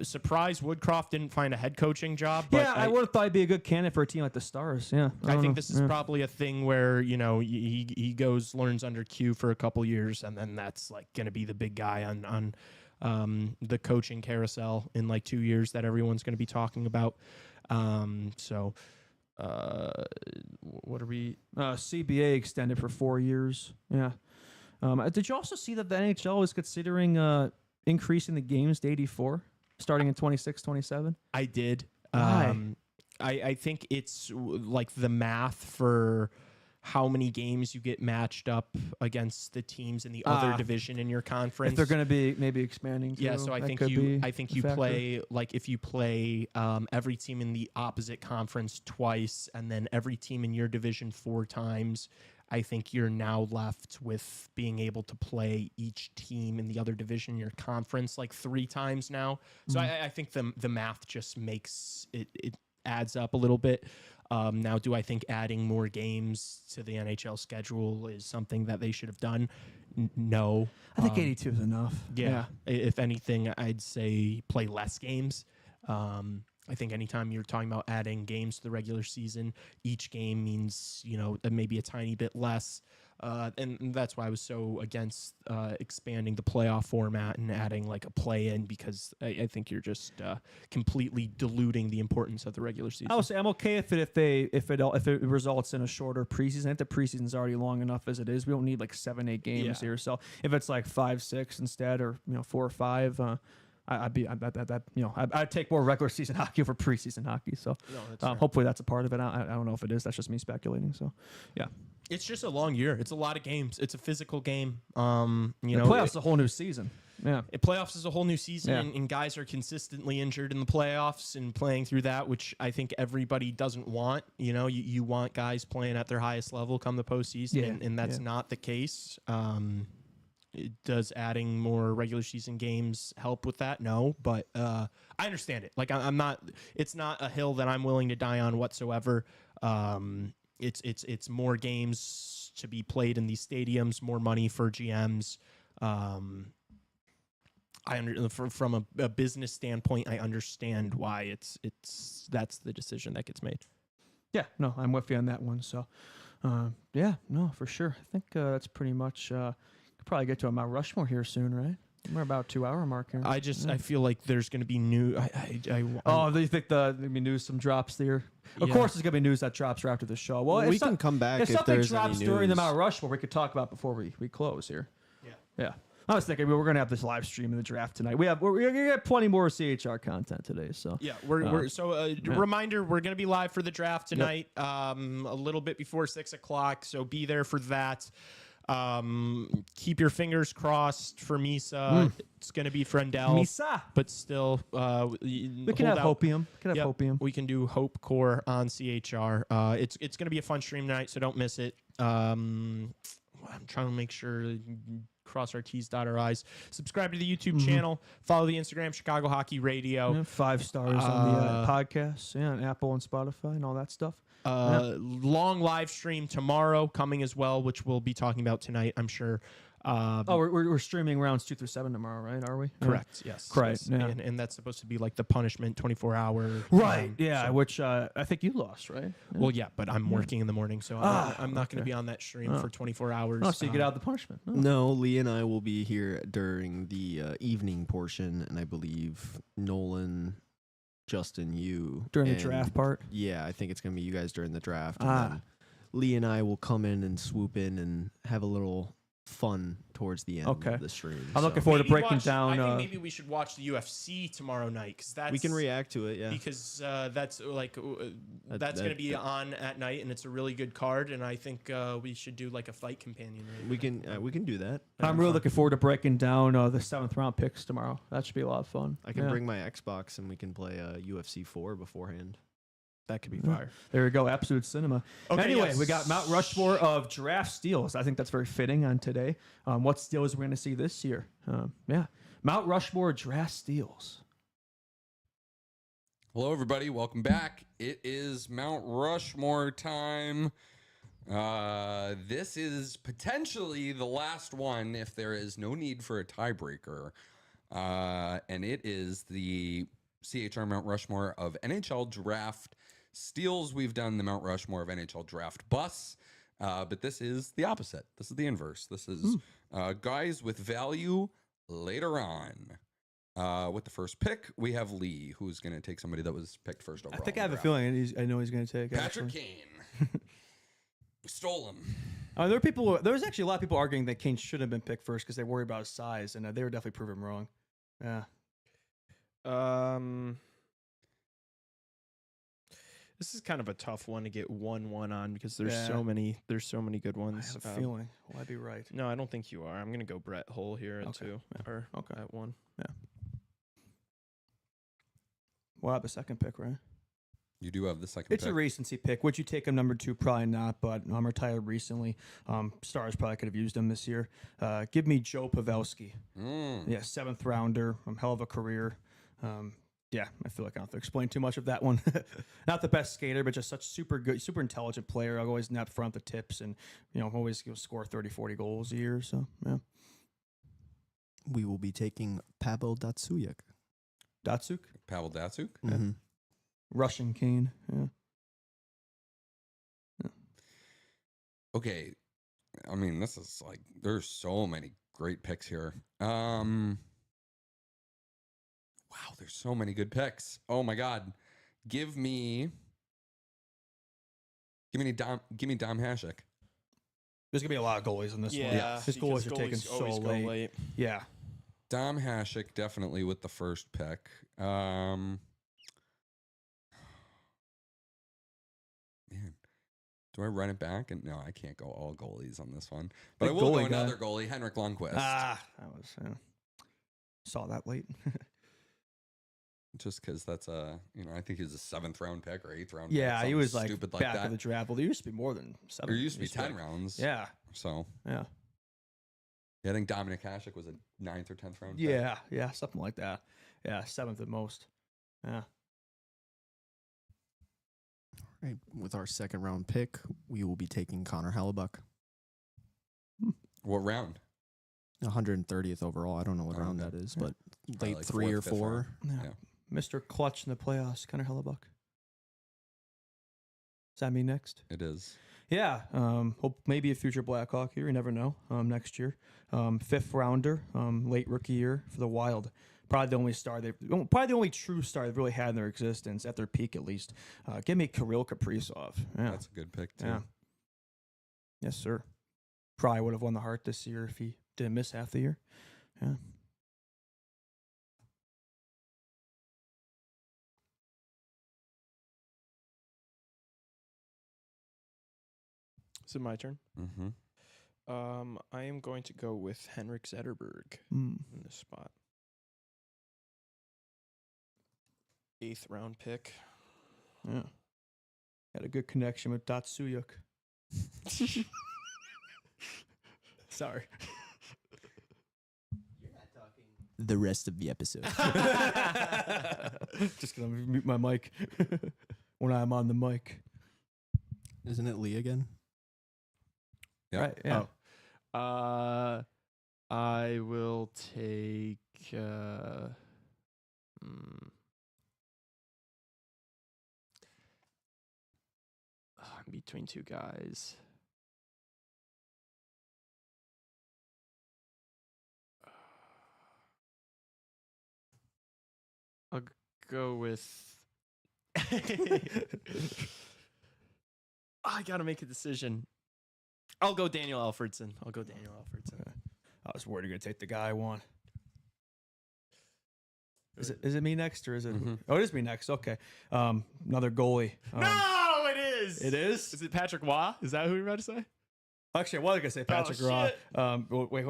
Surprised Woodcroft didn't find a head coaching job. But yeah, I would have thought he'd be a good candidate for a team like the Stars. Yeah, I think this is probably a thing where he learns under Q for a couple years, and then that's like going to be the big guy on the coaching carousel in like 2 years that everyone's going to be talking about. What are we? CBA extended for 4 years. Yeah. Did you also see that the NHL is considering increasing the games to 84, starting in 26, 27? I did. Why? I think it's like the math for how many games you get matched up against the teams in the other division in your conference. If they're going to be maybe expanding too, yeah, so I think you play, like if you play every team in the opposite conference twice and then every team in your division 4 times, I think you're now left with being able to play each team in the other division in your conference like 3 times now. So I think the math just makes it adds up a little bit. Now, do I think adding more games to the NHL schedule is something that they should have done? No. I think 82 is enough. Yeah. If anything, I'd say play less games. I think anytime you're talking about adding games to the regular season, each game means, maybe a tiny bit less. And that's why I was so against expanding the playoff format and adding like a play-in, because I think you're just completely diluting the importance of the regular season. I would say I'm okay if it results in a shorter preseason. I think the preseason's already long enough as it is. We don't need like 7-8 games here. So if it's like 5-6 instead, or 4 or 5. I'd take more regular season hockey over preseason hockey. So hopefully that's a part of it. I don't know if it is. That's just me speculating. So, yeah. It's just a long year. It's a lot of games. It's a physical game. The playoffs is a whole new season. Yeah. Playoffs is a whole new season, and guys are consistently injured in the playoffs and playing through that, which I think everybody doesn't want. You want guys playing at their highest level come the postseason, and that's not the case. Does adding more regular season games help with that? No, but I understand it. Like I'm not. It's not a hill that I'm willing to die on whatsoever. It's more games to be played in these stadiums, more money for GMs. From a business standpoint, I understand why that's the decision that gets made. Yeah, no, I'm with you on that one. So, for sure. I think that's pretty much. Probably get to a Mount Rushmore here soon, right? We're about 2-hour mark here. I feel like there's going to be new. Do you think maybe news some drops there? Of course, there's going to be news that drops right after the show. Well, we can come back if something there's drops any during the news. Mount Rushmore. We could talk about before we close here. Yeah. I was thinking we're going to have this live stream of the draft tonight. We're going to get plenty more CHR content today. So Yeah, reminder, we're going to be live for the draft tonight, a little bit before 6 o'clock. So be there for that. Keep your fingers crossed for Misa. It's going to be Frendel. Misa. But still, We can have hopium. Hopium. We can do Hope Core on CHR. It's going to be a fun stream tonight, so don't miss it. I'm trying to make sure, cross our T's, dot our I's. Subscribe to the YouTube channel. Follow the Instagram, Chicago Hockey Radio. Yeah, 5 stars on the podcast. Yeah, and Apple and Spotify and all that stuff. Long live stream tomorrow coming as well, which we'll be talking about tonight, I'm sure. We're streaming rounds 2 through 7 tomorrow, right? Are we? Correct. Yes. Correct. Yes. Yeah. And that's supposed to be like the punishment 24-hour. Right. Yeah. Which I think you lost, right? Well, yeah, but I'm working in the morning, so I'm not going to be on that stream for 24 hours. Oh, so you get out of the punishment. Oh. No, Lee and I will be here during the evening portion, and I believe Nolan, Justin, you During the draft part? Yeah, I think it's gonna be you guys during the draft. And then Lee and I will come in and swoop in and have a little fun towards the end of the stream. I'm looking forward to breaking down. I think maybe we should watch the UFC tomorrow night, because we can react to it. Yeah, because that's that's going to be on at night, and it's a really good card. And I think we should do like a fight companion. We can do that. I'm really looking forward to breaking down the 7th round picks tomorrow. That should be a lot of fun. I can bring my Xbox and we can play UFC 4 beforehand. That could be fire. There we go. Absolute cinema. Okay, anyway, we got Mount Rushmore of draft steals. I think that's very fitting on today. What steals we're going to see this year? Mount Rushmore draft steals. Hello, everybody. Welcome back. It is Mount Rushmore time. This is potentially the last one if there is no need for a tiebreaker. And it is the CHR Mount Rushmore of NHL draft steals. We've done the Mount Rushmore of NHL draft busts, but this is the opposite. This is the inverse. This is guys with value later on. With the first pick, we have Lee, who's going to take somebody that was picked first overall. I think I have a feeling I know he's going to take Patrick Kane. Stole him. There's actually a lot of people arguing that Kane should have been picked first because they worry about his size, and they were definitely proven wrong. Yeah. This is kind of a tough one to get 1-1 on, because there's so many good ones. I have a feeling. Will I be right? No, I don't think you are. I'm gonna go Brett Hull here at 2 or at 1. Yeah. We'll have the second pick, right? You do have the second It's pick. a recency pick. Would you take him number 2? Probably not, but I'm retired recently. Stars probably could have used him this year. Give me Joe Pavelski. Yeah, 7th rounder. Hell of a career. Yeah, I feel like I don't have to explain too much of that one. Not the best skater, but just such super good, super intelligent player. I'll always net front the tips, and always score 30, 40 goals a year. So yeah. We will be taking Pavel Datsyuk. Datsuk? Pavel Datsuk? Mm-hmm. Russian Kane. Yeah. Okay. I mean, this is like, there's so many great picks here. Wow, there's so many good picks. Oh my God. Give me Dom Hasek. There's gonna be a lot of goalies in this one. Yeah, His goalies are taken so late. Yeah. Dom Hasek definitely with the first pick. Man, do I run it back? And no, I can't go all goalies on this one. But Big I will go goalie guy. another goalie, Henrik Lundqvist. That was saw that late. Just because that's I think he was a 7th round pick or 8th round. Yeah, pick, he was something like stupid back like that. of the draft. Well, there used to be more than 7. There used to be It 10 rounds. Yeah. So Yeah. yeah, I think Dominic Hasek was a 9th or 10th round. Pick. Yeah. Yeah. Something like that. Yeah. 7th at most. Yeah. Right. With our second round pick, we will be taking Connor Hellebuck. What round? 130th overall. I don't know what round that is, but late like 3 or 4th, 5th 4. round. Yeah. Yeah. Mr. Clutch in the playoffs, Connor Hellebuck. Is that me next? It is. Yeah. Hope maybe a future Blackhawk here. You never know. Next year. 5th rounder, late rookie year for the Wild. Probably the only true star they've really had in their existence, at their peak at least. Give me Kirill Kaprizov. Yeah. That's a good pick too. Yeah. Yes, sir. Probably would have won the Hart this year if he didn't miss half the year. Yeah. Is it my turn? Mm-hmm. I am going to go with Henrik Zetterberg Mm. in this spot. 8th round pick. Yeah. Had a good connection with Datsuyuk. Sorry. The rest of the episode. Just gonna mute my mic when I'm on the mic. Isn't it Lee again? Yep. Right. Yeah. I will take. I'm between two guys. I'll go with. I gotta make a decision. I'll go Daniel Alfredson. I was worried you're gonna take the guy I want. Is it me next or is it? Mhm. Oh, it is me next. Okay. Another goalie. No, it is. It is. Is it Patrick Waugh? Is that who you're about to say? Actually, I was gonna say Patrick Raw. shit. Wait.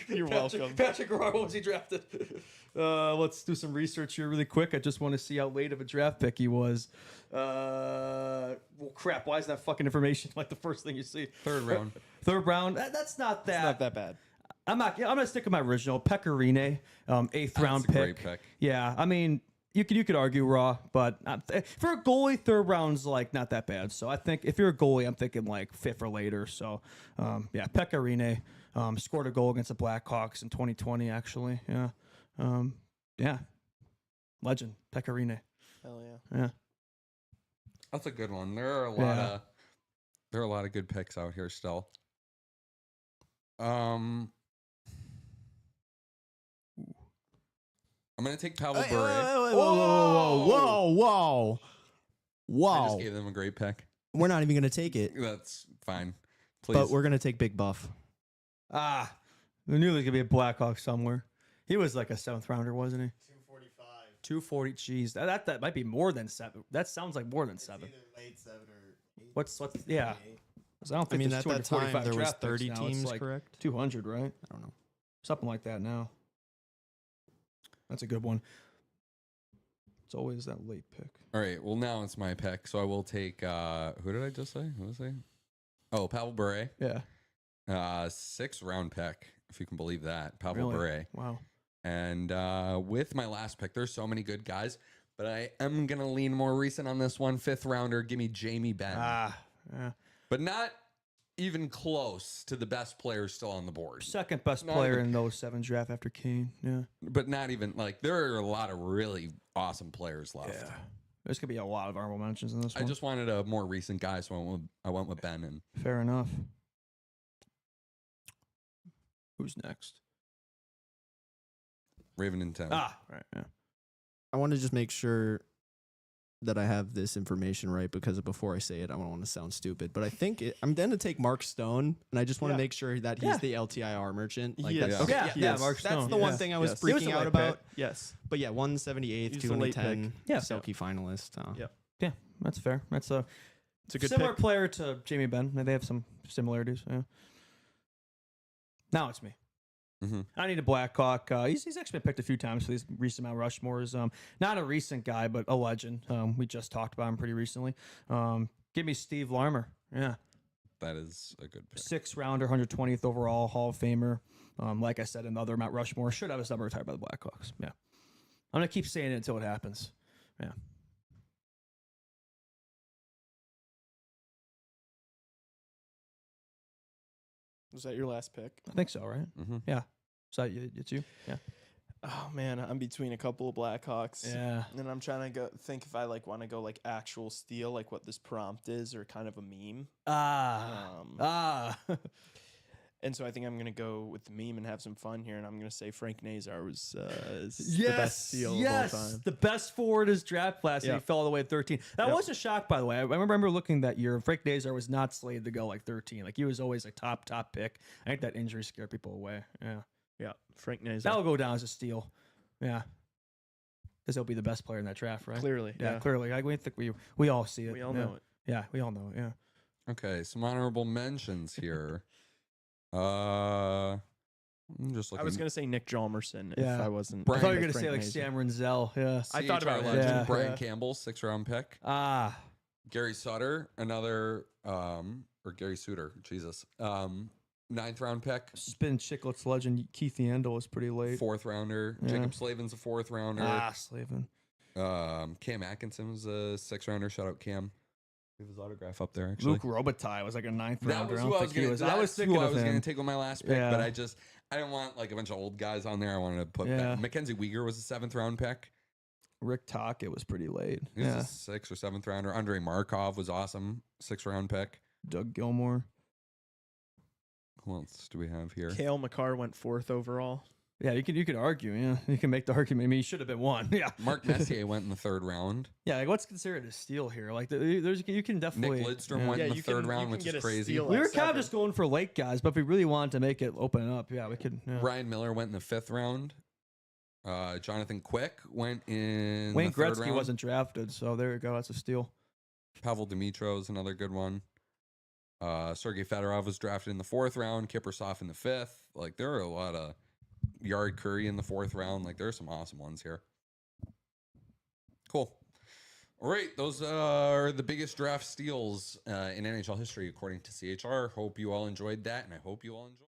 You're welcome. Patrick Raw. What was he drafted? Let's do some research here really quick. I just want to see how late of a draft pick he was. Well, crap. Why is that fucking information like the first thing you see? Third round. Third round. That's not that. It's not that bad. I'm gonna stick with my original Pecorine, 8th round That's a great pick. pick. Yeah, I mean, you could argue Raw, but for a goalie, third round's like not that bad. So I think if you're a goalie, I'm thinking like 5th or later. So yeah, Pecorine scored a goal against the Blackhawks in 2020. Actually, yeah, yeah, legend Pecorine. Hell yeah. Yeah, That's a good one. There are a lot of good picks out here still. I'm gonna take Pavel Bure. Whoa. I just gave them a great pick. We're not even going to take it, That's fine. Please. but we're going to take Big Buff. I knew there was gonna be a Blackhawk somewhere. He was like a 7th rounder, wasn't he? 245. 240. Jeez, that might be more than 7. That sounds like more than 7. Either late 7 or 8. What's yeah? 'Cause I don't I think mean, there's at that time, 245 there was draft picks 30 now. teams, It's like correct? 200, right? I don't know. Something like that now. That's a good one. It's always that late pick. All right. Well, now it's my pick, so I will take. Who did I just say? Who was I? Oh, Pavel Bure. Yeah. 6th round pick, if you can believe that. Pavel Really? Bure. Wow. And with my last pick, there's so many good guys, but I am gonna lean more recent on this one. 5th rounder, give me Jamie Benn. Yeah. But not even close to the best players still on the board. Second best Not player even- in those 7 draft after Kane. Yeah. But not even like there are a lot of really awesome players left. Yeah. There's gonna be a lot of honorable mentions in this I one. just wanted a more recent guy, so I went with Ben. And Fair enough. Who's next? Raven and 10. Right. Yeah. I want to just make sure that I have this information right because before I say it, I don't want to sound stupid. But I think I'm going to take Mark Stone, and I just want to make sure that he's the LTIR merchant. Like Yes. that's, Okay. Yeah. Yes. Mark Stone. that's the one thing I was Yes. He was freaking a out late about. pick. Yes. But yeah, 178th, He's a late 210, pick. Yeah. Selke finalist. Yep. Yeah, that's fair. That's a It's a good similar pick. player to Jamie Benn. They have some similarities. Yeah. Now it's me. Mm-hmm. I need a Blackhawk. He's actually been picked a few times for these recent Mount Rushmores. Not a recent guy, but a legend. We just talked about him pretty recently. Give me Steve Larmer. Yeah. That is a good pick. 6th rounder, 120th overall, Hall of Famer. Like I said, another Mount Rushmore. Should have his number retired by the Blackhawks. Yeah. I'm going to keep saying it until it happens. Yeah. Was that your last pick? I think so, right? Mm-hmm. Yeah. So it's you? Yeah. Oh man, I'm between a couple of Blackhawks. Yeah. And I'm trying to think if I want to go like actual steal, like what this prompt is, or kind of a meme. And so I think I'm going to go with the meme and have some fun here. And I'm going to say Frank Nazar was is the Yes, best steal yes, of all time. the best forward is draft class, and Yeah. he fell all the way at 13. That Yep. was a shock, by the way. I remember looking that year. Frank Nazar was not slated to go like 13. Like he was always a top pick. I think that injury scared people away. Yeah, Yeah, Frank Nazar. that'll go down as a steal. Yeah, because he'll be the best player in that draft, right? Clearly. Yeah, clearly. Like we think we all see it. We all Yeah. know it. Yeah, we all know it. Yeah. Okay, some honorable mentions here. I'm just looking. I was going to say Nick Jalmerson if Yeah. I wasn't. Brian- I thought you were like gonna say Frank like Nazar. Sam Renzel. Yeah. I thought about CHR that. legend Yeah. Brian Yeah. Campbell, 6th-round pick. Ah, Gary Sutter, another or Gary Suter, Jesus. 9th-round pick. Spin Chicklets legend Keith Yandel was pretty late. 4th-rounder. Yeah. Jacob Slavin's a 4th-rounder. Slavin. Cam Atkinson was a 6th-rounder. Shout out Cam. We have his autograph up there, actually. Luke Robitaille was like a 9th That rounder. was I who don't I was think he going was. to. I was thinking I of was going him. to take with my last pick, Yeah. but I didn't want like a bunch of old guys on there. I wanted to put Yeah. Mackenzie Weegar was a 7th-round pick. Rick Tockett was pretty late. He was Yeah. a 6th or 7th-rounder. Andrei Markov was awesome, 6th-round pick. Doug Gilmore. Who else do we have here? Cale McCarr went 4th overall. Yeah, you could argue. Yeah, you can make the argument. I mean, he should have been one. Yeah. Mark Messier went in the 3rd round. Yeah, like what's considered a steal here? Like there's you can definitely. Nick Lidstrom yeah. went in Yeah, the you 3rd can- round, you can which get is a crazy. steal We at were kind of 7. just going for late guys, but if we really wanted to make it open up, yeah, we could. Yeah. Ryan Miller went in the 5th round. Jonathan Quick went in Wayne the 3rd Gretzky round. wasn't drafted, so there you go. That's a steal. Pavel Dimitro is another good one. Sergei Fedorov was drafted in the 4th round. Kiprusoff in the 5th. Like there are a lot of Yard Curry in the 4th round. Like there are some awesome ones here. Cool. All right, those are the biggest draft steals in NHL history according to CHR. Hope you all enjoyed that, and I hope you all enjoyed.